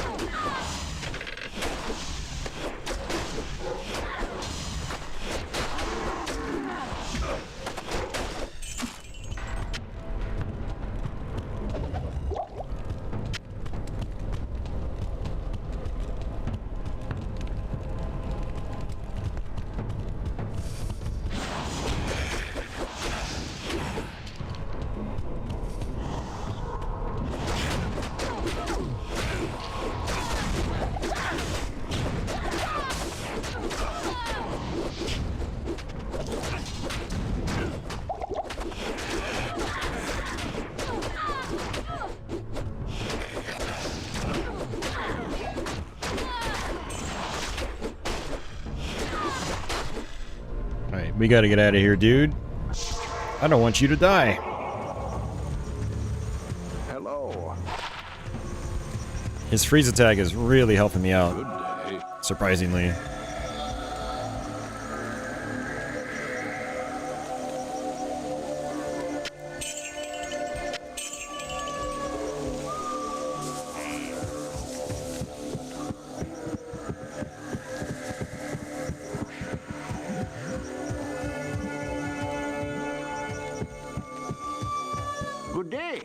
S1: Alright, we gotta get out of here, dude. I don't want you to die.
S4: Hello.
S1: His freeze attack is really helping me out,
S7: Good day.
S1: surprisingly.
S5: Good day.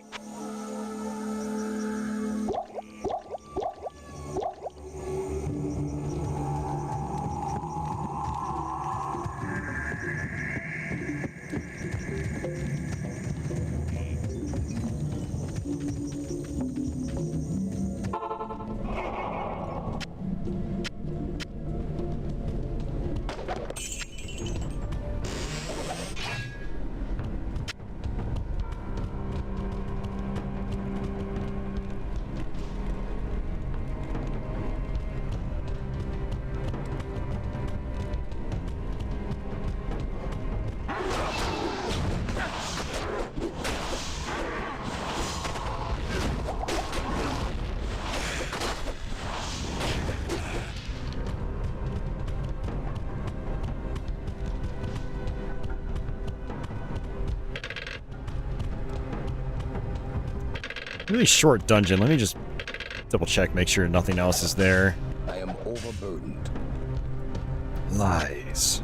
S1: Really short dungeon. Let me just double check, make sure nothing else is there.
S8: I am overburdened.
S1: Lies.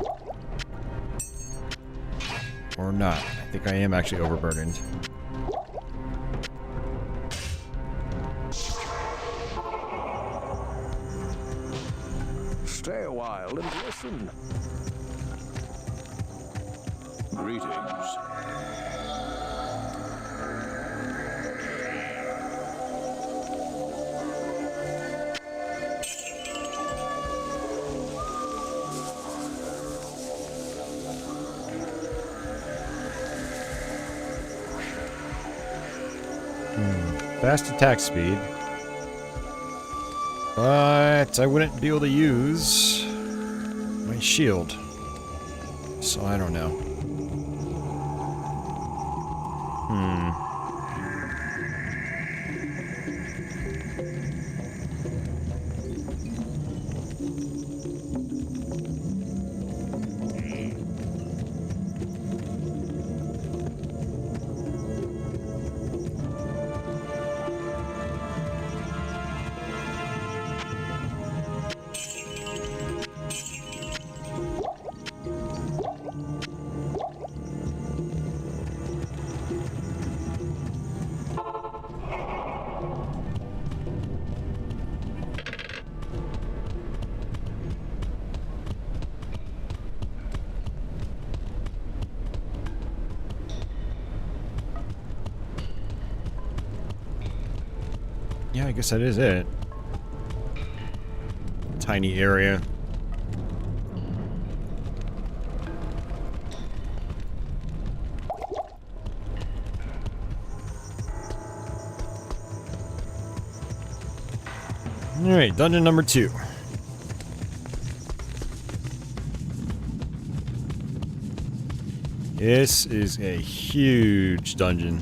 S1: Or not. I think I am actually overburdened.
S4: Stay a while and listen.
S7: Greetings.
S1: Fast attack speed. But I wouldn't be able to use my shield. So I don't know. Yeah, I guess that is it. Tiny area. Alright, dungeon number 2. This is a huge dungeon.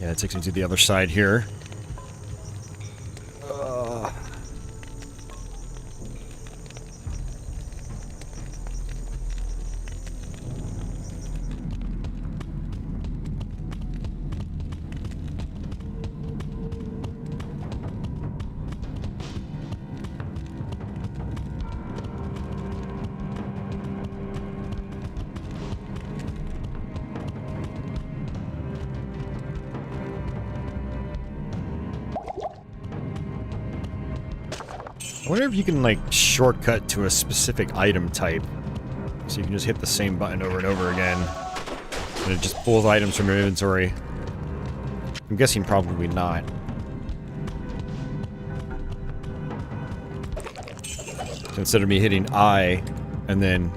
S1: Yeah, it takes me to the other side here. I wonder if you can, like, shortcut to a specific item type. So you can just hit the same button over and over again. And it just pulls items from your inventory. I'm guessing probably not. So instead of me hitting I and then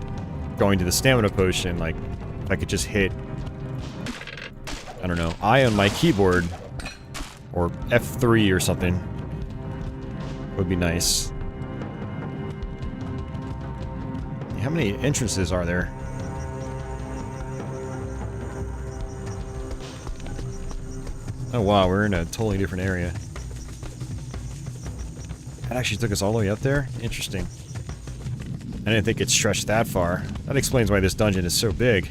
S1: going to the stamina potion, like, if I could just hit, I don't know, I on my keyboard, or F3 or something, would be nice. How many entrances are there? Oh wow, we're in a totally different area. That actually took us all the way up there? Interesting. I didn't think it stretched that far. That explains why this dungeon is so big.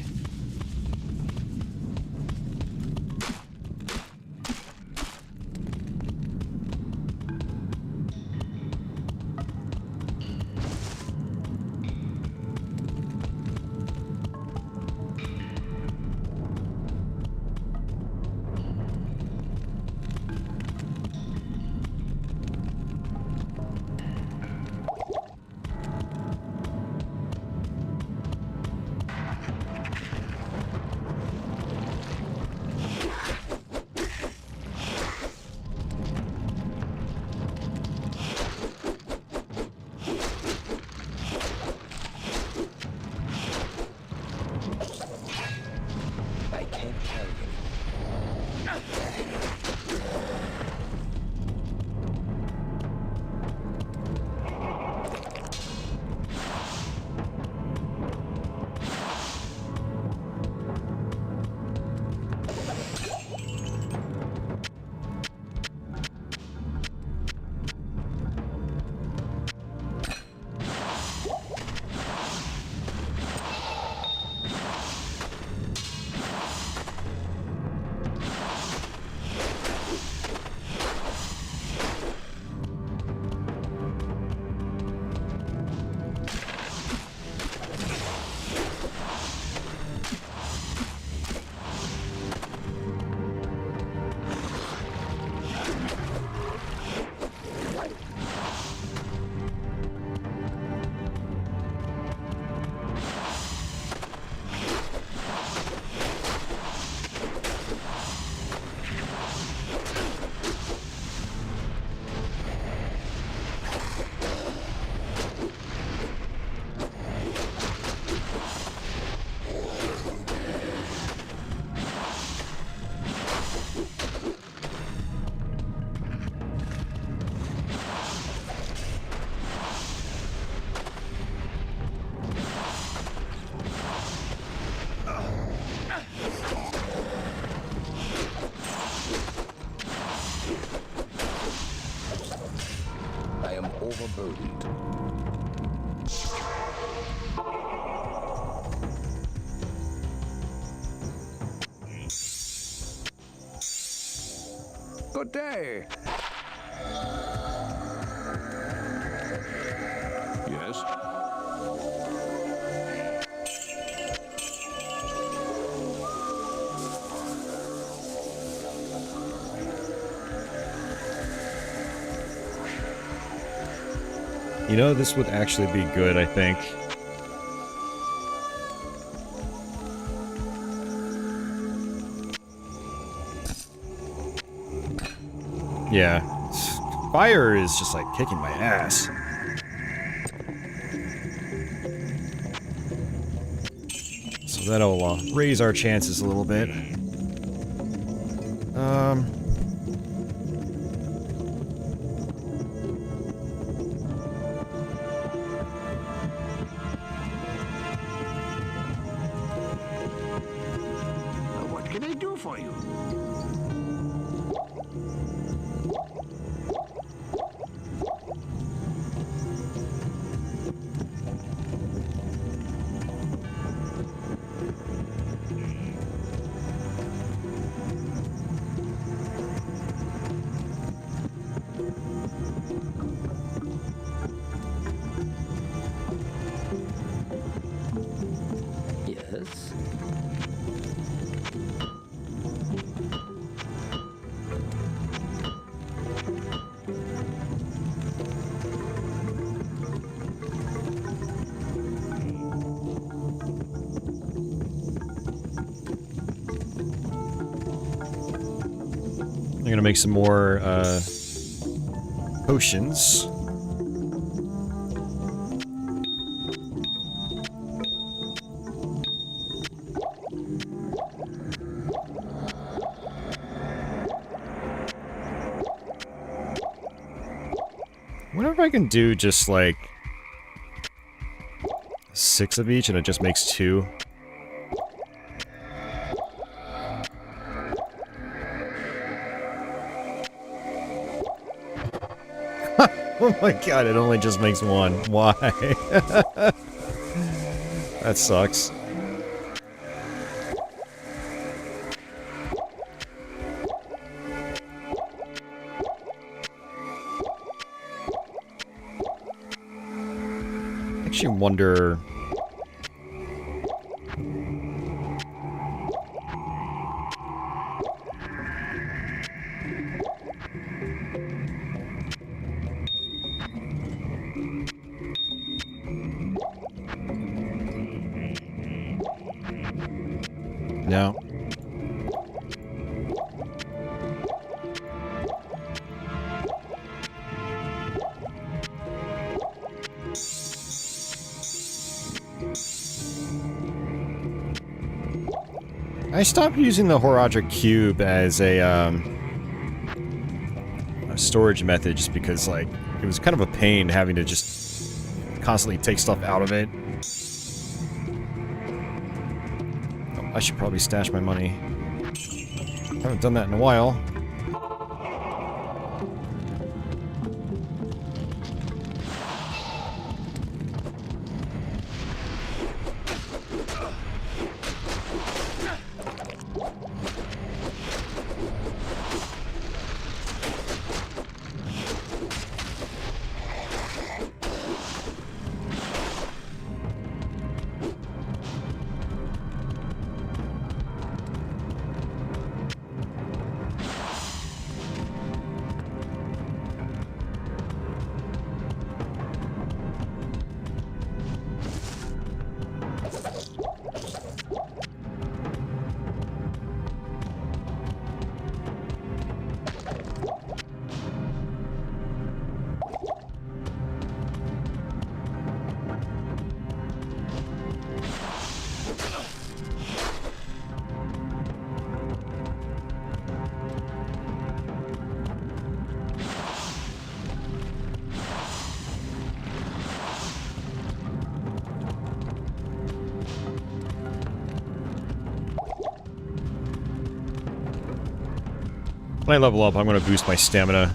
S4: Good day.
S7: Yes?
S1: You know, this would actually be good, I think. Yeah. Fire is just like kicking my ass. So that'll raise our chances a little bit.
S5: What can I do for you?
S2: Yes?
S1: I'm gonna make some more potions. Wonder if I can do just like 6 of each and it just makes 2. Oh my god, it only just makes 1. Why? That sucks. Makes you wonder. No. I stopped using the Horadric Cube as a storage method just because, like, it was kind of a pain having to just constantly take stuff out of it. I should probably stash my money. Haven't done that in a while. When I level up, I'm going to boost my stamina.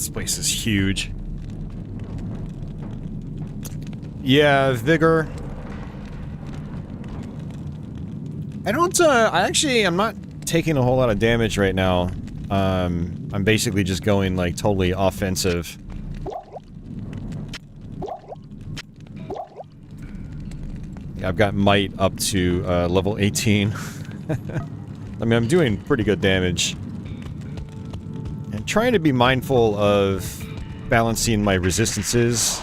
S1: This place is huge. Yeah, Vigor. I'm not taking a whole lot of damage right now. I'm basically just going, like, totally offensive. I've got might up to, level 18. I mean, I'm doing pretty good damage. And trying to be mindful of balancing my resistances.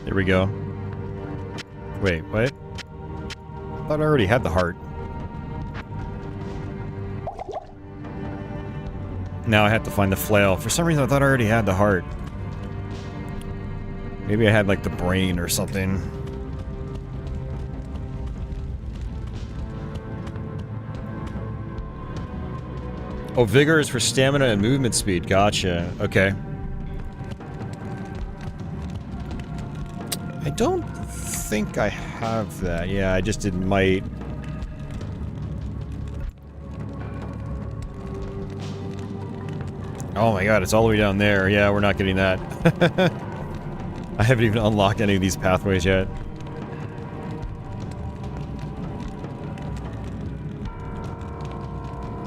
S1: There we go. Wait, what? I thought I already had the heart. Now I have to find the flail. For some reason I thought I already had the heart. Maybe I had, like, the brain or something. Oh, vigor is for stamina and movement speed. Gotcha. Okay. I don't think I have that. Yeah, I just did might. Oh my god, it's all the way down there. Yeah, we're not getting that. I haven't even unlocked any of these pathways yet.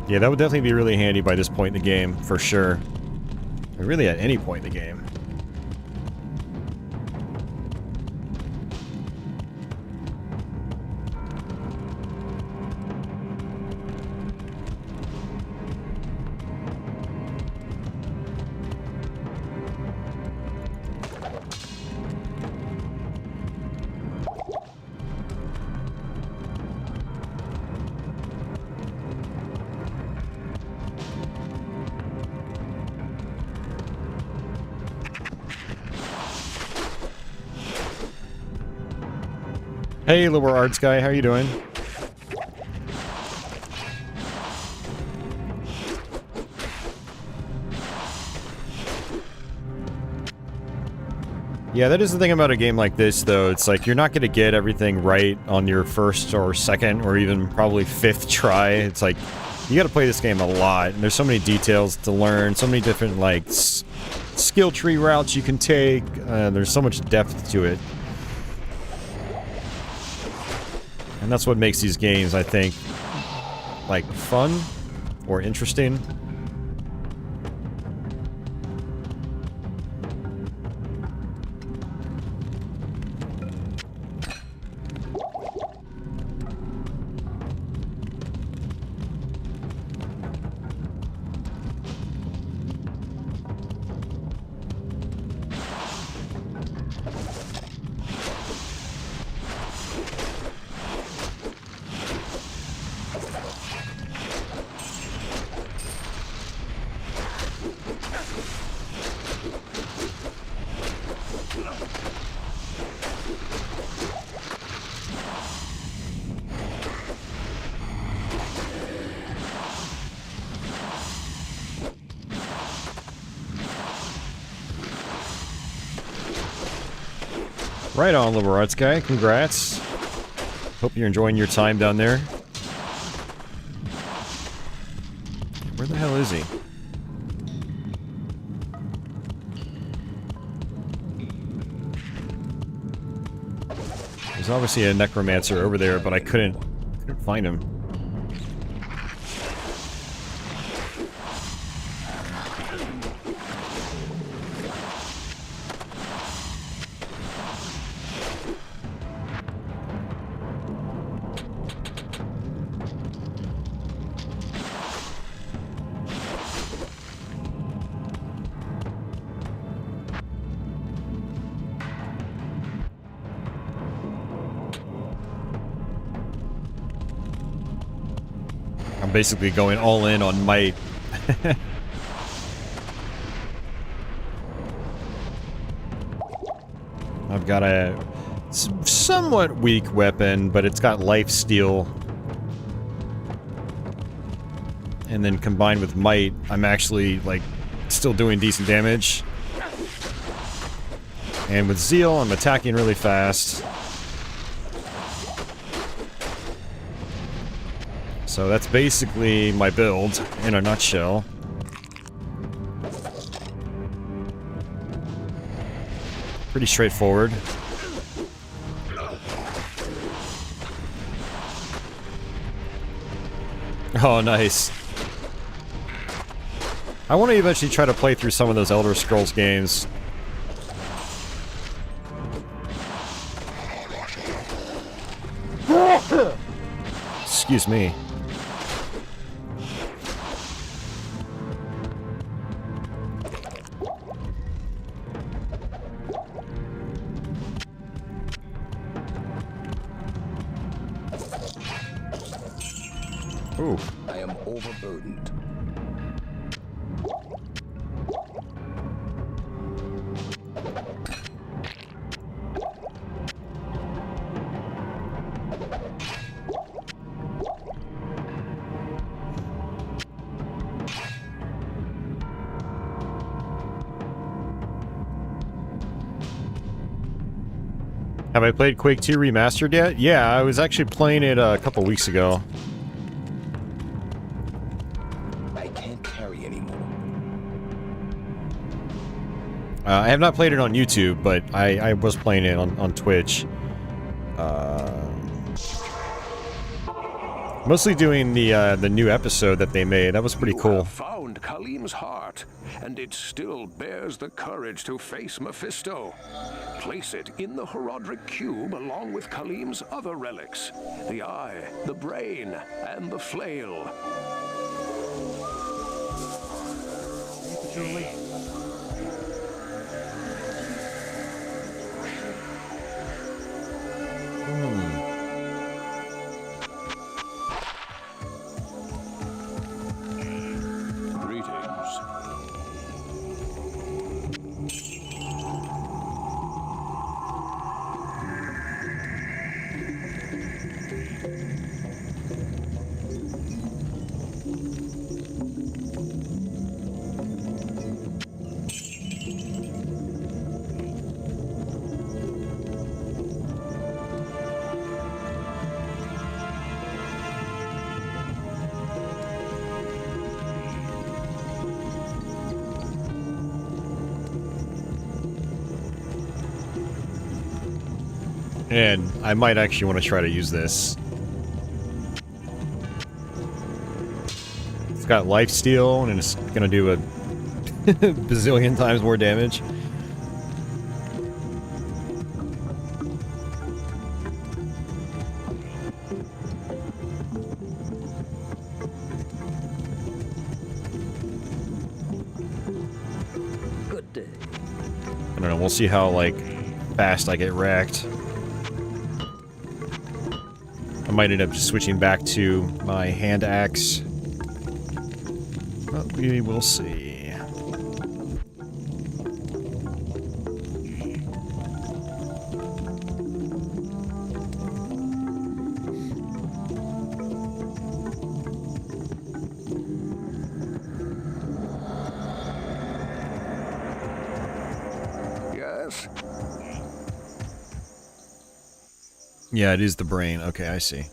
S1: Yeah, that would definitely be really handy by this point in the game, for sure. Or really at any point in the game. Hey, Lower Arts guy, how you doing? Yeah, that is the thing about a game like this, though. It's like, you're not going to get everything right on your first or second or even probably fifth try. It's like, you got to play this game a lot, and there's so many details to learn, so many different, like, skill tree routes you can take. There's so much depth to it. And that's what makes these games, I think, like, fun or interesting. Right on, Liberal Arts guy. Congrats. Hope you're enjoying your time down there. Where the hell is he? There's obviously a necromancer over there, but I couldn't find him. I'm basically going all in on might. I've got a somewhat weak weapon, but it's got life steal. And then combined with might, I'm actually, like, still doing decent damage. And with zeal, I'm attacking really fast. So that's basically my build in a nutshell. Pretty straightforward. Oh, nice. I want to eventually try to play through some of those Elder Scrolls games. Excuse me. Ooh.
S8: I am overburdened.
S1: Have I played Quake 2 Remastered yet? Yeah, I was actually playing it a couple weeks ago.
S8: I can't carry anymore.
S1: I have not played it on YouTube, but I was playing it on Twitch. Mostly doing the new episode that they made. That was pretty cool.
S4: You have found Khalim's heart, and it still bears the courage to face Mephisto. Place it in the Herodric Cube along with Khalim's other relics. The eye, the brain, and the flail.
S7: Greetings.
S1: And I might actually want to try to use this. It's got lifesteal, and it's gonna do a bazillion times more damage.
S2: Good day.
S1: I don't know, we'll see how, like, fast I get wrecked. I might end up just switching back to my hand axe. But we will see.
S4: Yes?
S1: Yeah, it is the brain. Okay, I see.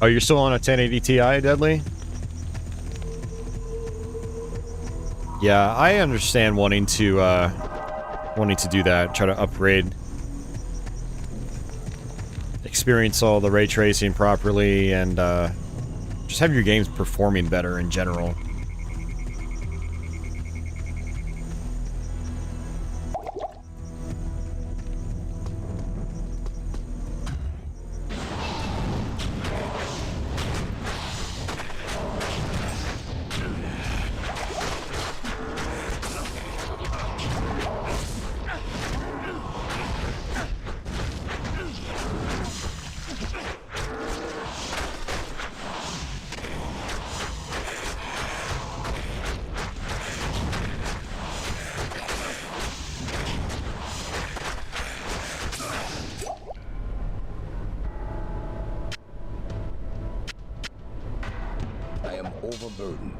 S1: Oh, you're still on a 1080 Ti, Deadly? Yeah, I understand wanting to do that, try to upgrade, experience all the ray tracing properly, and just have your games performing better in general.
S8: I am overburdened.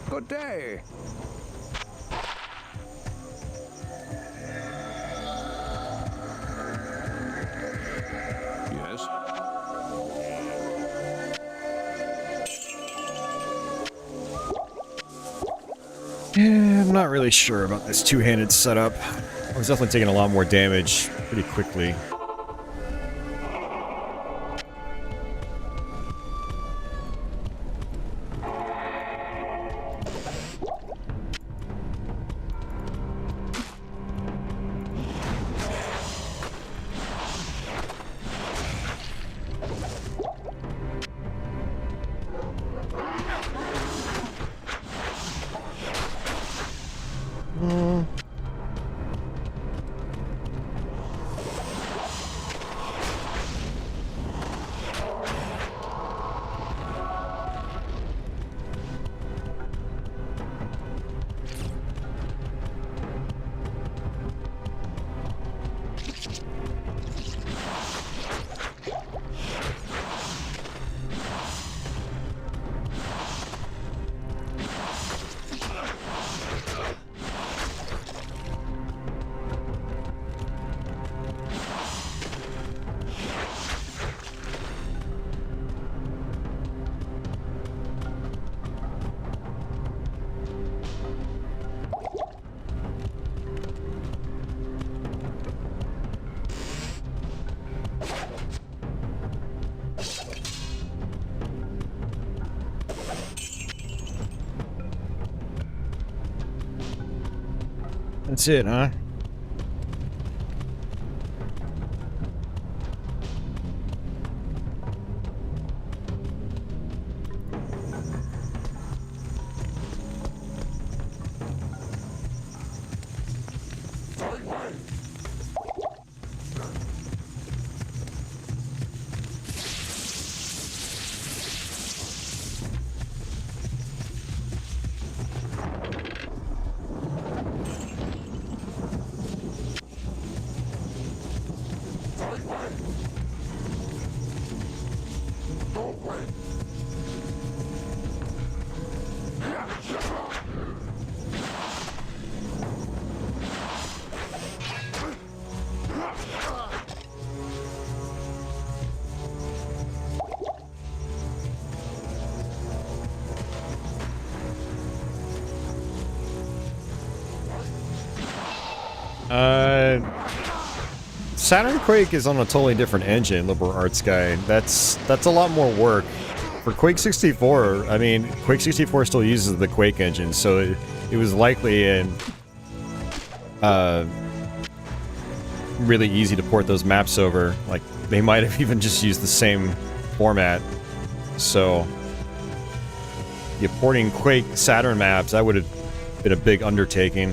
S4: Good day.
S7: Yes?
S1: Yeah, I'm not really sure about this two-handed setup. I was definitely taking a lot more damage pretty quickly. That's it, huh? Saturn Quake is on a totally different engine, Liberal Arts guy. That's a lot more work. For Quake 64, I mean, Quake 64 still uses the Quake engine, so it was likely really easy to port those maps over. Like, they might have even just used the same format. So, yeah, porting Quake Saturn maps, that would have been a big undertaking.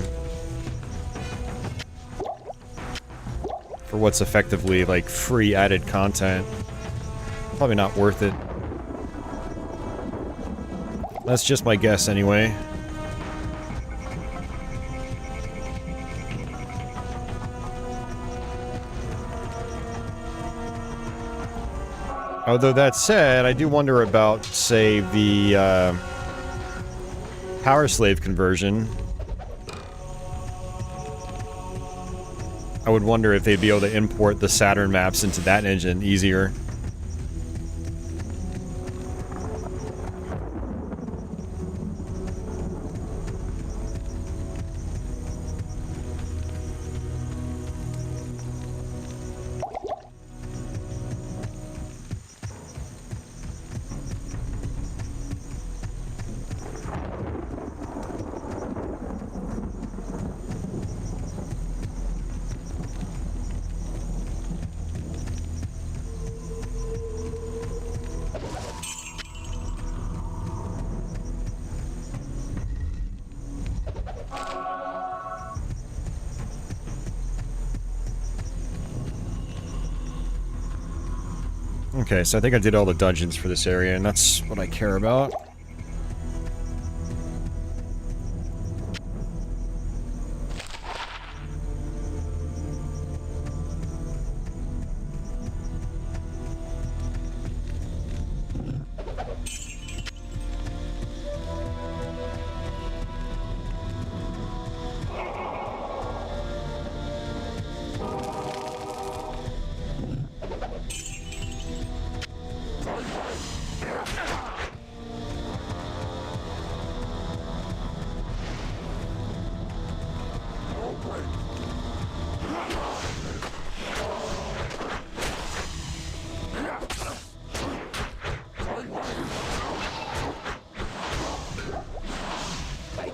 S1: For what's effectively, like, free added content. Probably not worth it. That's just my guess, anyway. Although that said, I do wonder about, say, the Power slave conversion. I would wonder if they'd be able to import the Saturn maps into that engine easier. Okay, so I think I did all the dungeons for this area, and that's what I care about.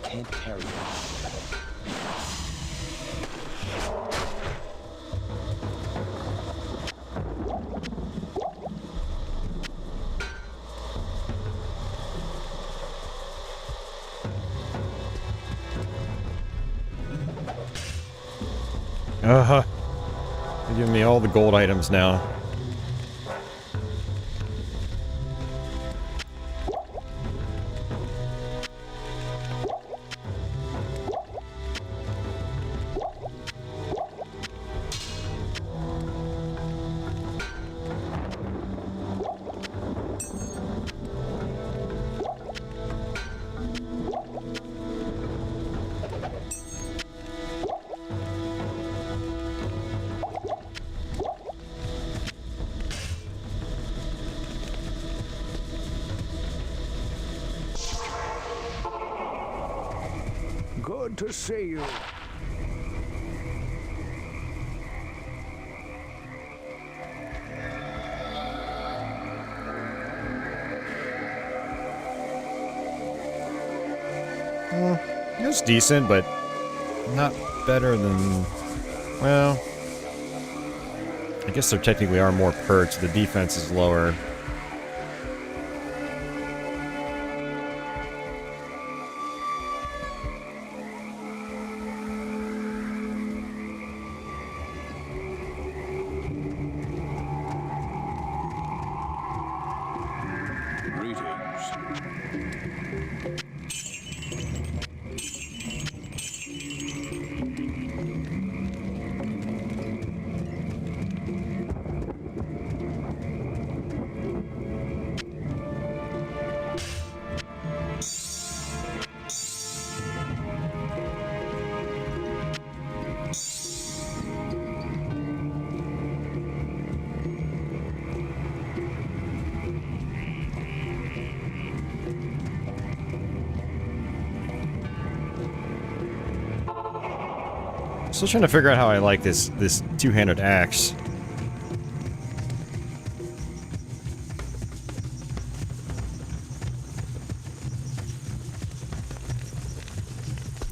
S8: Can't carry it.
S1: Uh-huh. They're giving me all the gold items now.
S4: Good to see you.
S1: It was decent, but not better than... Well... I guess there technically are more perks. The defense is lower. Still trying to figure out how I like this two-handed axe.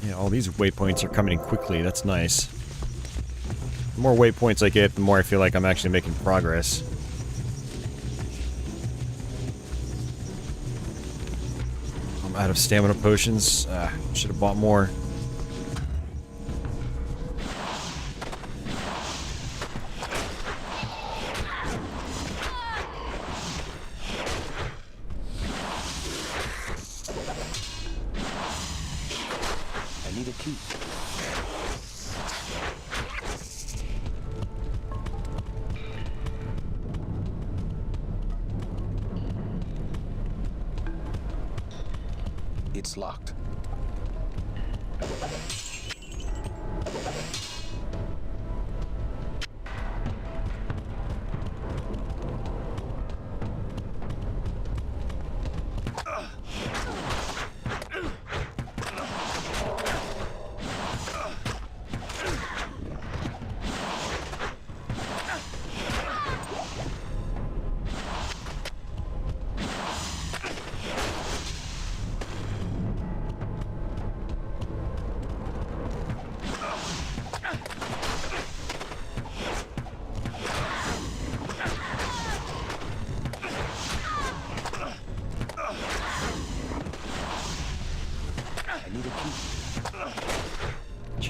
S1: Yeah, all these waypoints are coming in quickly. That's nice. The more waypoints I get, the more I feel like I'm actually making progress. I'm out of stamina potions. Should have bought more.
S8: It's locked.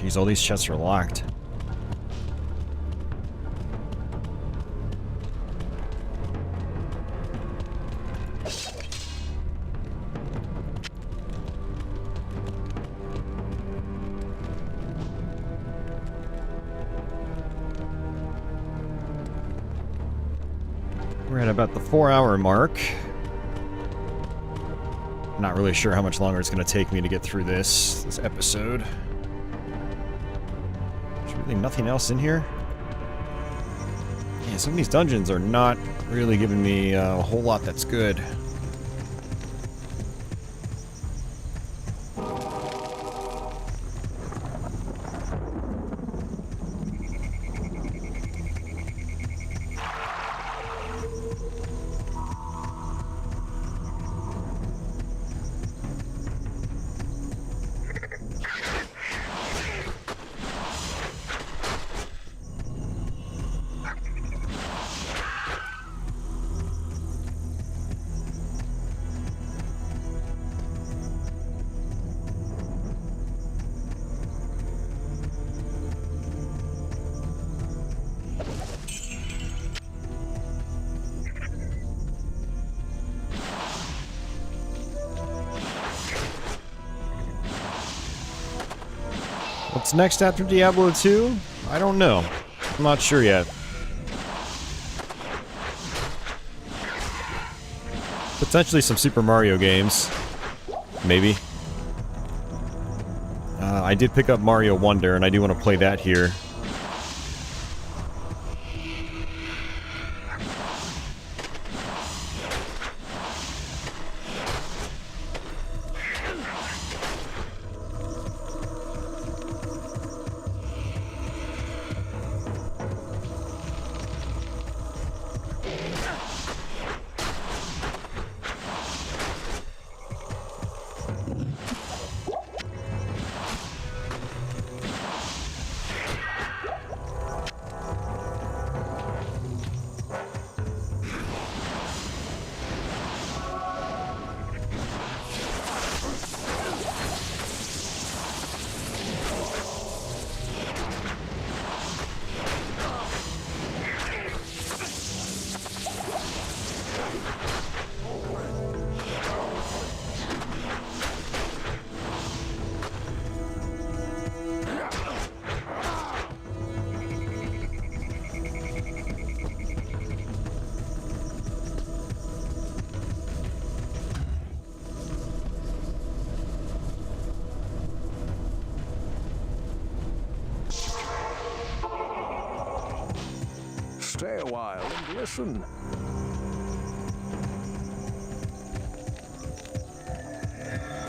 S1: Jeez, all these chests are locked. We're at about the 4-hour mark. Not really sure how much longer it's going to take me to get through this episode. There's really nothing else in here. Yeah, some of these dungeons are not really giving me a whole lot that's good. What's next after Diablo 2? I don't know. I'm not sure yet. Potentially some Super Mario games. Maybe. I did pick up Mario Wonder, and I do want to play that here.
S4: Stay a while and listen.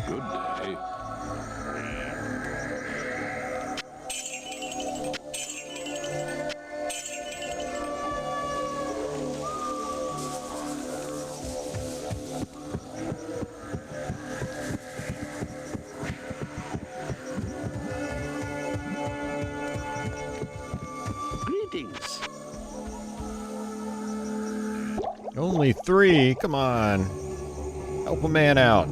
S7: Good day.
S5: Greetings.
S1: Only 3? Come on. Help a man out.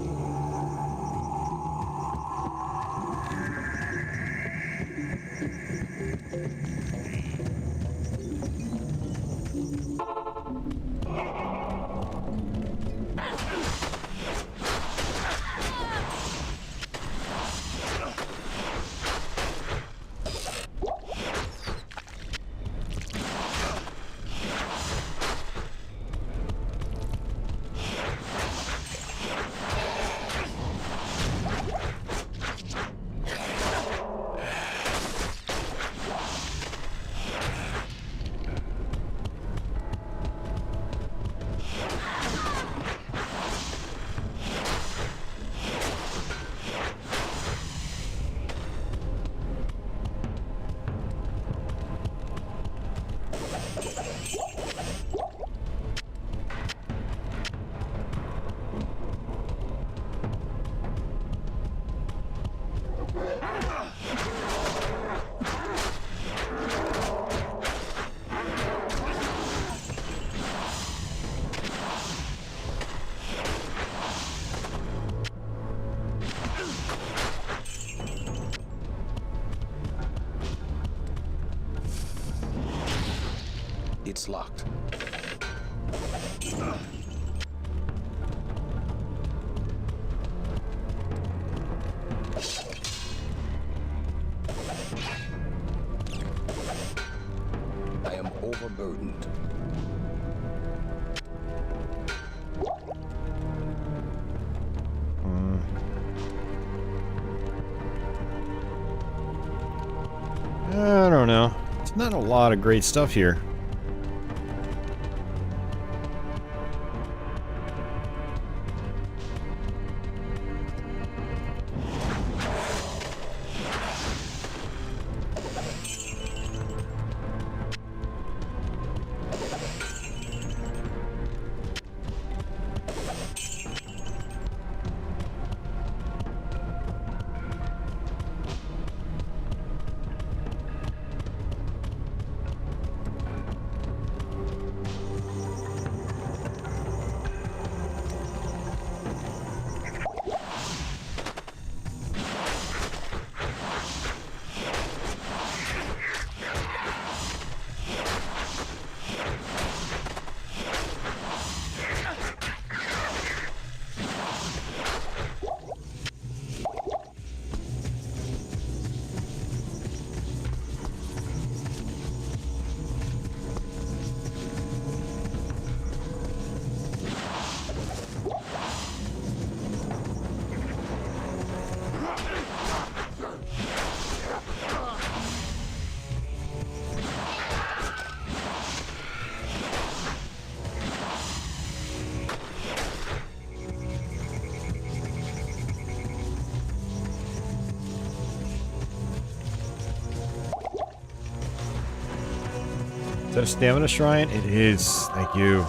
S8: It's locked. I am overburdened.
S1: I don't know. It's not a lot of great stuff here. Is that a stamina shrine? It is. Thank you.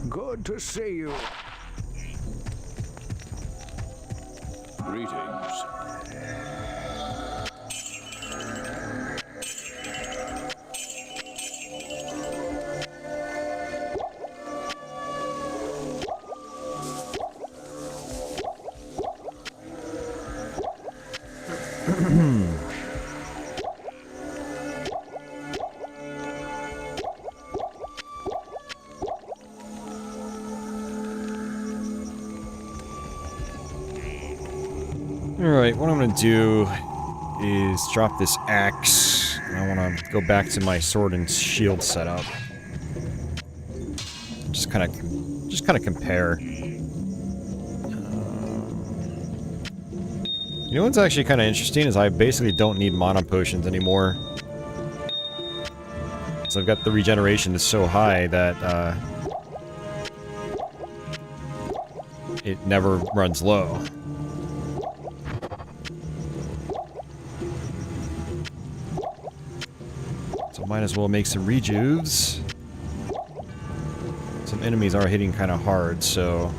S4: Good to see you.
S7: Greetings.
S1: Alright, what I'm going to do is drop this axe. And I want to go back to my sword and shield setup. Just kind of compare. You know what's actually kind of interesting is I basically don't need mana potions anymore. So I've got the regeneration is so high that it never runs low. So might as well make some rejuves. Some enemies are hitting kind of hard, so...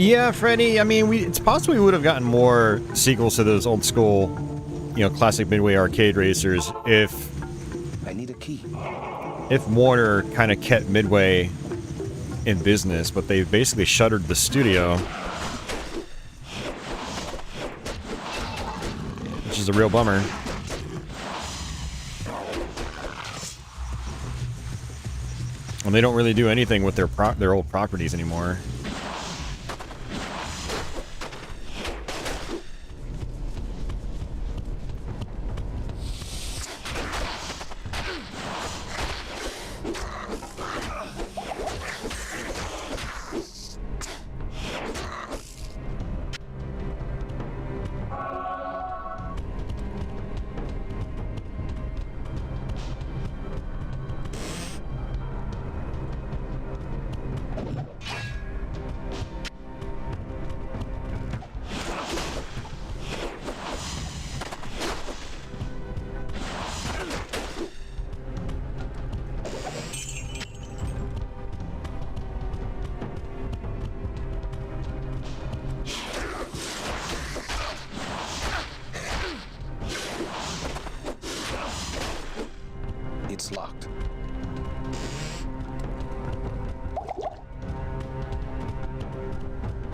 S1: Yeah, Freddy. I mean, it's possible we would have gotten more sequels to those old school, you know, classic Midway arcade racers if
S8: I need a key.
S1: If Warner kind of kept Midway in business, but they basically shuttered the studio, which is a real bummer. And they don't really do anything with their old properties anymore.
S8: It's locked.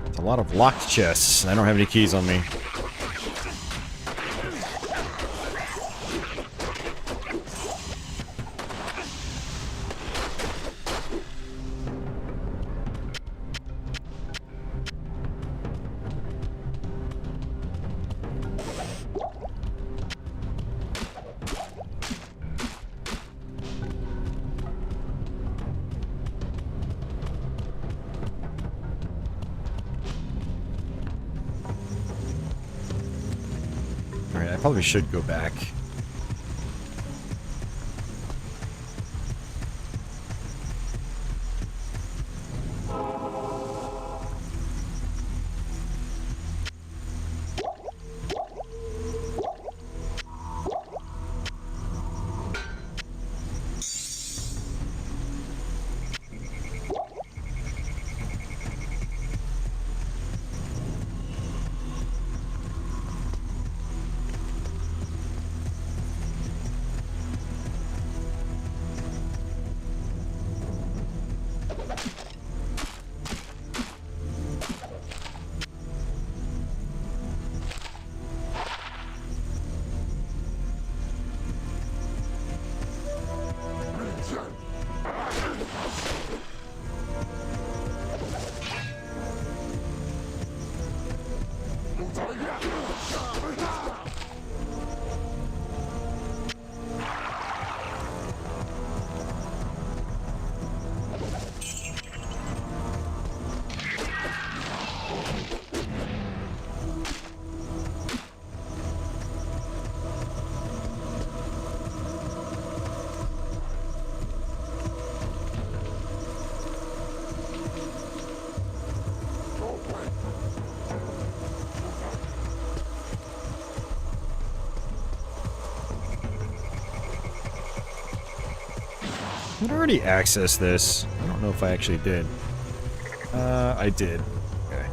S1: It's a lot of locked chests. I don't have any keys on me. Alright, I probably should go back. I'd already accessed this. I don't know if I actually did. I did. Okay.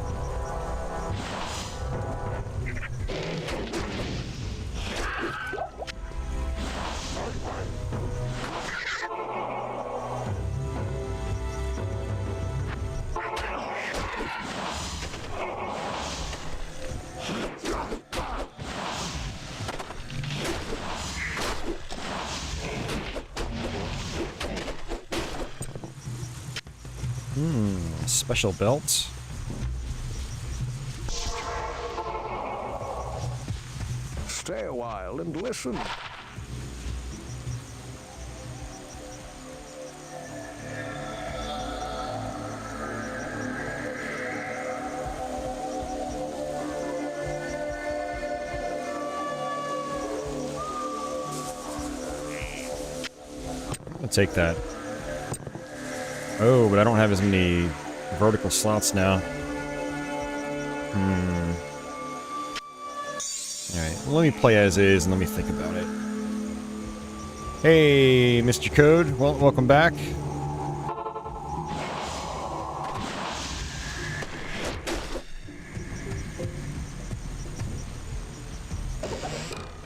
S1: Special belt.
S4: Stay a while and listen.
S1: I'll take that. Oh, but I don't have as many vertical slots now. Alright, well, let me play as is and let me think about it. Hey, Mr. Code. Well, welcome back.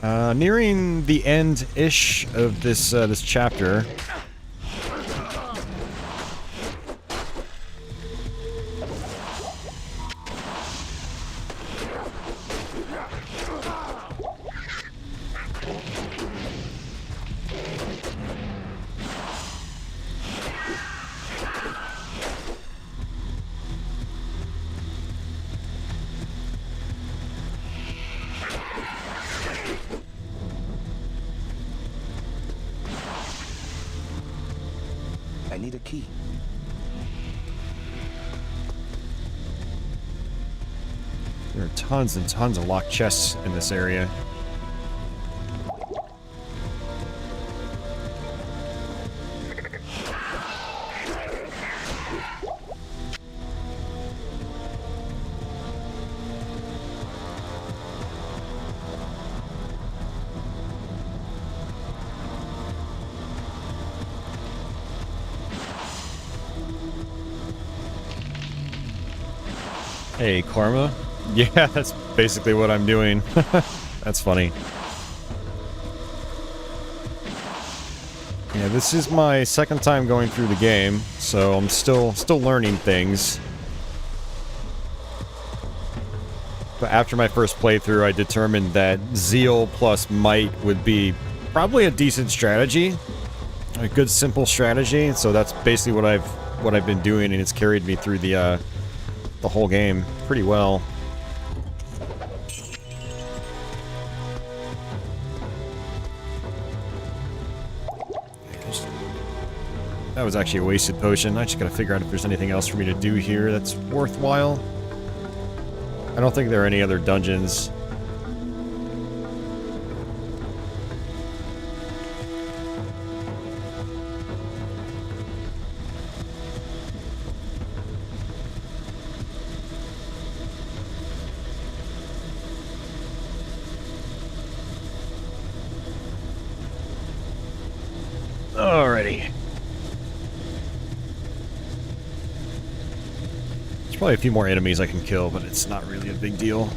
S1: Nearing the end-ish of this this chapter.
S8: I need a key.
S1: There are tons and tons of locked chests in this area. Hey, Karma. Yeah, that's basically what I'm doing. That's funny. Yeah, this is my second time going through the game, so I'm still learning things. But after my first playthrough, I determined that Zeal plus Might would be probably a decent strategy. A good, simple strategy, so that's basically what I've been doing, and it's carried me through the whole game pretty well. That was actually a wasted potion. I just gotta figure out if there's anything else for me to do here that's worthwhile. I don't think there are any other dungeons. Alrighty. There's probably a few more enemies I can kill, but it's not really a big deal.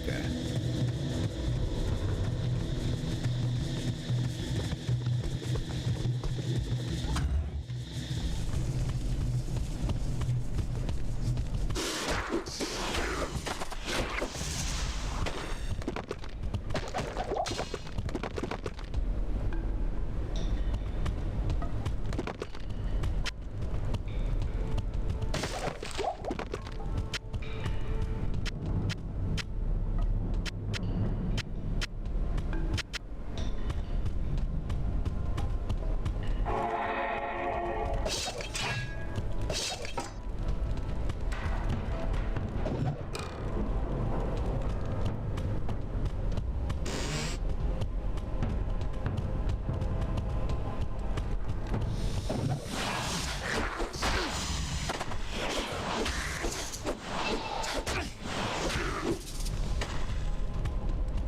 S1: Okay.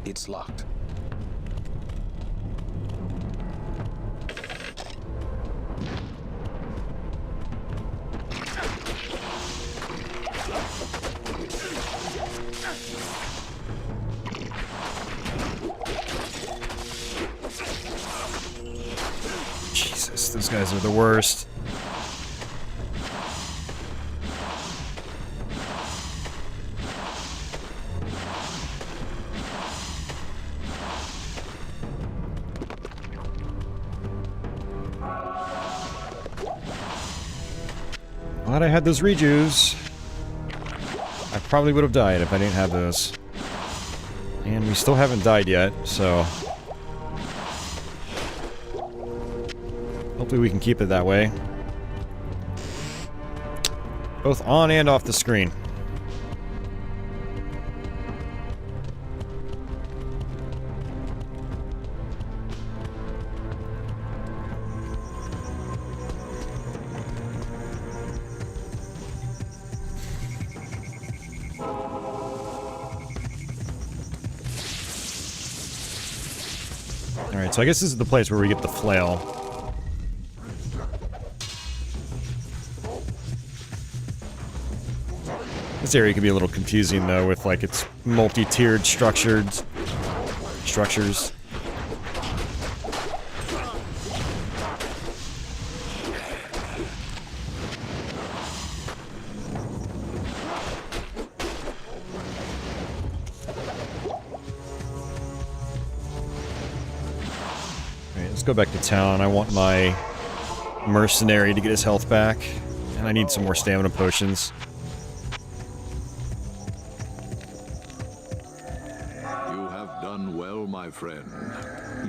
S8: It's locked.
S1: Jesus, those guys are the worst. Glad I had those rejuves. I probably would have died if I didn't have those. And we still haven't died yet, so... hopefully we can keep it that way. Both on and off the screen. Alright, so I guess this is the place where we get the flail. This area can be a little confusing though, with like its multi-tiered structures. Let's go back to town. I want my mercenary to get his health back, and I need some more stamina potions.
S7: You have done well, my friend.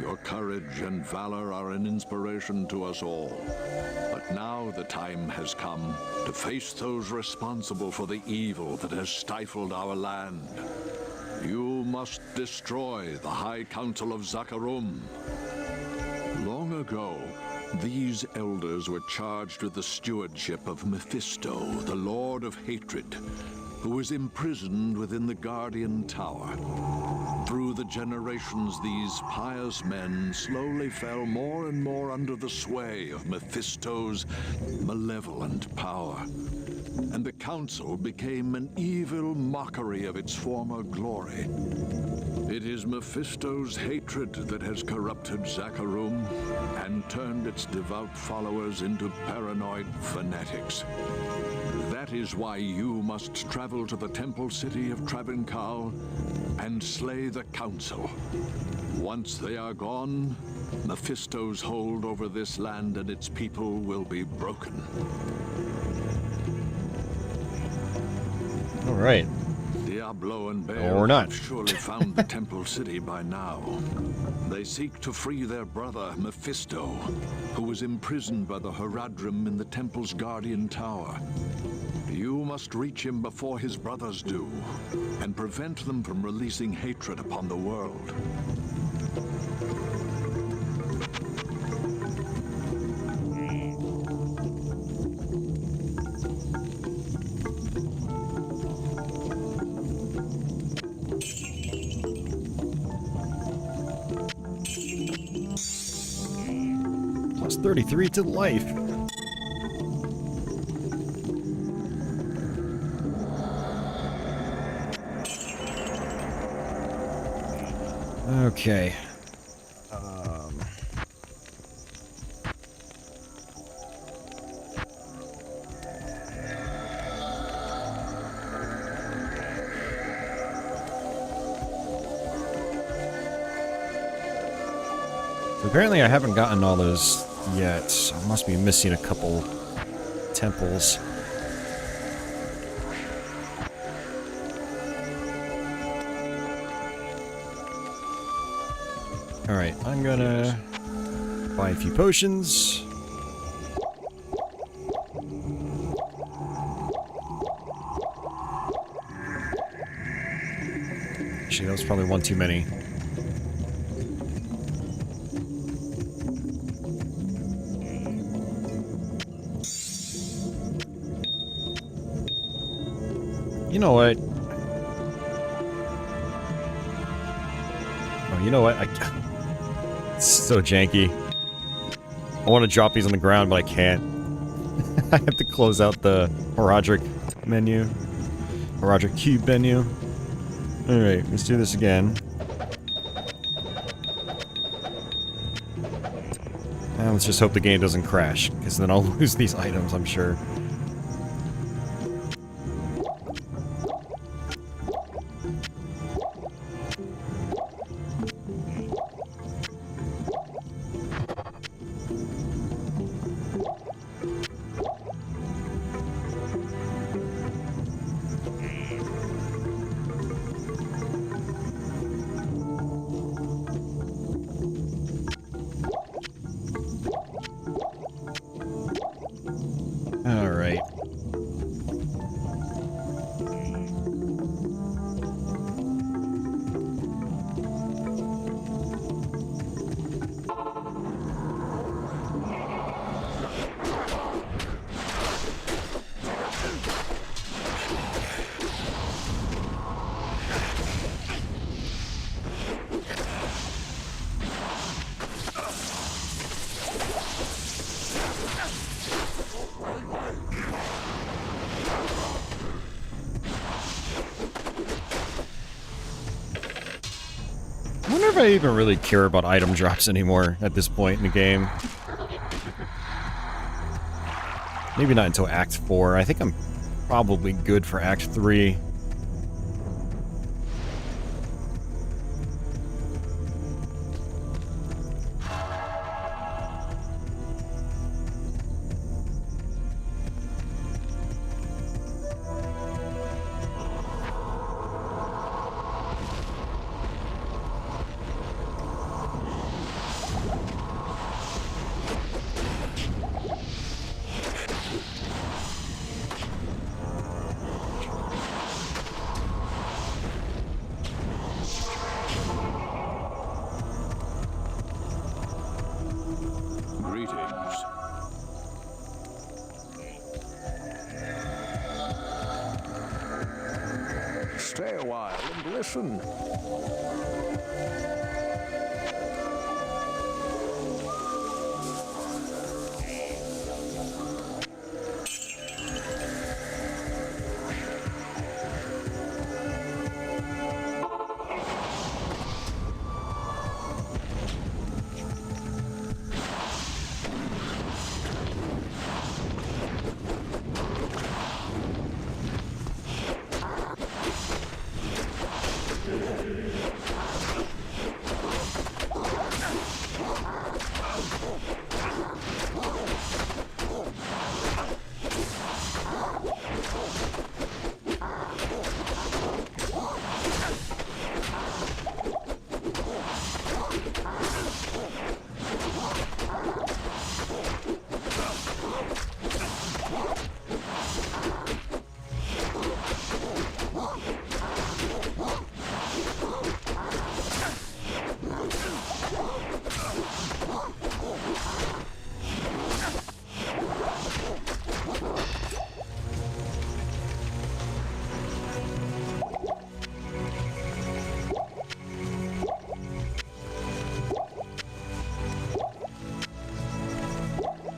S7: Your courage and valor are an inspiration to us all. But now the time has come to face those responsible for the evil that has stifled our land. You must destroy the High Council of Zakarum. Long ago, these elders were charged with the stewardship of Mephisto, the Lord of Hatred, who was imprisoned within the Guardian Tower. Through the generations, these pious men slowly fell more and more under the sway of Mephisto's malevolent power. And the Council became an evil mockery of its former glory. It is Mephisto's hatred that has corrupted Zakarum and turned its devout followers into paranoid fanatics. That is why you must travel to the temple city of Travancal and slay the Council. Once they are gone, Mephisto's hold over this land and its people will be broken.
S1: All right.
S7: Diablo and Baal
S1: Or not.
S7: have surely found the temple city by now. They seek to free their brother, Mephisto, who was imprisoned by the Heradrim in the temple's guardian tower. You must reach him before his brothers do, and prevent them from releasing hatred upon the world.
S1: Plus 33 to life. Okay. So apparently I haven't gotten all those yet. So I must be missing a couple temples. Alright, I'm gonna buy a few potions. Actually, that was probably one too many. You know what? Oh, you know what? It's so janky. I want to drop these on the ground, but I can't. I have to close out the Horadric menu. Horadric cube menu. Alright, let's do this again. And let's just hope the game doesn't crash, because then I'll lose these items, I'm sure. Alright. if I even really care about item drops anymore at this point in the game. Maybe not until Act 4. I think I'm probably good for Act 3.
S4: Stay a while and listen.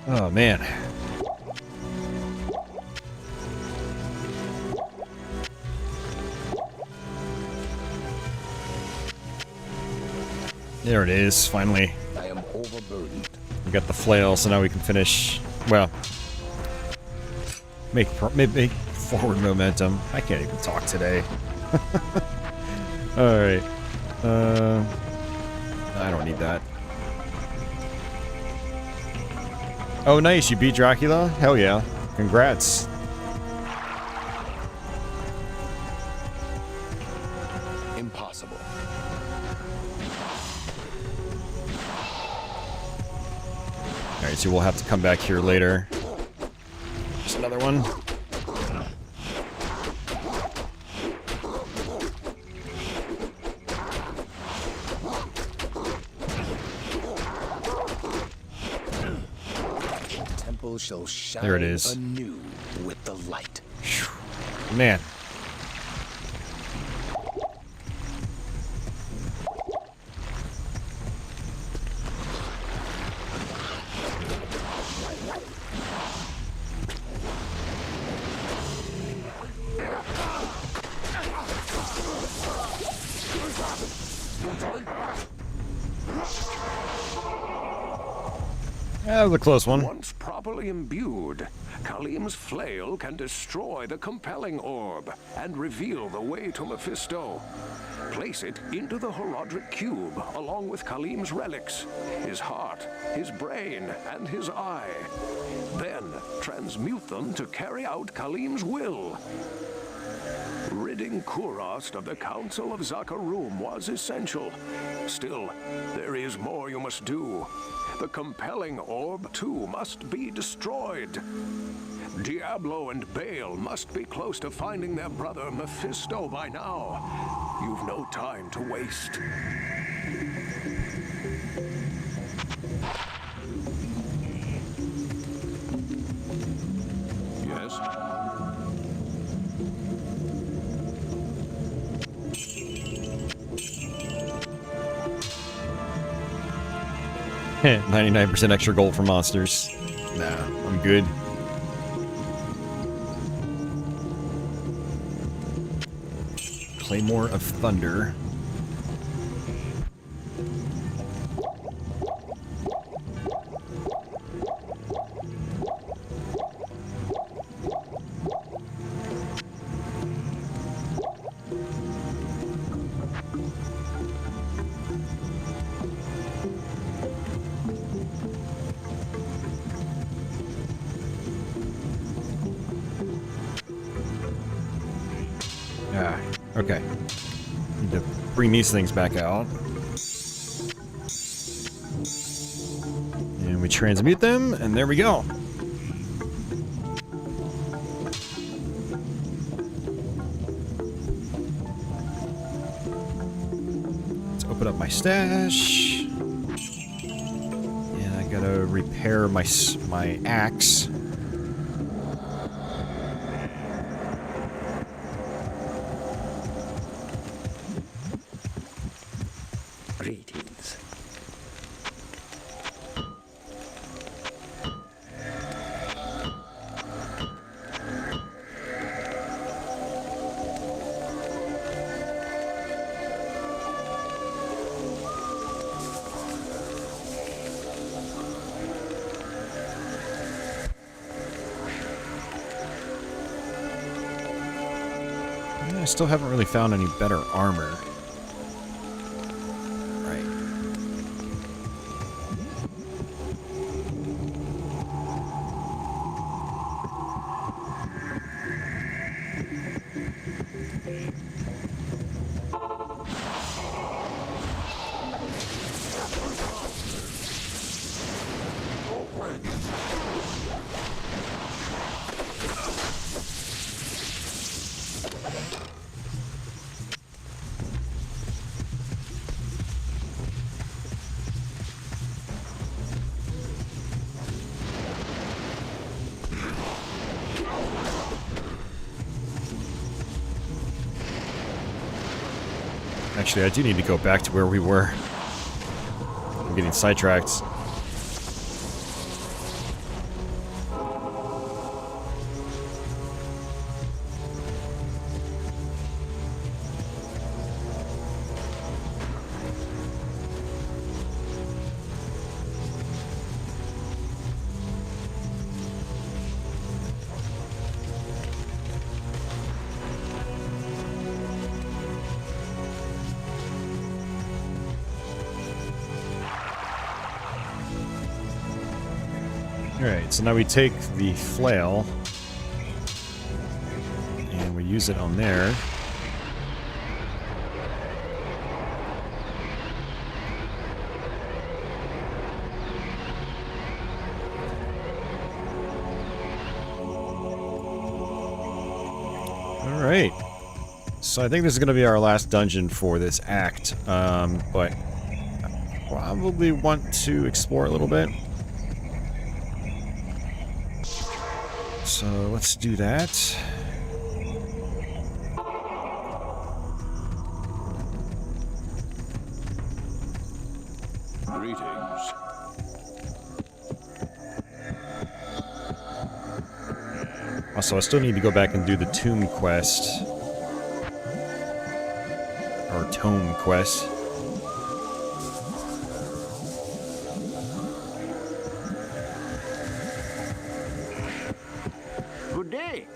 S1: Oh, man. There it is, finally.
S8: I am overburdened.
S1: We got the flail, so now we can finish, well, make forward momentum. I can't even talk today. Alright. I don't need that. Oh, nice. You beat Dracula? Hell yeah. Congrats.
S8: Impossible.
S1: Alright, so we'll have to come back here later. Just another one.
S8: Shall shine
S1: there it is.
S8: Anew with the light.
S1: Man. That was a close one.
S4: Once properly imbued, Khalim's flail can destroy the compelling orb and reveal the way to Mephisto. Place it into the Horodric cube along with Khalim's relics, his heart, his brain, and his eye. Then transmute them to carry out Khalim's will. Ridding Kurast of the Council of Zakarum was essential. Still, there is more you must do. The compelling orb, too, must be destroyed. Diablo and Baal must be close to finding their brother Mephisto by now. You've no time to waste.
S7: Yes?
S1: 99% extra gold for monsters. Nah, I'm good. Claymore of Thunder. Ah, okay. Need to bring these things back out. And we transmute them, and there we go. Let's open up my stash. And I gotta repair my axe.
S2: Greetings.
S1: I still haven't really found any better armor. Right. Actually, I do need to go back to where we were. I'm getting sidetracked. Alright, so now we take the flail and we use it on there. Alright. So I think this is going to be our last dungeon for this act, but I probably want to explore a little bit. So let's do that.
S7: Greetings.
S1: Also, I still need to go back and do the tomb quest. Or tome quest.
S5: Good day.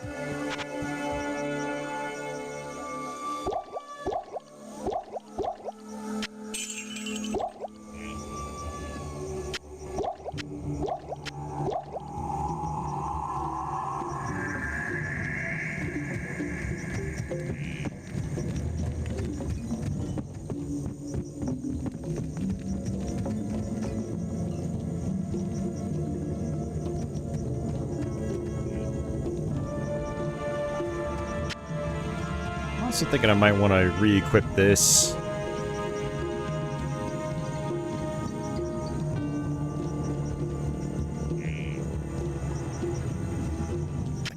S1: I'm also thinking I might want to re-equip this.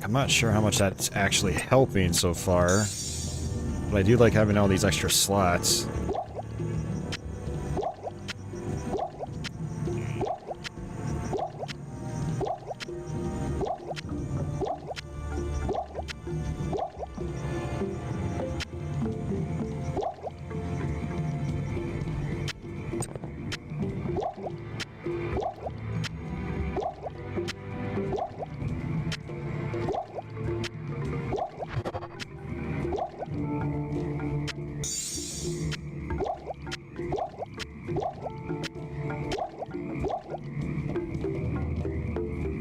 S1: I'm not sure how much that's actually helping so far, but I do like having all these extra slots.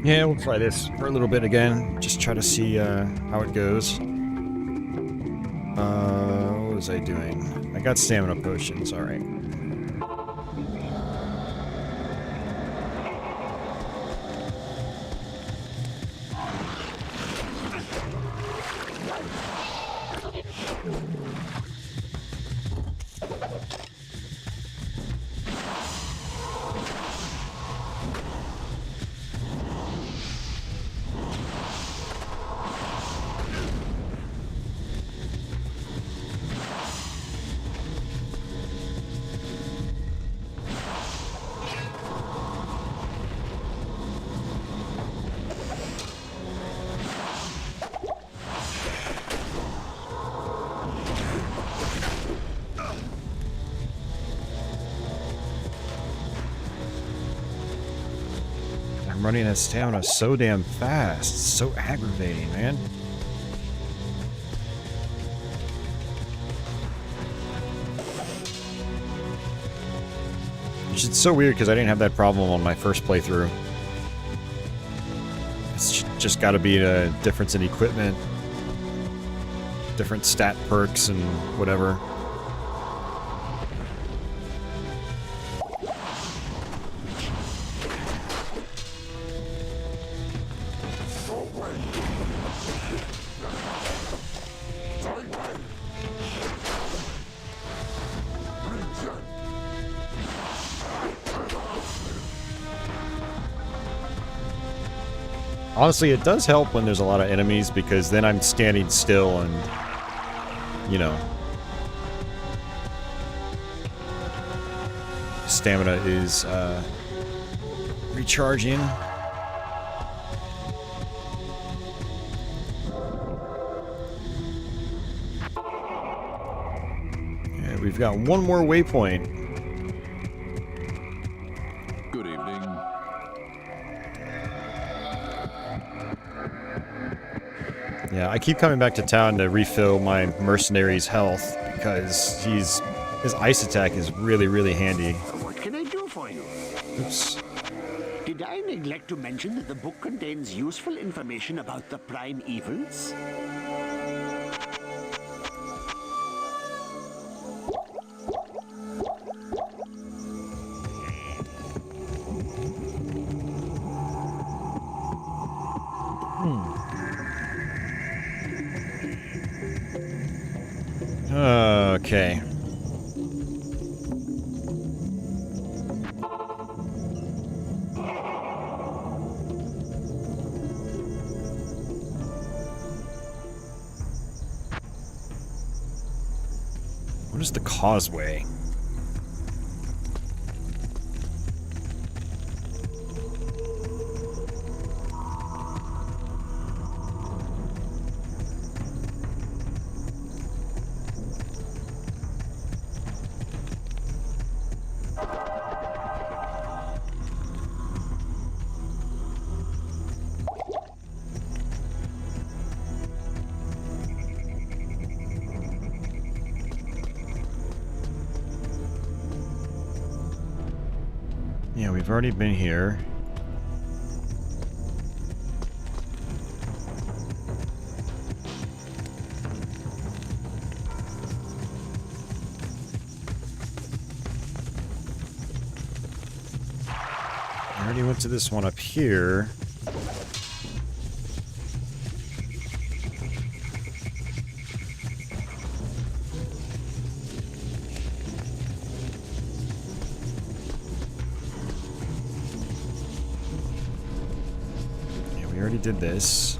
S1: Yeah, we'll try this for a little bit again. Just try to see how it goes. What was I doing? I got stamina potions, alright. I'm running out of stamina so damn fast. It's so aggravating, man. It's so weird because I didn't have that problem on my first playthrough. It's just got to be a difference in equipment, different stat perks and whatever. Honestly, it does help when there's a lot of enemies, because then I'm standing still and, you know, stamina is recharging. And we've got one more waypoint.
S7: Good evening.
S1: Yeah, I keep coming back to town to refill my mercenary's health because his ice attack is really, really handy.
S5: What can I do for you?
S1: Oops.
S5: Did I neglect to mention that the book contains useful information about the prime evils?
S1: Okay. What is the causeway? Yeah, we've already been here. I already went to this one up here. We already did this.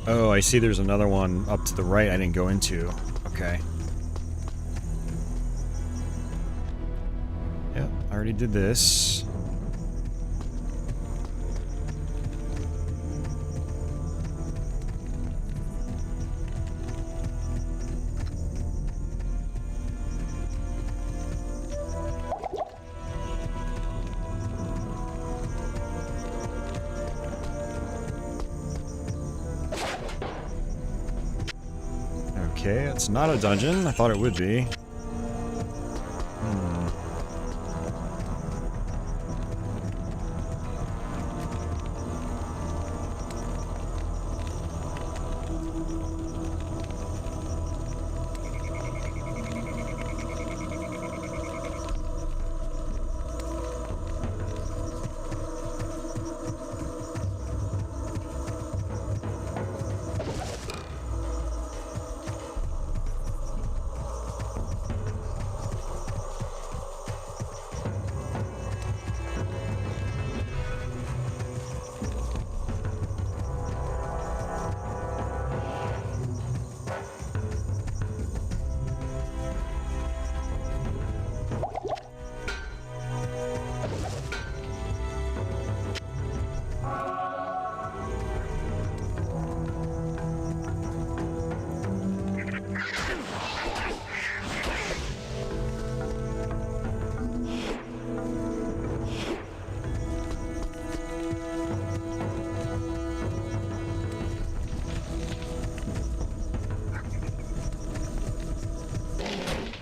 S1: Oh, I see there's another one up to the right I didn't go into. Okay. Yep, I already did this. Okay, it's not a dungeon. I thought it would be.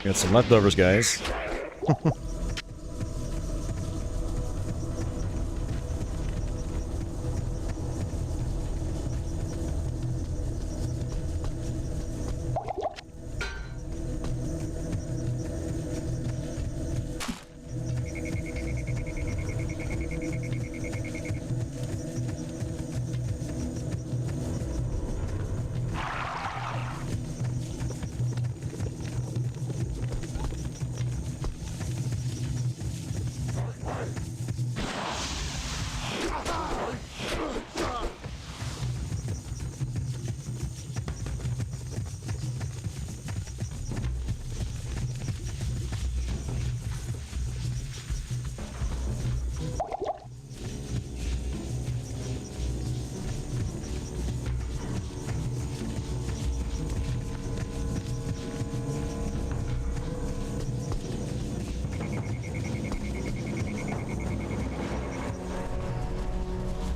S1: Got some leftovers, guys.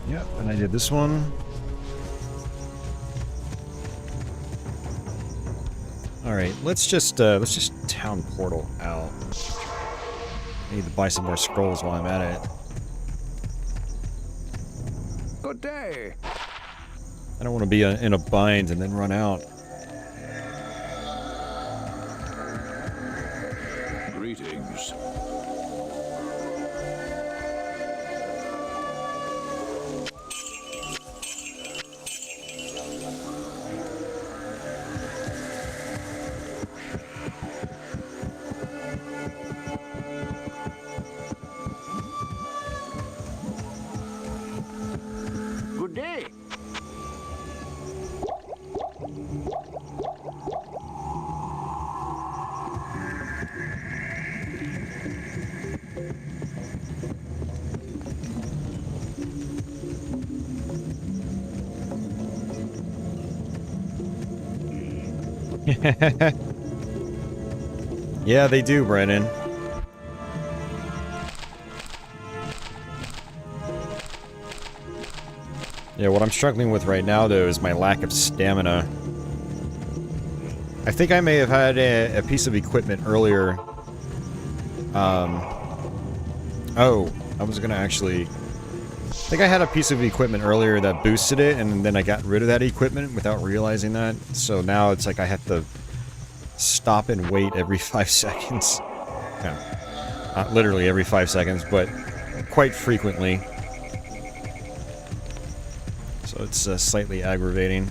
S1: Yep, and I did this one. All right, let's just town portal out. I need to buy some more scrolls while I'm at it.
S4: Good day.
S1: I don't want to be in a bind and then run out.
S7: Greetings.
S5: Good day.
S1: Yeah, they do, Brennan. Yeah, what I'm struggling with right now, though, is my lack of stamina. I think I may have had a piece of equipment earlier. Oh, I was gonna actually... I think I had a piece of equipment earlier that boosted it, and then I got rid of that equipment without realizing that. So now it's like I have to stop and wait every 5 seconds. Yeah. Not literally every 5 seconds, but quite frequently. So it's slightly aggravating.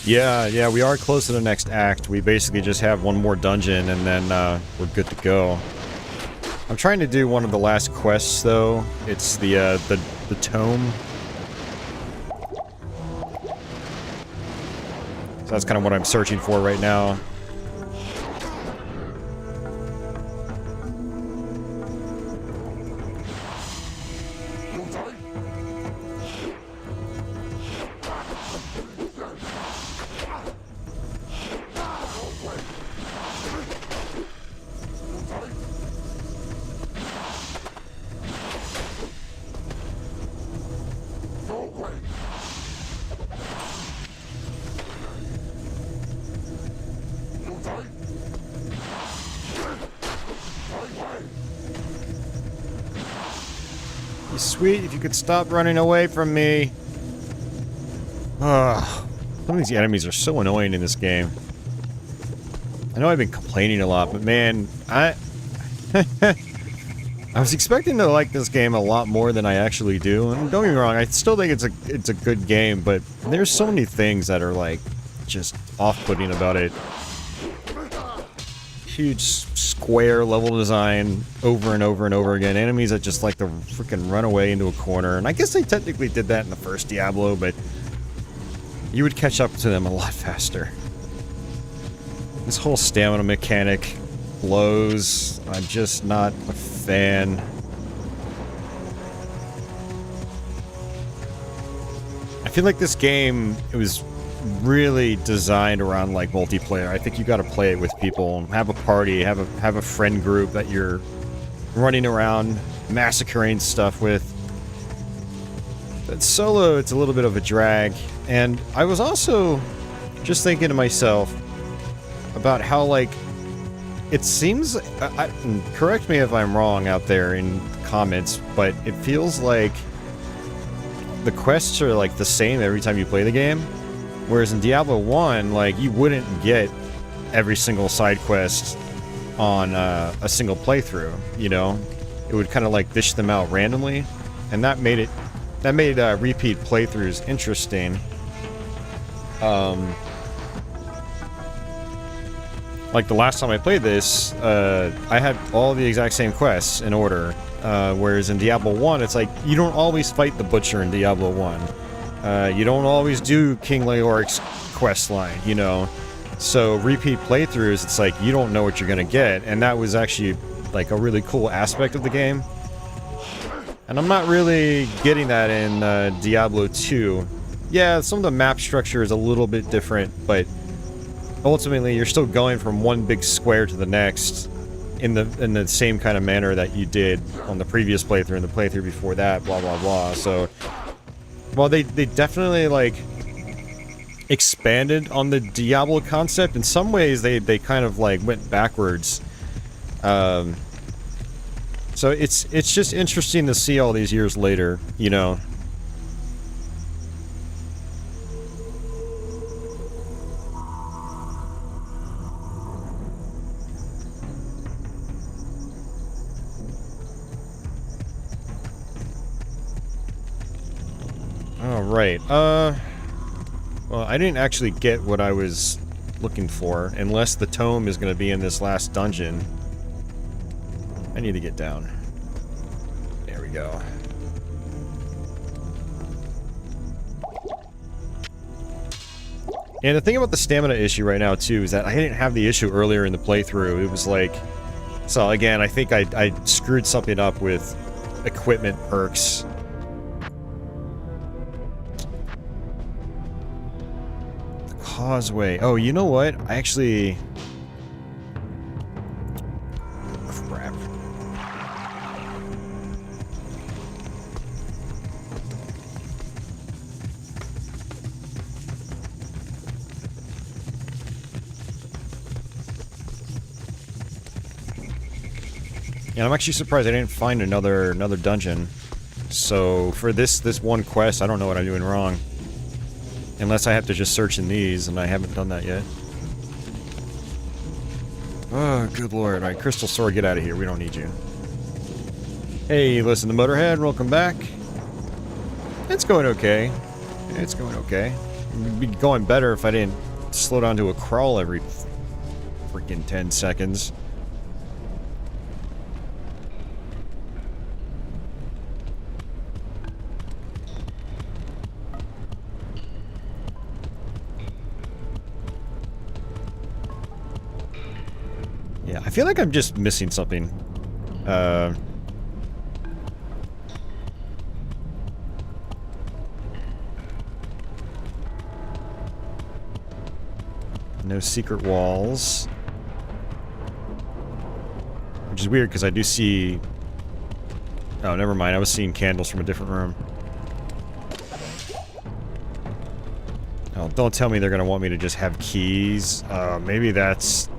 S1: Yeah, we are close to the next act. We basically just have one more dungeon and then we're good to go. I'm trying to do one of the last quests though. It's the tome. So that's kind of what I'm searching for right now. Sweet, if you could stop running away from me. Ugh. Some of these enemies are so annoying in this game. I know I've been complaining a lot, but man, I was expecting to like this game a lot more than I actually do. And don't get me wrong, I still think it's a good game, but there's so many things that are like just off-putting about it. Huge square level design over and over and over again. Enemies that just like to freaking run away into a corner. And I guess they technically did that in the first Diablo, but you would catch up to them a lot faster. This whole stamina mechanic blows. I'm just not a fan. I feel like this game, it was really designed around like multiplayer. I think you got to play it with people, have a party, have a friend group that you're running around massacring stuff with. But solo, it's a little bit of a drag. And I was also just thinking to myself about how like it seems, correct me if I'm wrong out there in comments, but it feels like the quests are like the same every time you play the game. Whereas in Diablo 1, like, you wouldn't get every single side quest on a single playthrough, you know? It would kind of like dish them out randomly, and that made repeat playthroughs interesting. Like the last time I played this, I had all the exact same quests in order, whereas in Diablo 1, it's like, you don't always fight the Butcher in Diablo 1. You don't always do King Leoric's quest line, you know? So repeat playthroughs, it's like, you don't know what you're gonna get, and that was actually, like, a really cool aspect of the game. And I'm not really getting that in Diablo 2. Yeah, some of the map structure is a little bit different, but ultimately you're still going from one big square to the next in the same kind of manner that you did on the previous playthrough and the playthrough before that, blah, blah, blah. So, well, they definitely, like, expanded on the Diablo concept. In some ways, they kind of, like, went backwards. So it's just interesting to see all these years later, you know. Alright, well, I didn't actually get what I was looking for, unless the tome is going to be in this last dungeon. I need to get down. There we go. And the thing about the stamina issue right now, too, is that I didn't have the issue earlier in the playthrough. It was like... So, again, I think I screwed something up with equipment perks. Causeway. Oh, you know what? I actually... Crap. Yeah, I'm actually surprised I didn't find another dungeon So for this one quest, I don't know what I'm doing wrong. Unless I have to just search in these, and I haven't done that yet. Oh, good lord. Alright, Crystal Sword, get out of here. We don't need you. Hey, listen to Motorhead. Welcome back. It's going okay. It's going okay. It'd be going better if I didn't slow down to a crawl every freaking 10 seconds. Yeah, I feel like I'm just missing something. No secret walls. Which is weird, because I do see... Oh, never mind. I was seeing candles from a different room. Oh, don't tell me they're going to want me to just have keys. Maybe that's...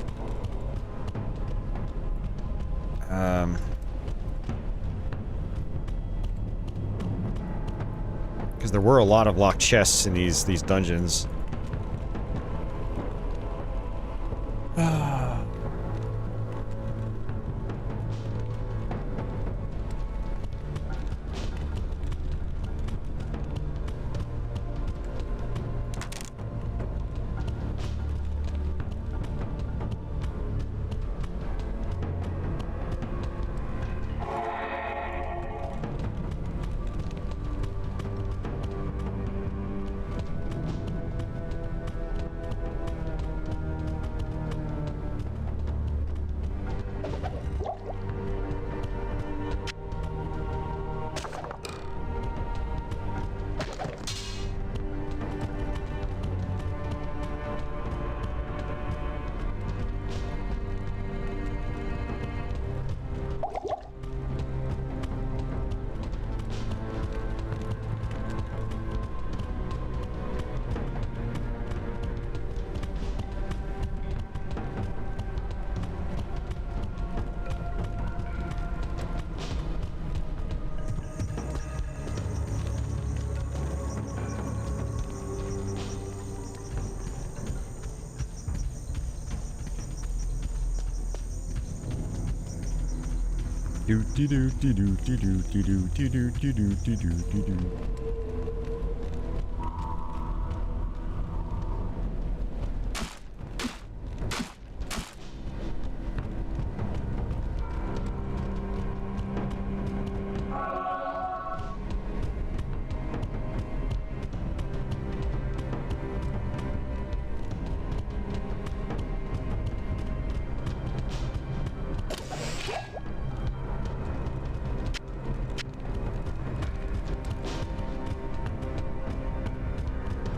S1: Because there were a lot of locked chests in these dungeons. Do do do do do do do do do do do do do do do.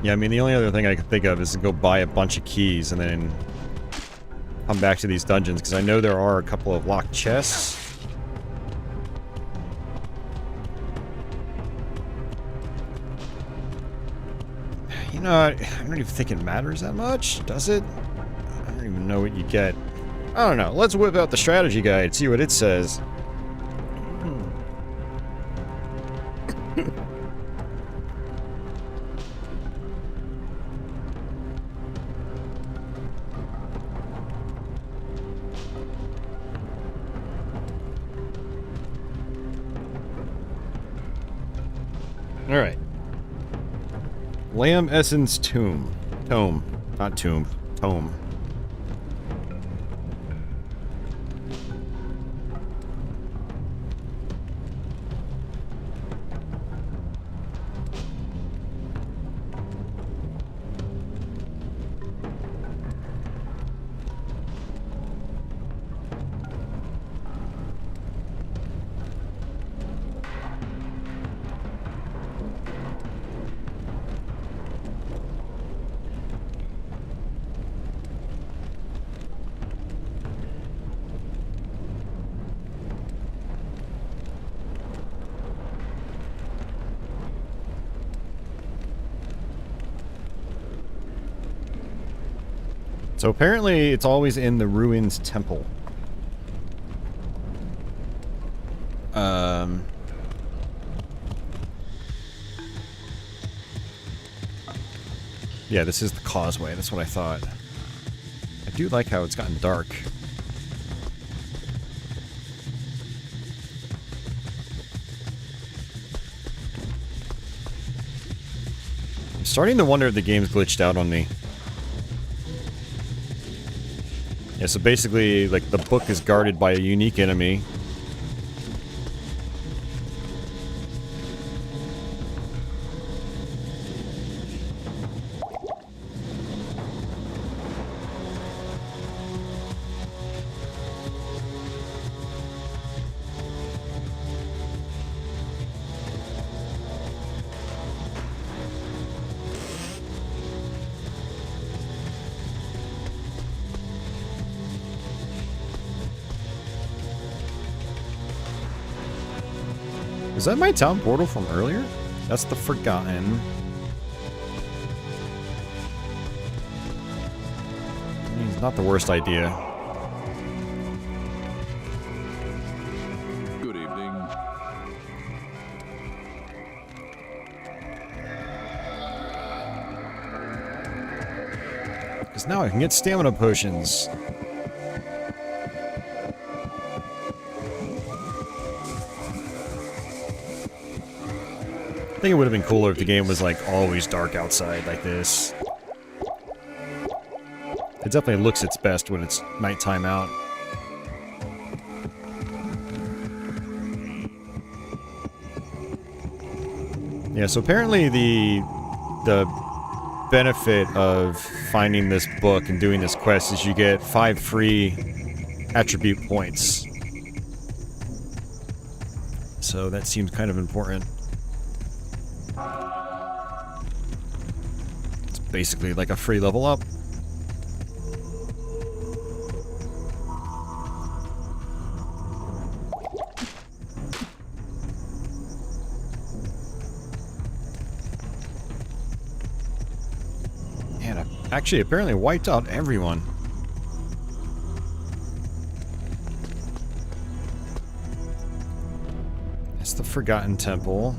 S1: Yeah, I mean, the only other thing I can think of is to go buy a bunch of keys and then come back to these dungeons, because I know there are a couple of locked chests. You know, I don't even think it matters that much, does it? I don't even know what you get. I don't know. Let's whip out the strategy guide, see what it says. Alright. Lamb Essence Tome. Not tomb. Tome. So apparently it's always in the ruins temple. Yeah, this is the causeway. That's what I thought. I do like how it's gotten dark. I'm starting to wonder if the game's glitched out on me. Yeah, so basically, like, the book is guarded by a unique enemy. Is that my town portal from earlier? That's the Forgotten. It's not the worst idea.
S7: Good evening.
S1: Because now I can get stamina potions. I think it would have been cooler if the game was like always dark outside like this. It definitely looks its best when it's nighttime out. Yeah, so apparently the benefit of finding this book and doing this quest is you get 5 free attribute points. So that seems kind of important. It's basically like a free level up. And I actually apparently wiped out everyone. It's the Forgotten Temple.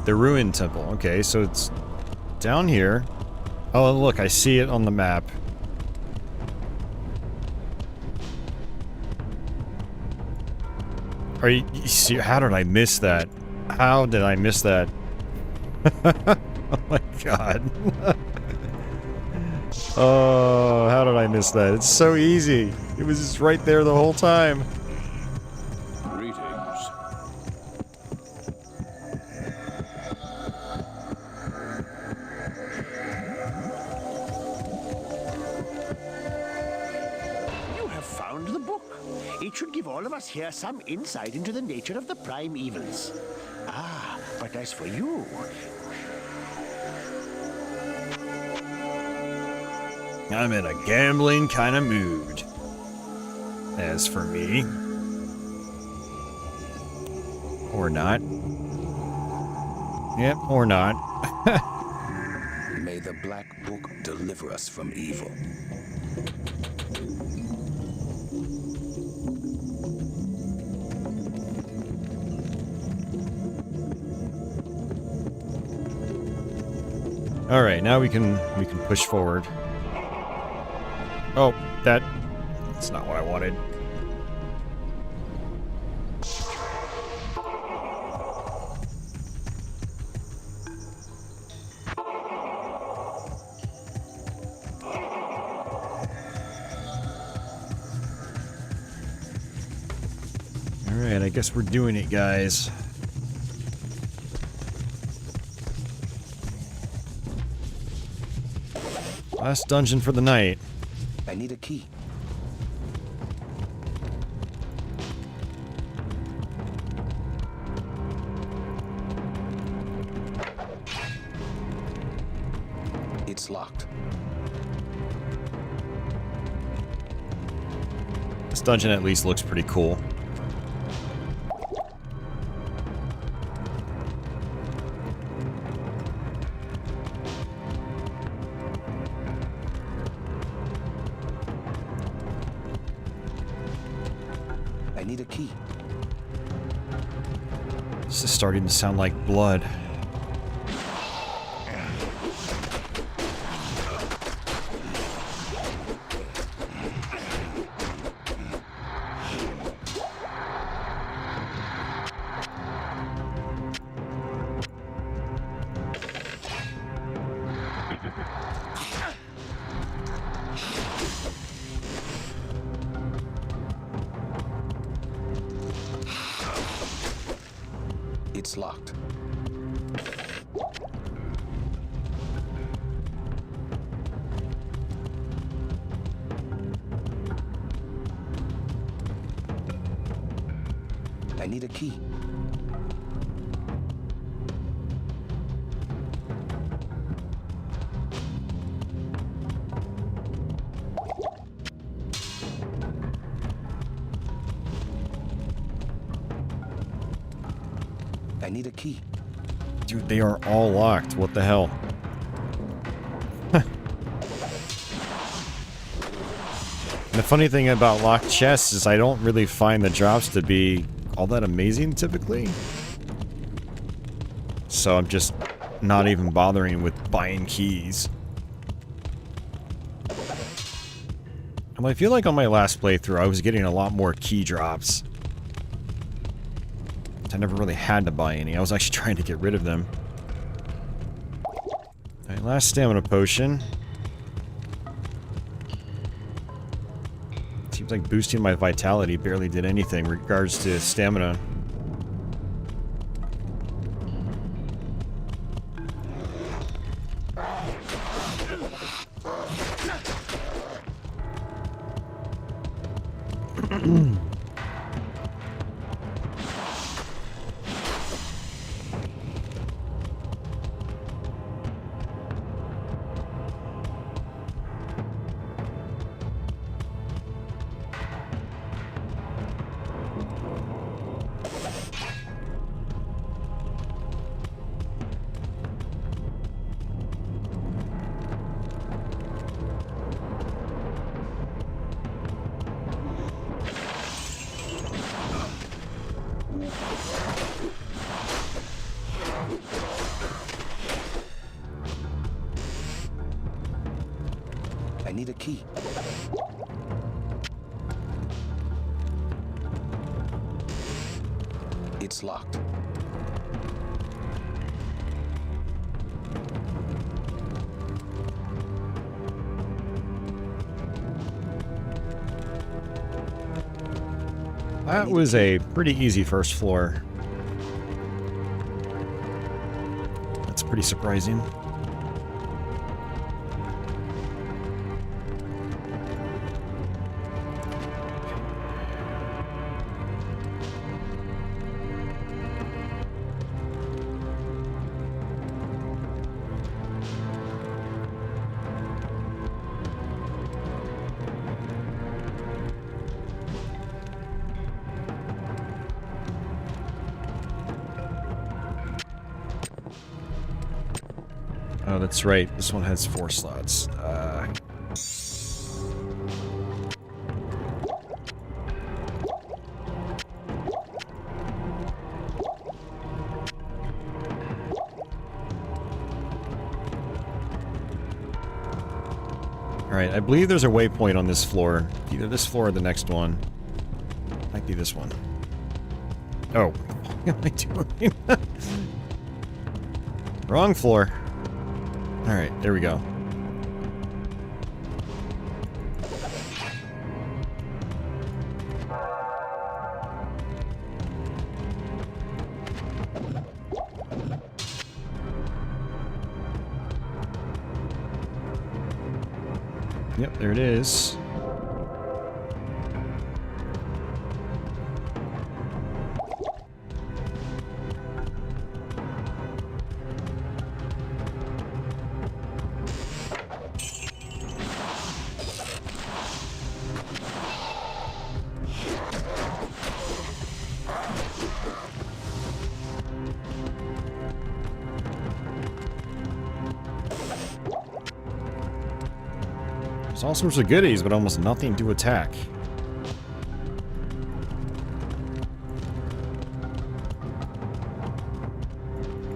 S1: The Ruined Temple. Okay, so it's down here. Oh, look, I see it on the map. Are you see, how did I miss that? How did I miss that? Oh my god. Oh, how did I miss that? It's so easy. It was just right there the whole time.
S7: Greetings.
S5: You have found the book. It should give all of us here some insight into the nature of the prime evils. Ah, but as for you,
S1: I'm in a gambling kind of mood. As for me... Or not. Yep, or not.
S8: May the Black Book deliver us from evil.
S1: Alright, now we can push forward. Oh, that's not what I wanted. Alright, I guess we're doing it, guys. Last dungeon for the night.
S8: I need a key. It's locked.
S1: This dungeon at least looks pretty cool.
S8: I need a key.
S1: This is starting to sound like blood.
S8: It's locked. I need a key. I need a key.
S1: Dude, they are all locked. What the hell? The funny thing about locked chests is I don't really find the drops to be all that amazing typically. So I'm just not even bothering with buying keys. And I feel like on my last playthrough I was getting a lot more key drops. I never really had to buy any. I was actually trying to get rid of them. Alright, last stamina potion. Seems like boosting my vitality barely did anything in regards to stamina.
S8: I need a key. It's locked.
S1: That was a pretty easy first floor. That's pretty surprising. Oh, that's right. This one has 4 slots. Alright, I believe there's a waypoint on this floor. Either this floor or the next one. Might be this one. Oh. What am I doing? Wrong floor. Alright, there we go. Yep, there it is. There's all sorts of goodies, but almost nothing to attack.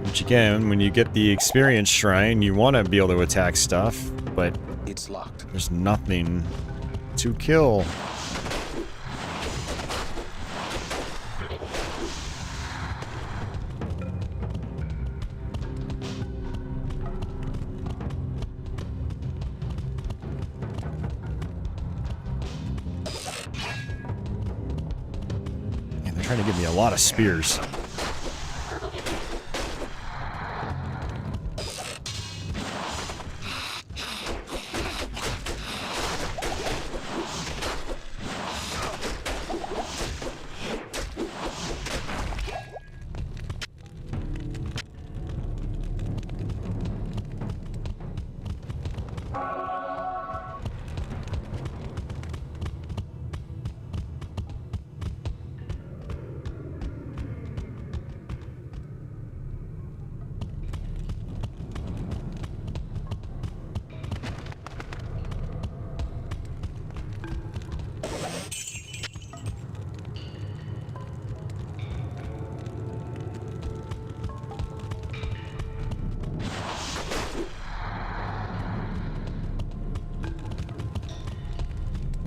S1: Which again, when you get the experience shrine, you want to be able to attack stuff, but
S8: It's locked.
S1: there's nothing to kill. And they're trying to give me a lot of spears.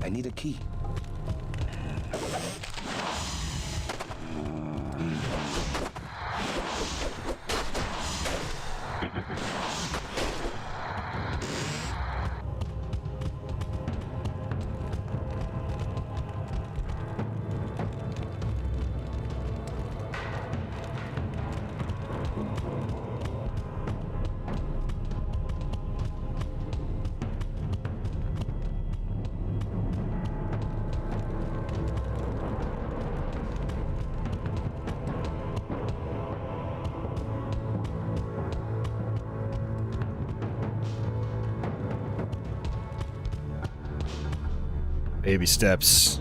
S8: I need a key.
S1: Baby steps.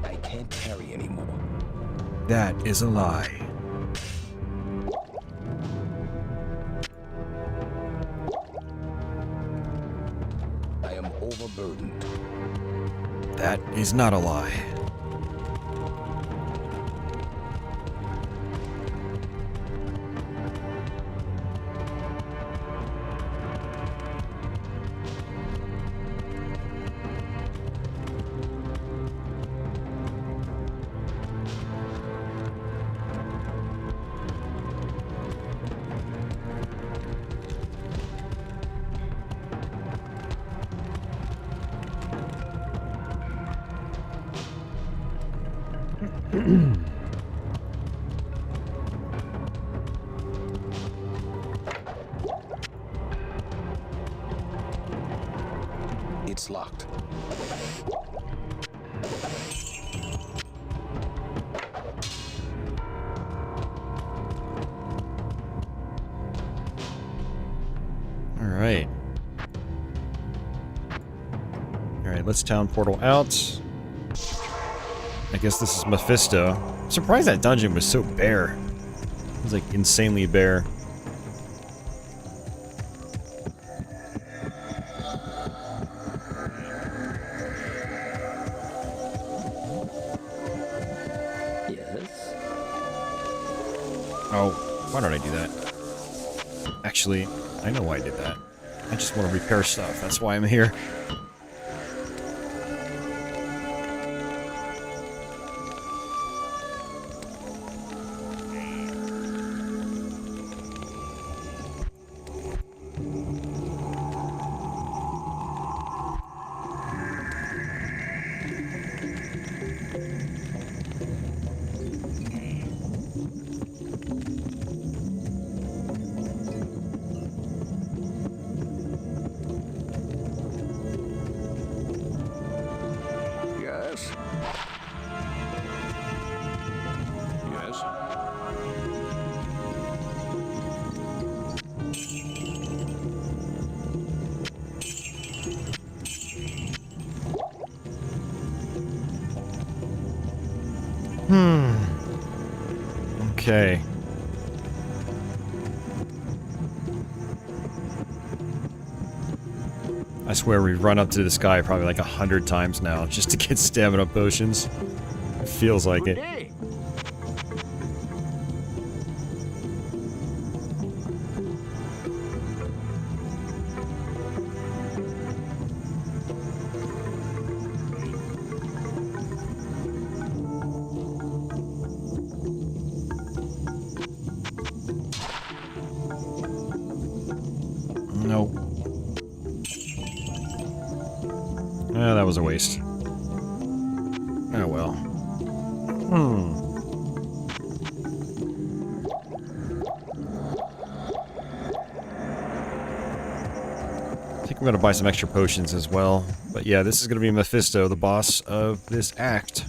S8: I can't carry anymore.
S1: That is a lie.
S8: I am overburdened.
S1: That is not a lie.
S8: It's locked.
S1: All right. All right, let's town portal out. I guess this is Mephisto. I'm surprised that dungeon was so bare. It was like insanely bare.
S2: Yes?
S1: Oh, why don't I do that? Actually, I know why I did that. I just want to repair stuff. That's why I'm here. Okay. I swear we've run up to this guy probably like 100 times now just to get stamina potions. It feels like it.
S5: Day.
S1: Nope. That was a waste. Oh well. I think I'm gonna buy some extra potions as well. But yeah, this is gonna be Mephisto, the boss of this act.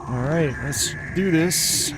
S1: Alright, let's do this.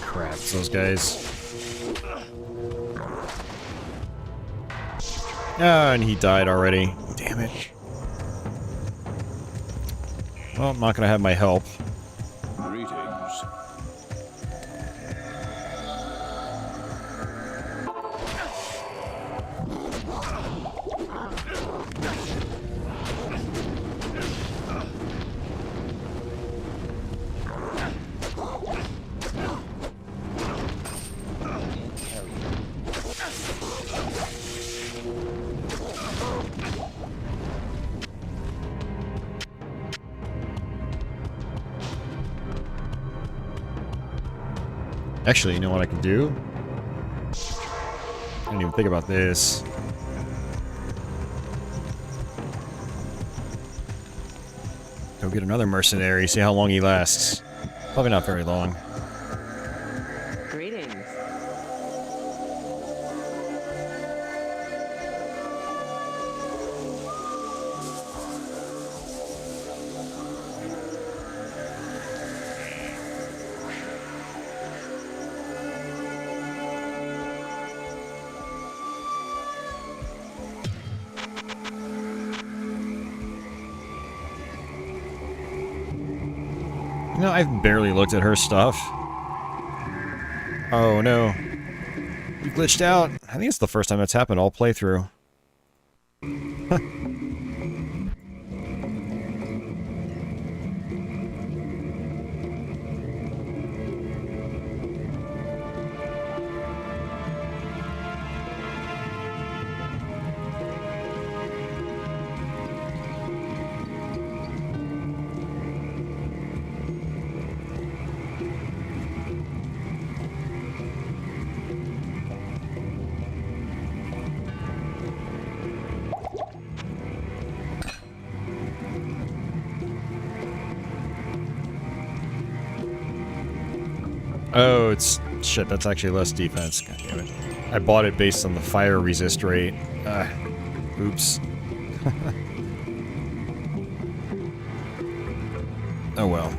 S1: Crap, it's those guys. Ah, and he died already. Damn it. Well, I'm not gonna have my help.
S7: Greetings.
S1: Actually, you know what I can do? I didn't even think about this. Go get another mercenary, see how long he lasts. Probably not very long.
S6: Greetings.
S1: You know, I've barely looked at her stuff. Oh no. You glitched out. I think it's the first time that's happened all playthrough. Oh, it's... shit, that's actually less defense. God damn it. I bought it based on the fire resist rate. Oops. Oh well.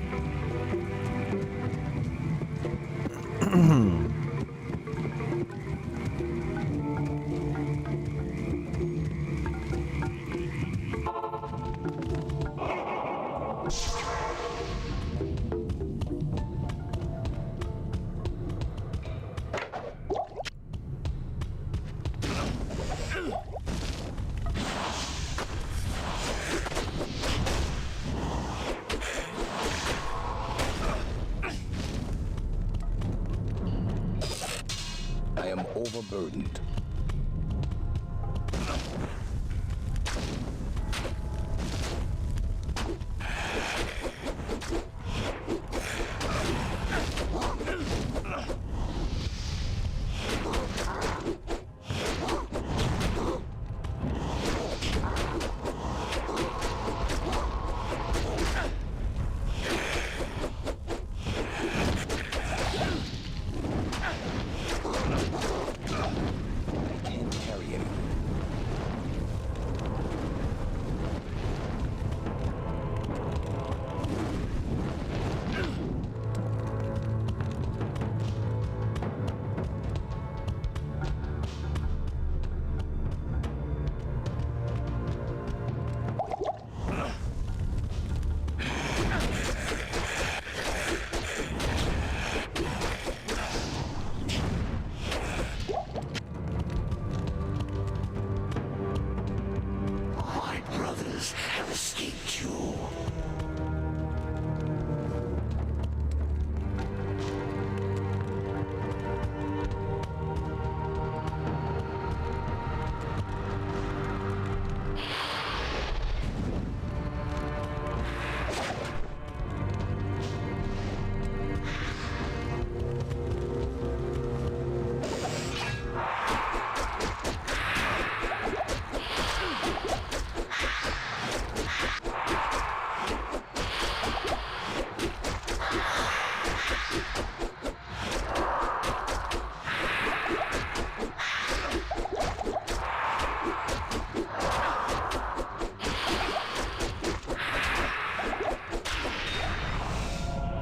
S8: I am overburdened.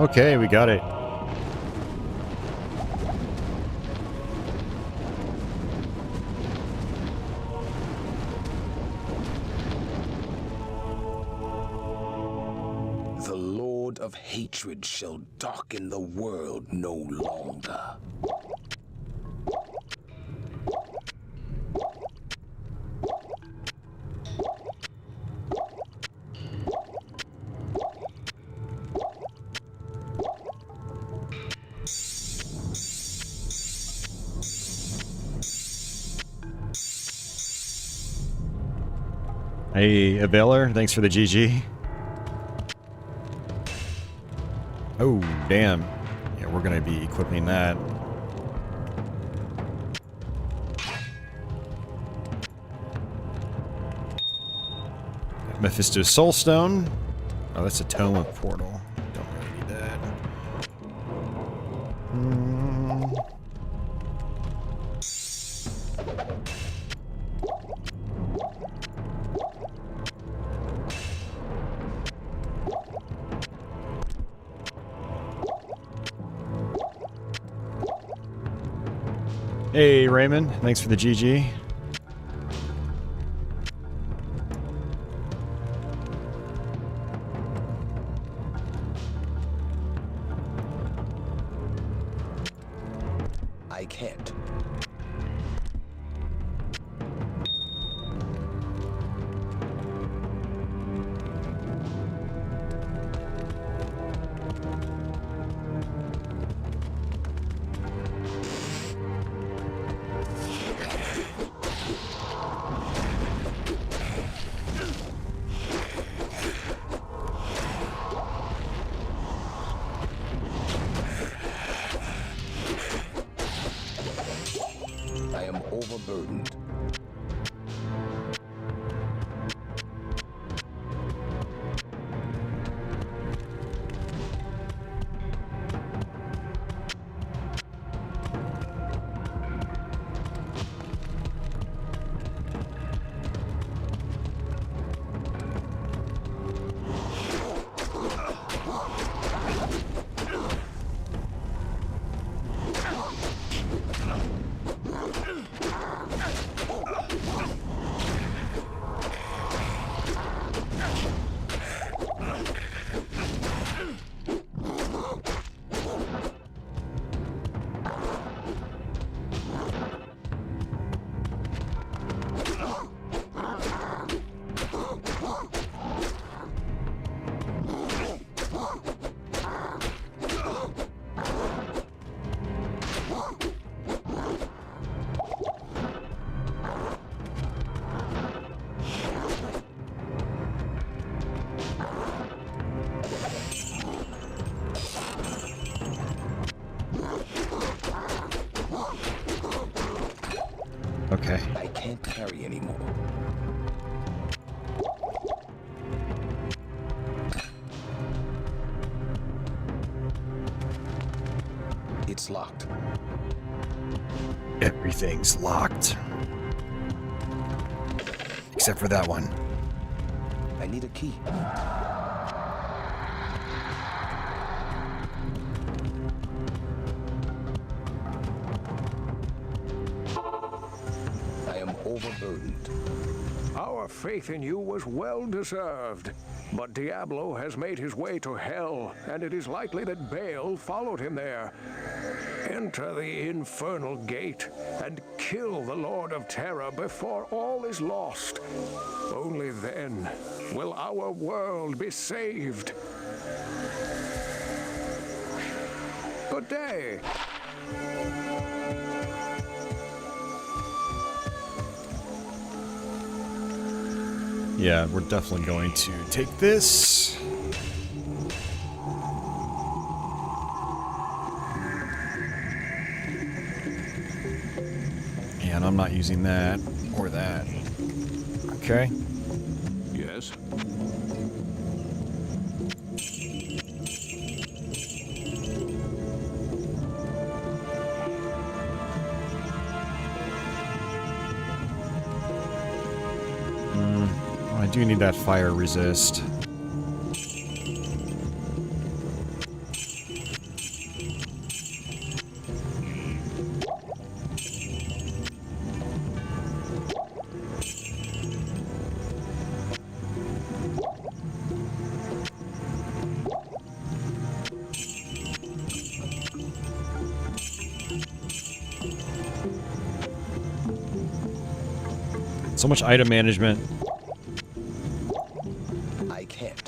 S1: Okay, we got it.
S8: The Lord of Hatred shall darken the world no longer.
S1: Hey, Availer, thanks for the GG. Oh, damn. Yeah, we're going to be equipping that. Mephisto Soulstone. Oh, that's a Tome of Portal. Don't really need that. Hey, Raymond. Thanks for the GG.
S8: I can't. I am overburdened.
S1: Okay.
S8: I can't carry anymore. It's locked.
S1: Everything's locked. Except for that one.
S8: I need a key. I am overburdened.
S4: Our faith in you was well deserved. But Diablo has made his way to hell, and it is likely that Baal followed him there. Enter the infernal gate and kill the Lord of Terror before all is lost. Only then will our world be saved. Good day.
S1: Yeah, we're definitely going to take this. And I'm not using that or that. Okay.
S7: Yes?
S1: I do need that fire resist. So much item management.
S8: I can't.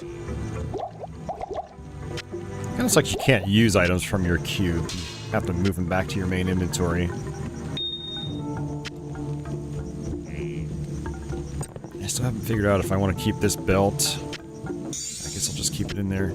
S1: Kind of like you can't use items from your queue. You have to move them back to your main inventory. I still haven't figured out if I want to keep this belt. I guess I'll just keep it in there.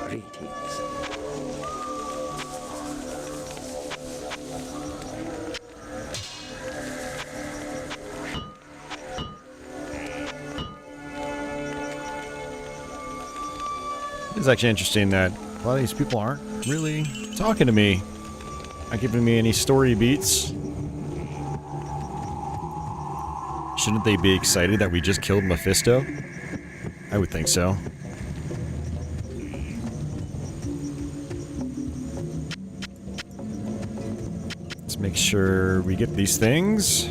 S2: Greetings.
S1: It's actually interesting that a lot of these people aren't really talking to me, not giving me any story beats. Shouldn't they be excited that we just killed Mephisto? I would think so. Let's make sure we get these things.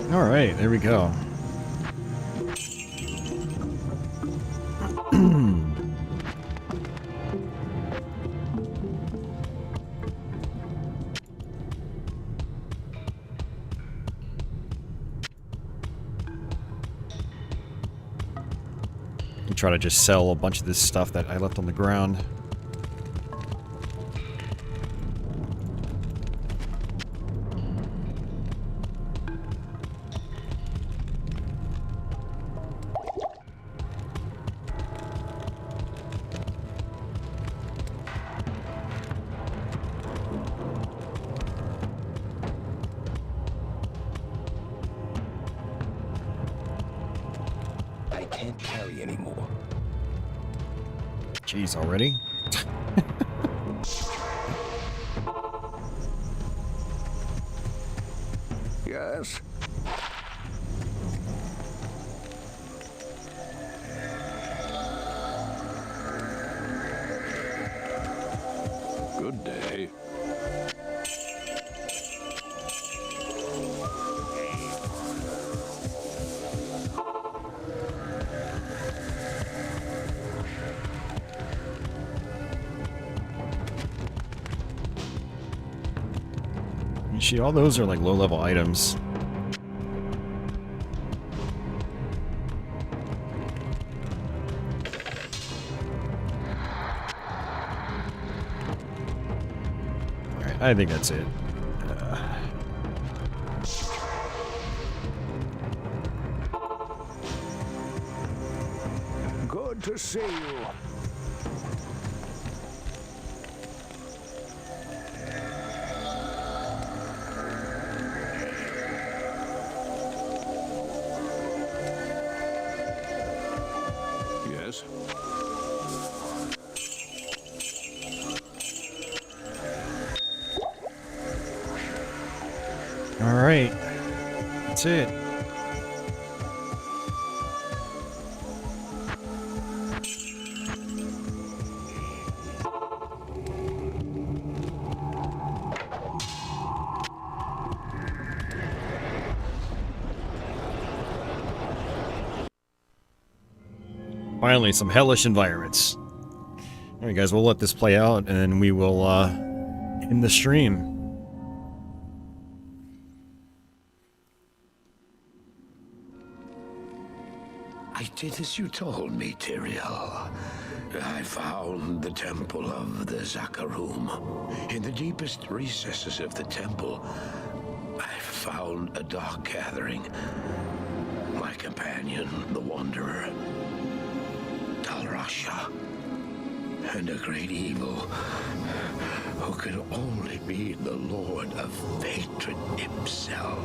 S1: All right, there we go. And try to just sell a bunch of this stuff that I left on the ground.
S8: I can't carry anymore.
S1: Jeez, already?
S4: Yes,
S1: See, all those are like low-level items. Alright, I think that's it.
S4: Good to see you.
S7: Yes?
S1: Alright. That's it. Finally, some hellish environments. Alright guys, we'll let this play out, and then we will, end the stream.
S8: I did as you told me, Tyrael. I found the temple of the Zakarum. In the deepest recesses of the temple, I found a dark gathering. My companion, the Wanderer, Talrasha, and a great evil who could only be the Lord of Hatred himself,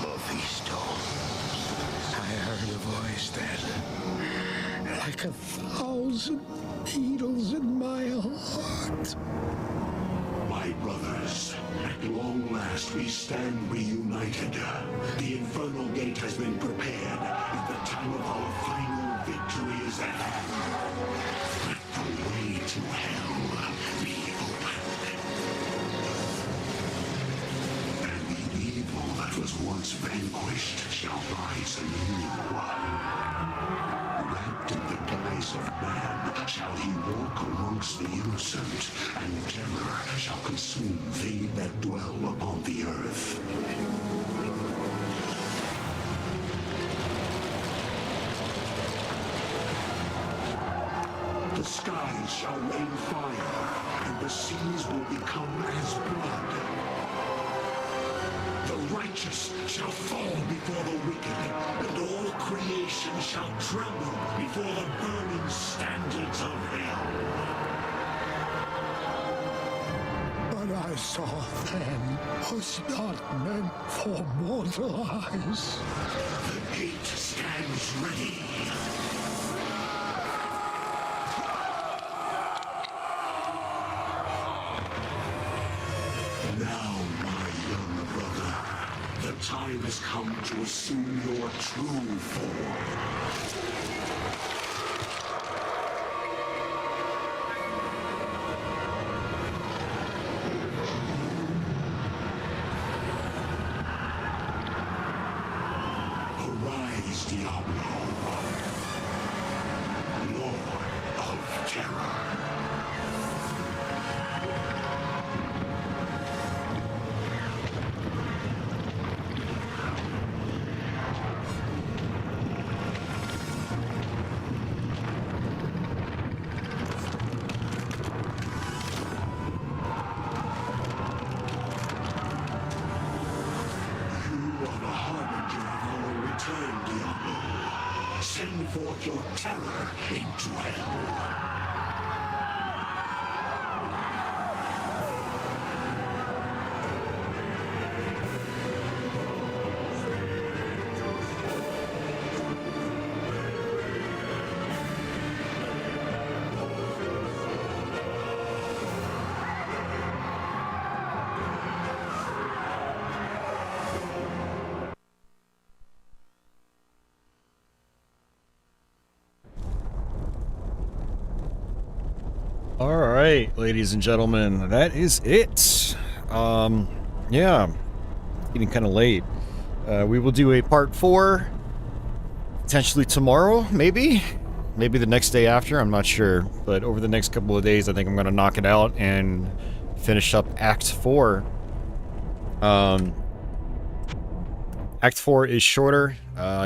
S8: Mephisto. I heard a voice then, like 1,000 needles in my heart.
S10: My brothers, at long last we stand reunited. The Infernal Gate has been prepared, and the time of our final victory is at hand. Let the way to hell be opened. And the evil that was once vanquished shall rise anew. Wrapped in the guise of man shall he walk amongst the innocent, and terror shall consume they that dwell upon the earth. The skies shall rain fire, and the seas will become as blood. The righteous shall fall before the wicked, and all creation shall tremble before the burning standards of hell. What I saw then was not meant for mortal eyes. The gate stands ready. Now, my young brother, the time has come to assume your true form. Arise, Diablo, Lord of Terror. Send forth your terror into hell.
S1: Alright, ladies and gentlemen, that is it. Yeah, getting kind of late. We will do a part 4, potentially tomorrow, maybe the next day after, I'm not sure. But over the next couple of days, I think I'm going to knock it out and finish up Act 4 Act 4 is shorter.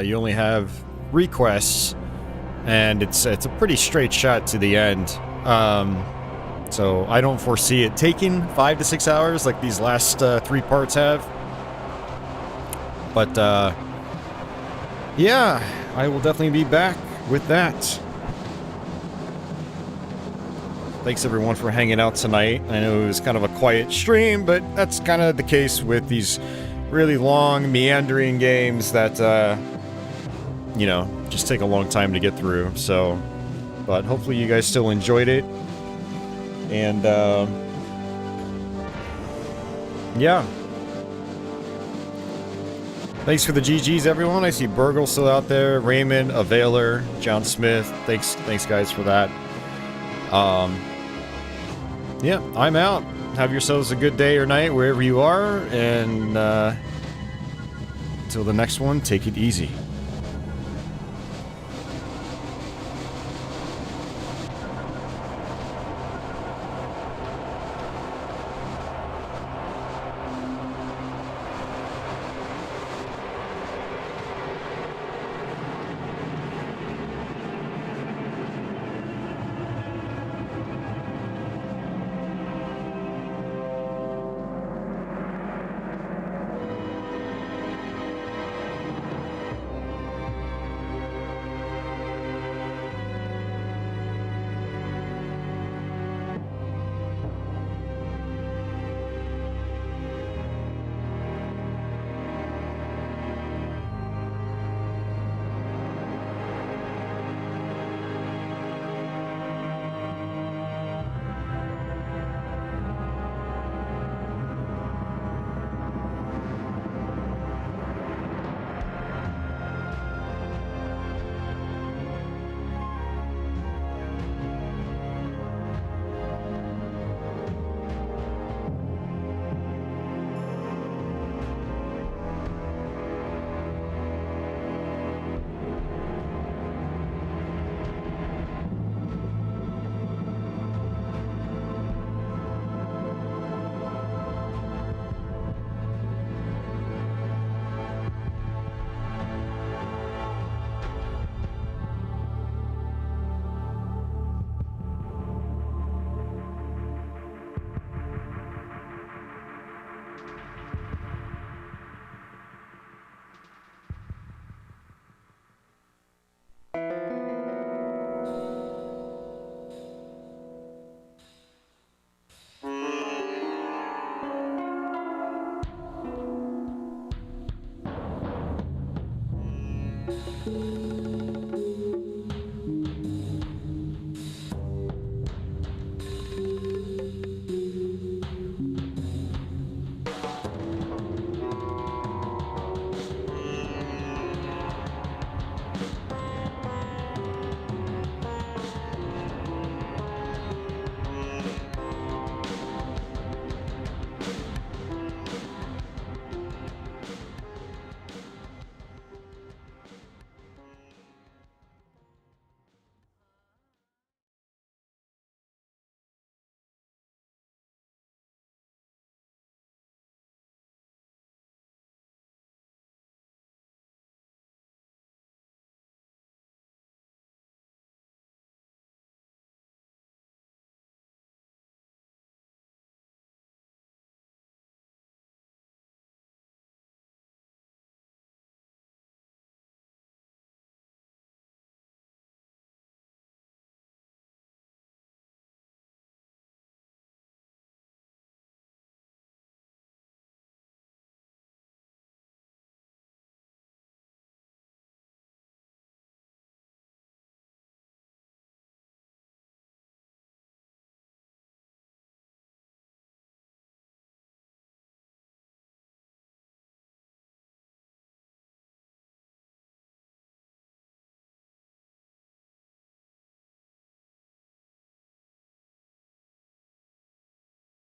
S1: You only have 3 quests, and it's a pretty straight shot to the end. So I don't foresee it taking 5 to 6 hours like these last 3 parts have. But yeah, I will definitely be back with that. Thanks everyone for hanging out tonight. I know it was kind of a quiet stream, but that's kind of the case with these really long, meandering games that, you know, just take a long time to get through. So, but hopefully you guys still enjoyed it. And, yeah. Thanks for the GGs, everyone. I see Burgle still out there, Raymond, Availer, John Smith. Thanks guys for that. Yeah, I'm out. Have yourselves a good day or night wherever you are, and until the next one, take it easy.